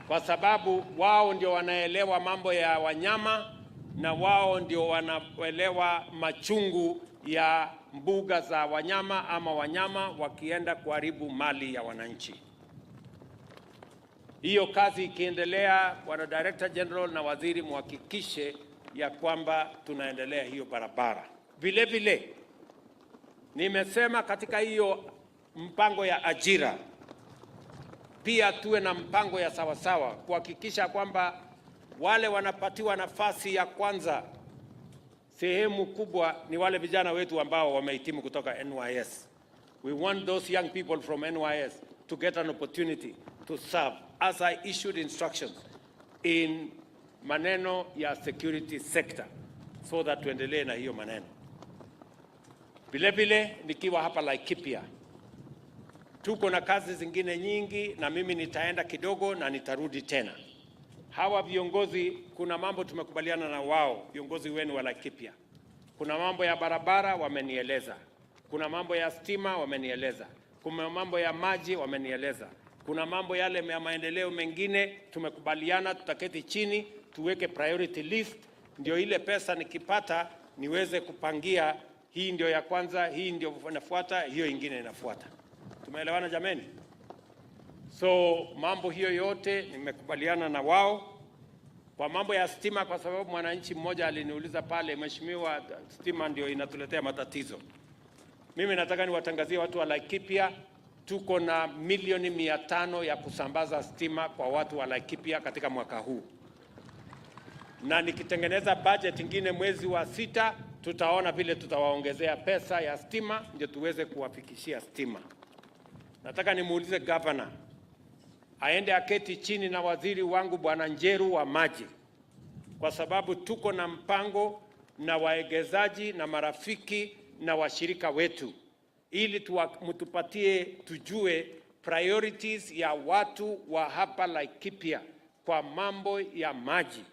kwa sababu wao ndio wanaelewa mambo ya wanyama na wao ndio wanaelewa machungu ya mbuga za wanyama ama wanyama wakienda kuharibu mali ya wananchi. Hiyo kazi ikiendelea, Bwana Director General na waziri, muhakikishe ya kwamba tunaendelea hiyo barabara. Vile vile nimesema katika hiyo mpango ya ajira pia tuwe na mpango ya sawasawa kuhakikisha kwamba wale wanapatiwa nafasi ya kwanza sehemu kubwa ni wale vijana wetu ambao wamehitimu kutoka NYS. We want those young people from NYS to get an opportunity to serve, as I issued instructions in maneno ya security sector, so that tuendelee na hiyo maneno. Vile vile nikiwa hapa Laikipia, tuko na kazi zingine nyingi, na mimi nitaenda kidogo na nitarudi tena. Hawa viongozi, kuna mambo tumekubaliana na wao, viongozi wenu wa Laikipia. Kuna mambo ya barabara wamenieleza, kuna mambo ya stima wamenieleza, kuna mambo ya maji wamenieleza, kuna mambo yale ya maendeleo mengine tumekubaliana, tutaketi chini tuweke priority list, ndio ile pesa nikipata niweze kupangia, hii ndio ya kwanza, hii ndio inafuata, hiyo ingine inafuata. Tumeelewana jameni? So mambo hiyo yote nimekubaliana na wao. Kwa mambo ya stima, kwa sababu mwananchi mmoja aliniuliza pale, mheshimiwa, stima ndio inatuletea matatizo. Mimi nataka niwatangazie watu wa Laikipia, tuko na milioni 500 ya kusambaza stima kwa watu wa Laikipia katika mwaka huu. Na nikitengeneza budget ingine mwezi wa 6, tutaona vile tutawaongezea pesa ya stima ndio tuweze kuwafikishia stima. Nataka nimuulize governor aende aketi chini na waziri wangu Bwana Njeru wa maji, kwa sababu tuko na mpango na waegezaji na marafiki na washirika wetu, ili mtupatie tujue priorities ya watu wa hapa Laikipia kwa mambo ya maji.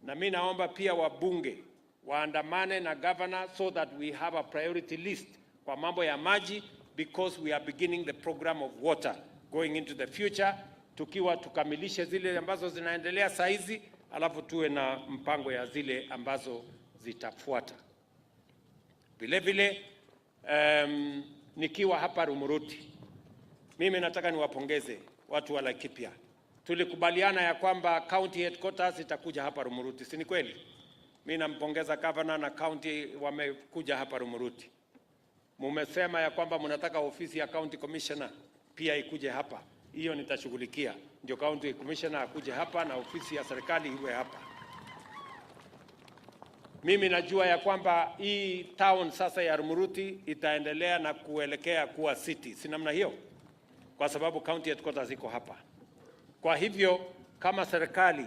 Na mimi naomba pia wabunge waandamane na governor so that we have a priority list kwa mambo ya maji, because we are beginning the program of water going into the future, tukiwa tukamilishe zile ambazo zinaendelea saizi, alafu tuwe na mpango ya zile ambazo zitafuata. Vile vile nikiwa hapa Rumuruti, mimi nataka niwapongeze watu wa Laikipia. Tulikubaliana ya kwamba county headquarters itakuja hapa Rumuruti, si ni kweli? Mimi nampongeza governor na county wamekuja hapa Rumuruti. Mumesema ya kwamba mnataka ofisi ya county commissioner pia ikuje hapa. Hiyo nitashughulikia, ndio county commissioner akuje hapa na ofisi ya serikali iwe hapa. Mimi najua ya kwamba hii town sasa ya Rumuruti itaendelea na kuelekea kuwa city, si namna hiyo? Kwa sababu county headquarters iko hapa. Kwa hivyo kama serikali,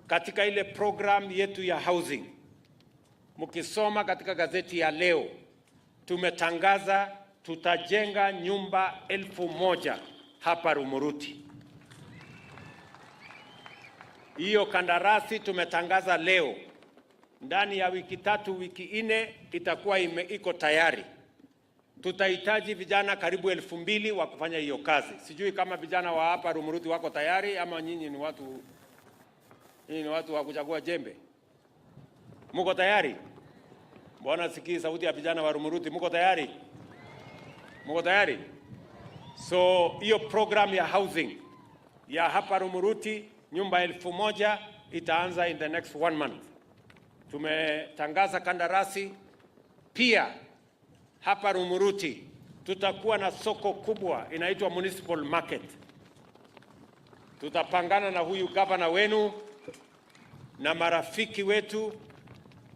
katika ile program yetu ya housing, mkisoma katika gazeti ya leo, tumetangaza tutajenga nyumba 1000 hapa Rumuruti. Hiyo kandarasi tumetangaza leo. Ndani ya wiki 3, wiki 4 itakuwa iko tayari. Tutahitaji vijana karibu 2000 wa kufanya hiyo kazi. Sijui kama vijana wa hapa Rumuruti wako tayari ama nyinyi ni watu wa kuchagua jembe. Mko tayari? Mbona sikii sauti ya vijana wa Rumuruti? Mko tayari? Mko tayari? So hiyo program ya housing ya hapa Rumuruti, nyumba 1000 itaanza in the next 1 month. Tumetangaza kandarasi pia. Hapa Rumuruti tutakuwa na soko kubwa inaitwa municipal market. Tutapangana na huyu gavana wenu na marafiki wetu,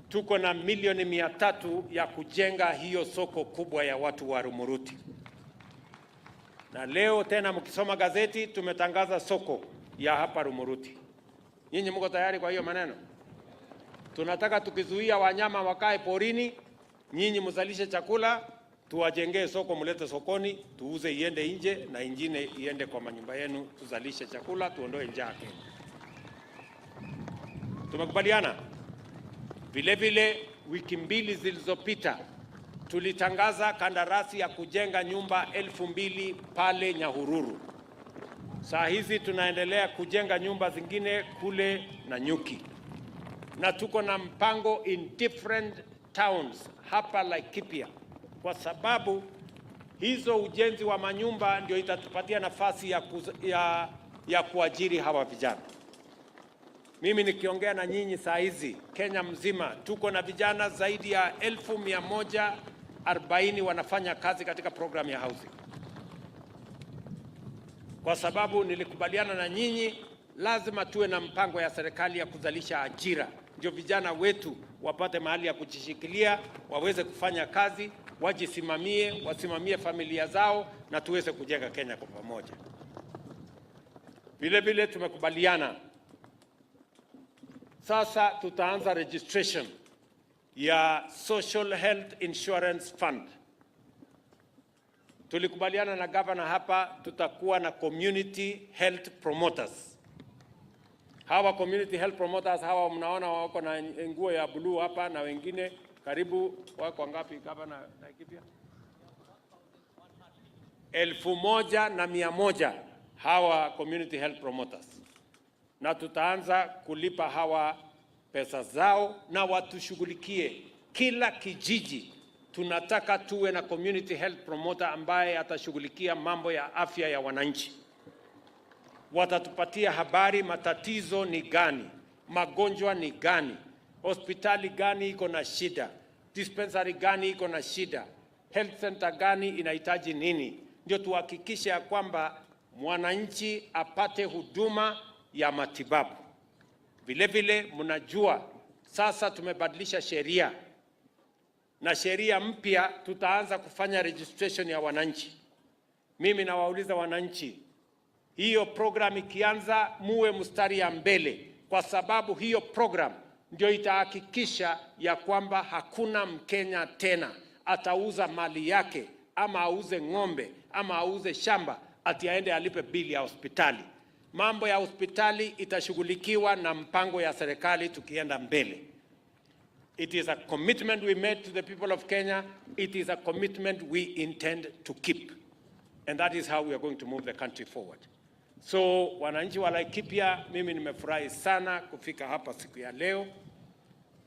tuko na milioni 300 ya kujenga hiyo soko kubwa ya watu wa Rumuruti. Na leo tena mkisoma gazeti tumetangaza soko ya hapa Rumuruti. Nyinyi mko tayari kwa hiyo maneno? Tunataka tukizuia wanyama wakae porini, nyinyi mzalishe chakula, tuwajengee soko, mlete sokoni, tuuze iende nje na ingine iende kwa manyumba yenu, tuzalishe chakula, tuondoe njaa Kenya. Tumekubaliana? Vile vile wiki 2 zilizopita tulitangaza kandarasi ya kujenga nyumba 2000 pale Nyahururu. Saa hizi tunaendelea kujenga nyumba zingine kule Nanyuki. Na tuko na mpango in different towns hapa Laikipia, kwa sababu hizo ujenzi wa manyumba ndio itatupatia nafasi ya kuajiri hawa vijana. Mimi nikiongea na nyinyi saa hizi Kenya mzima tuko na vijana zaidi ya 1140 wanafanya kazi katika program ya housing. Kwa sababu nilikubaliana na nyinyi, lazima tuwe na mpango ya serikali ya kuzalisha ajira ndio vijana wetu wapate mahali ya kujishikilia, waweze kufanya kazi, wajisimamie, wasimamie familia zao na tuweze kujenga Kenya kwa pamoja. Vile vile tumekubaliana sasa tutaanza registration ya Social Health Insurance Fund. Tulikubaliana na governor hapa tutakuwa na community health promoters. Hawa community health promoters hawa mnaona wako na nguo ya blue hapa na wengine karibu wako ngapi governor Laikipia? 1,100 hawa community health promoters. Na tutaanza kulipa hawa pesa zao na watushughulikie kila kijiji. Tunataka tuwe na community health promoter ambaye atashughulikia mambo ya afya ya wananchi. Watatupatia habari, matatizo ni gani, magonjwa ni gani, hospitali gani iko na shida, dispensary gani iko na shida, health center gani inahitaji nini, ndio tuhakikishe ya kwamba mwananchi apate huduma ya matibabu. Vile vile mnajua sasa tumebadilisha sheria, na sheria mpya tutaanza kufanya registration ya wananchi. Mimi nawauliza wananchi, hiyo program ikianza muwe mstari ya mbele, kwa sababu hiyo program ndio itahakikisha ya kwamba hakuna Mkenya tena atauza mali yake ama auze ng'ombe ama auze shamba ati aende alipe bili ya hospitali. Mambo ya hospitali itashughulikiwa na mpango ya serikali tukienda mbele. It is a commitment we made to the people of Kenya. It is a commitment we intend to keep. And that is how we are going to move the country forward. So, wananchi wa Laikipia, mimi nimefurahi sana kufika hapa siku ya leo.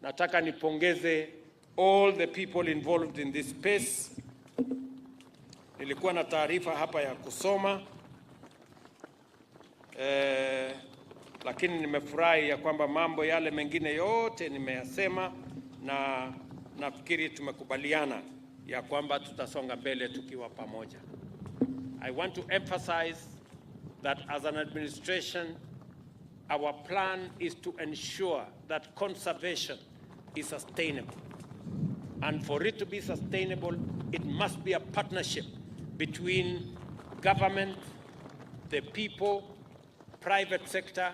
Nataka nipongeze all the people involved in this space. Nilikuwa na taarifa hapa ya kusoma. Lakini nimefurahi ya kwamba mambo yale mengine yote nimeyasema, na nafikiri tumekubaliana ya kwamba tutasonga mbele tukiwa pamoja. I want to emphasize that as an administration, our plan is to ensure that conservation is sustainable. And for it to be sustainable, it must be a partnership between government, the people, private sector,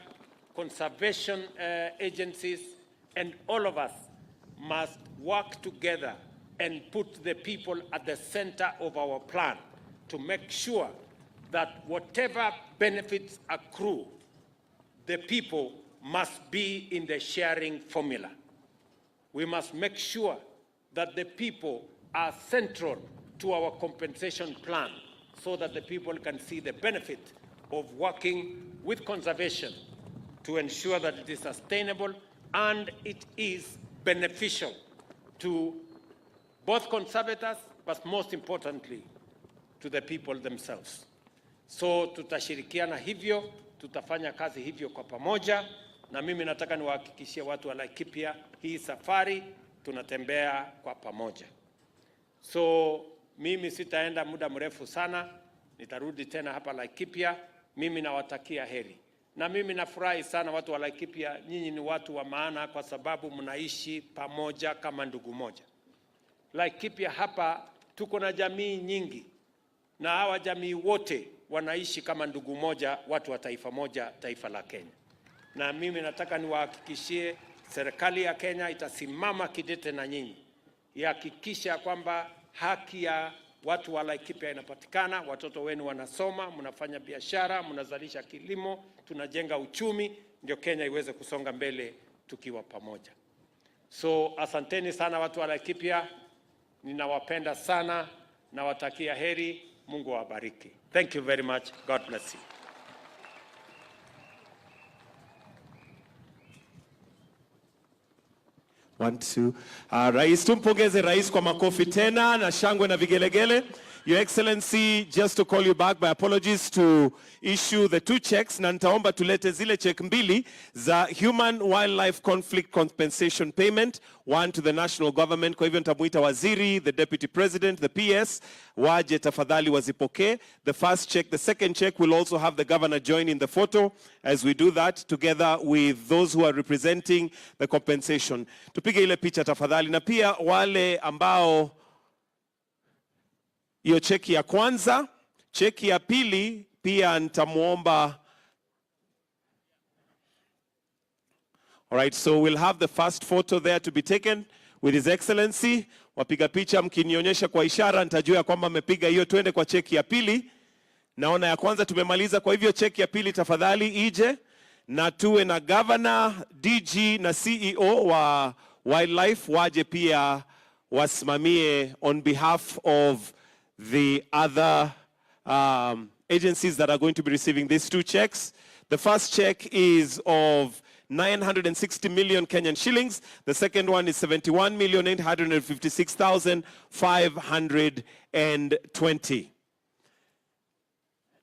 conservation agencies, and all of us must work together and put the people at the center of our plan to make sure that whatever benefits accrue, the people must be in the sharing formula. We must make sure that the people are central to our compensation plan so that the people can see the benefit of working with conservation to ensure that it is sustainable and it is beneficial to both conservators, but most importantly, to the people themselves. So tutashirikiana hivyo, tutafanya kazi hivyo kwa pamoja, na mimi nataka niwahakikishie watu wa Laikipia hii safari tunatembea kwa pamoja. So mimi sitaenda muda mrefu sana, nitarudi tena hapa Laikipia. Mimi nawatakia heri. Na mimi nafurahi sana watu wa Laikipia, nyinyi ni watu wa maana kwa sababu mnaishi pamoja kama ndugu moja. Laikipia hapa tuko na jamii nyingi, na hawa jamii wote wanaishi kama ndugu moja, watu wa taifa moja, taifa la Kenya. Na mimi nataka niwahakikishie serikali ya Kenya itasimama kidete na nyinyi, ihakikisha kwamba haki ya watu wa Laikipia inapatikana, watoto wenu wanasoma, mnafanya biashara, mnazalisha kilimo, tunajenga uchumi, ndio Kenya iweze kusonga mbele tukiwa pamoja. So asanteni sana watu wa Laikipia, ninawapenda sana, nawatakia heri, Mungu awabariki. Thank you very much. God bless you. Rais, tumpongeze rais kwa makofi tena na shangwe na vigelegele. Your Excellency, just to call you back, my apologies, to issue the 2 checks, na nitaomba tulete zile check mbili za human wildlife conflict compensation payment, one to the national government. Kwa hivyo nitamuita waziri, the deputy president, the PS, waje tafadhali wazipokee. The first check, the second check will also have the governor join in the photo as we do that together with those who are representing the compensation. Tupige ile picha tafadhali, na pia wale ambao hiyo cheki ya kwanza, cheki ya pili pia nitamuomba. All right, so we'll have the first photo there to be taken with His Excellency. Wapiga picha mkinionyesha kwa ishara nitajua kwamba amepiga hiyo. Twende kwa cheki ya pili. Naona ya kwanza tumemaliza, kwa hivyo cheki ya pili tafadhali ije, na tuwe na governor, DG na CEO wa wildlife waje pia wasimamie on behalf of the other agencies that are going to be receiving these 2 checks. The first check is of 960 million Kenyan shillings. The second one is 71,856,520.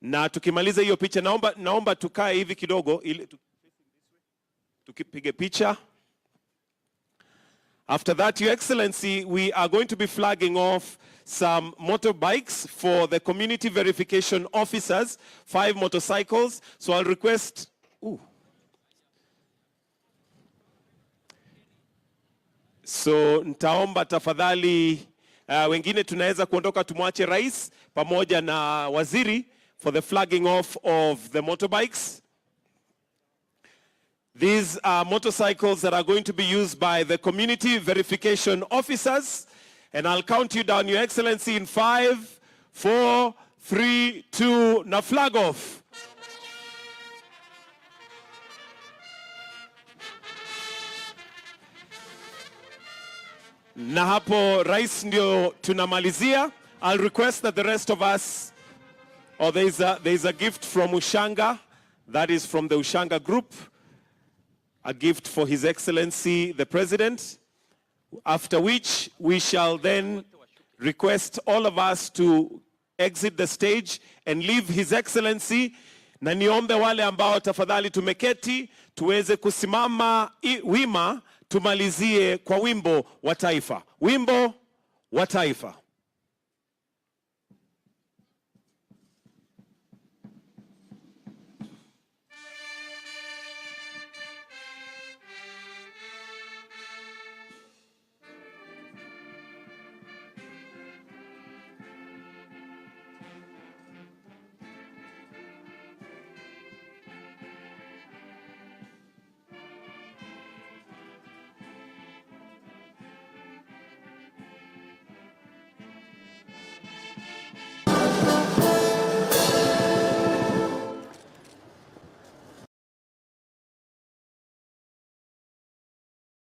Na tukimaliza hiyo picha, naomba tukae hivi kidogo ili tukipige picha. After that, Your Excellency, we are going to be flagging off some motorbikes for the community verification officers, 5 motorcycles. So I'll request, so nitaomba tafadhali wengine tunaweza kuondoka, tumwache rais pamoja na waziri for the flagging off of the motorbikes. These are motorcycles that are going to be used by the community verification officers. And I'll count you down, Your Excellency, in 5, 4, 3, 2, na flag off. Na hapo rais ndio tunamalizia. I'll request that the rest of us, or there is a gift from Ushanga, that is from the Ushanga group, a gift for His Excellency the President, after which we shall then request all of us to exit the stage and leave His Excellency. Na niombe wale ambao tafadhali tumeketi tuweze kusimama wima, tumalizie kwa wimbo wa taifa. Wimbo wa taifa.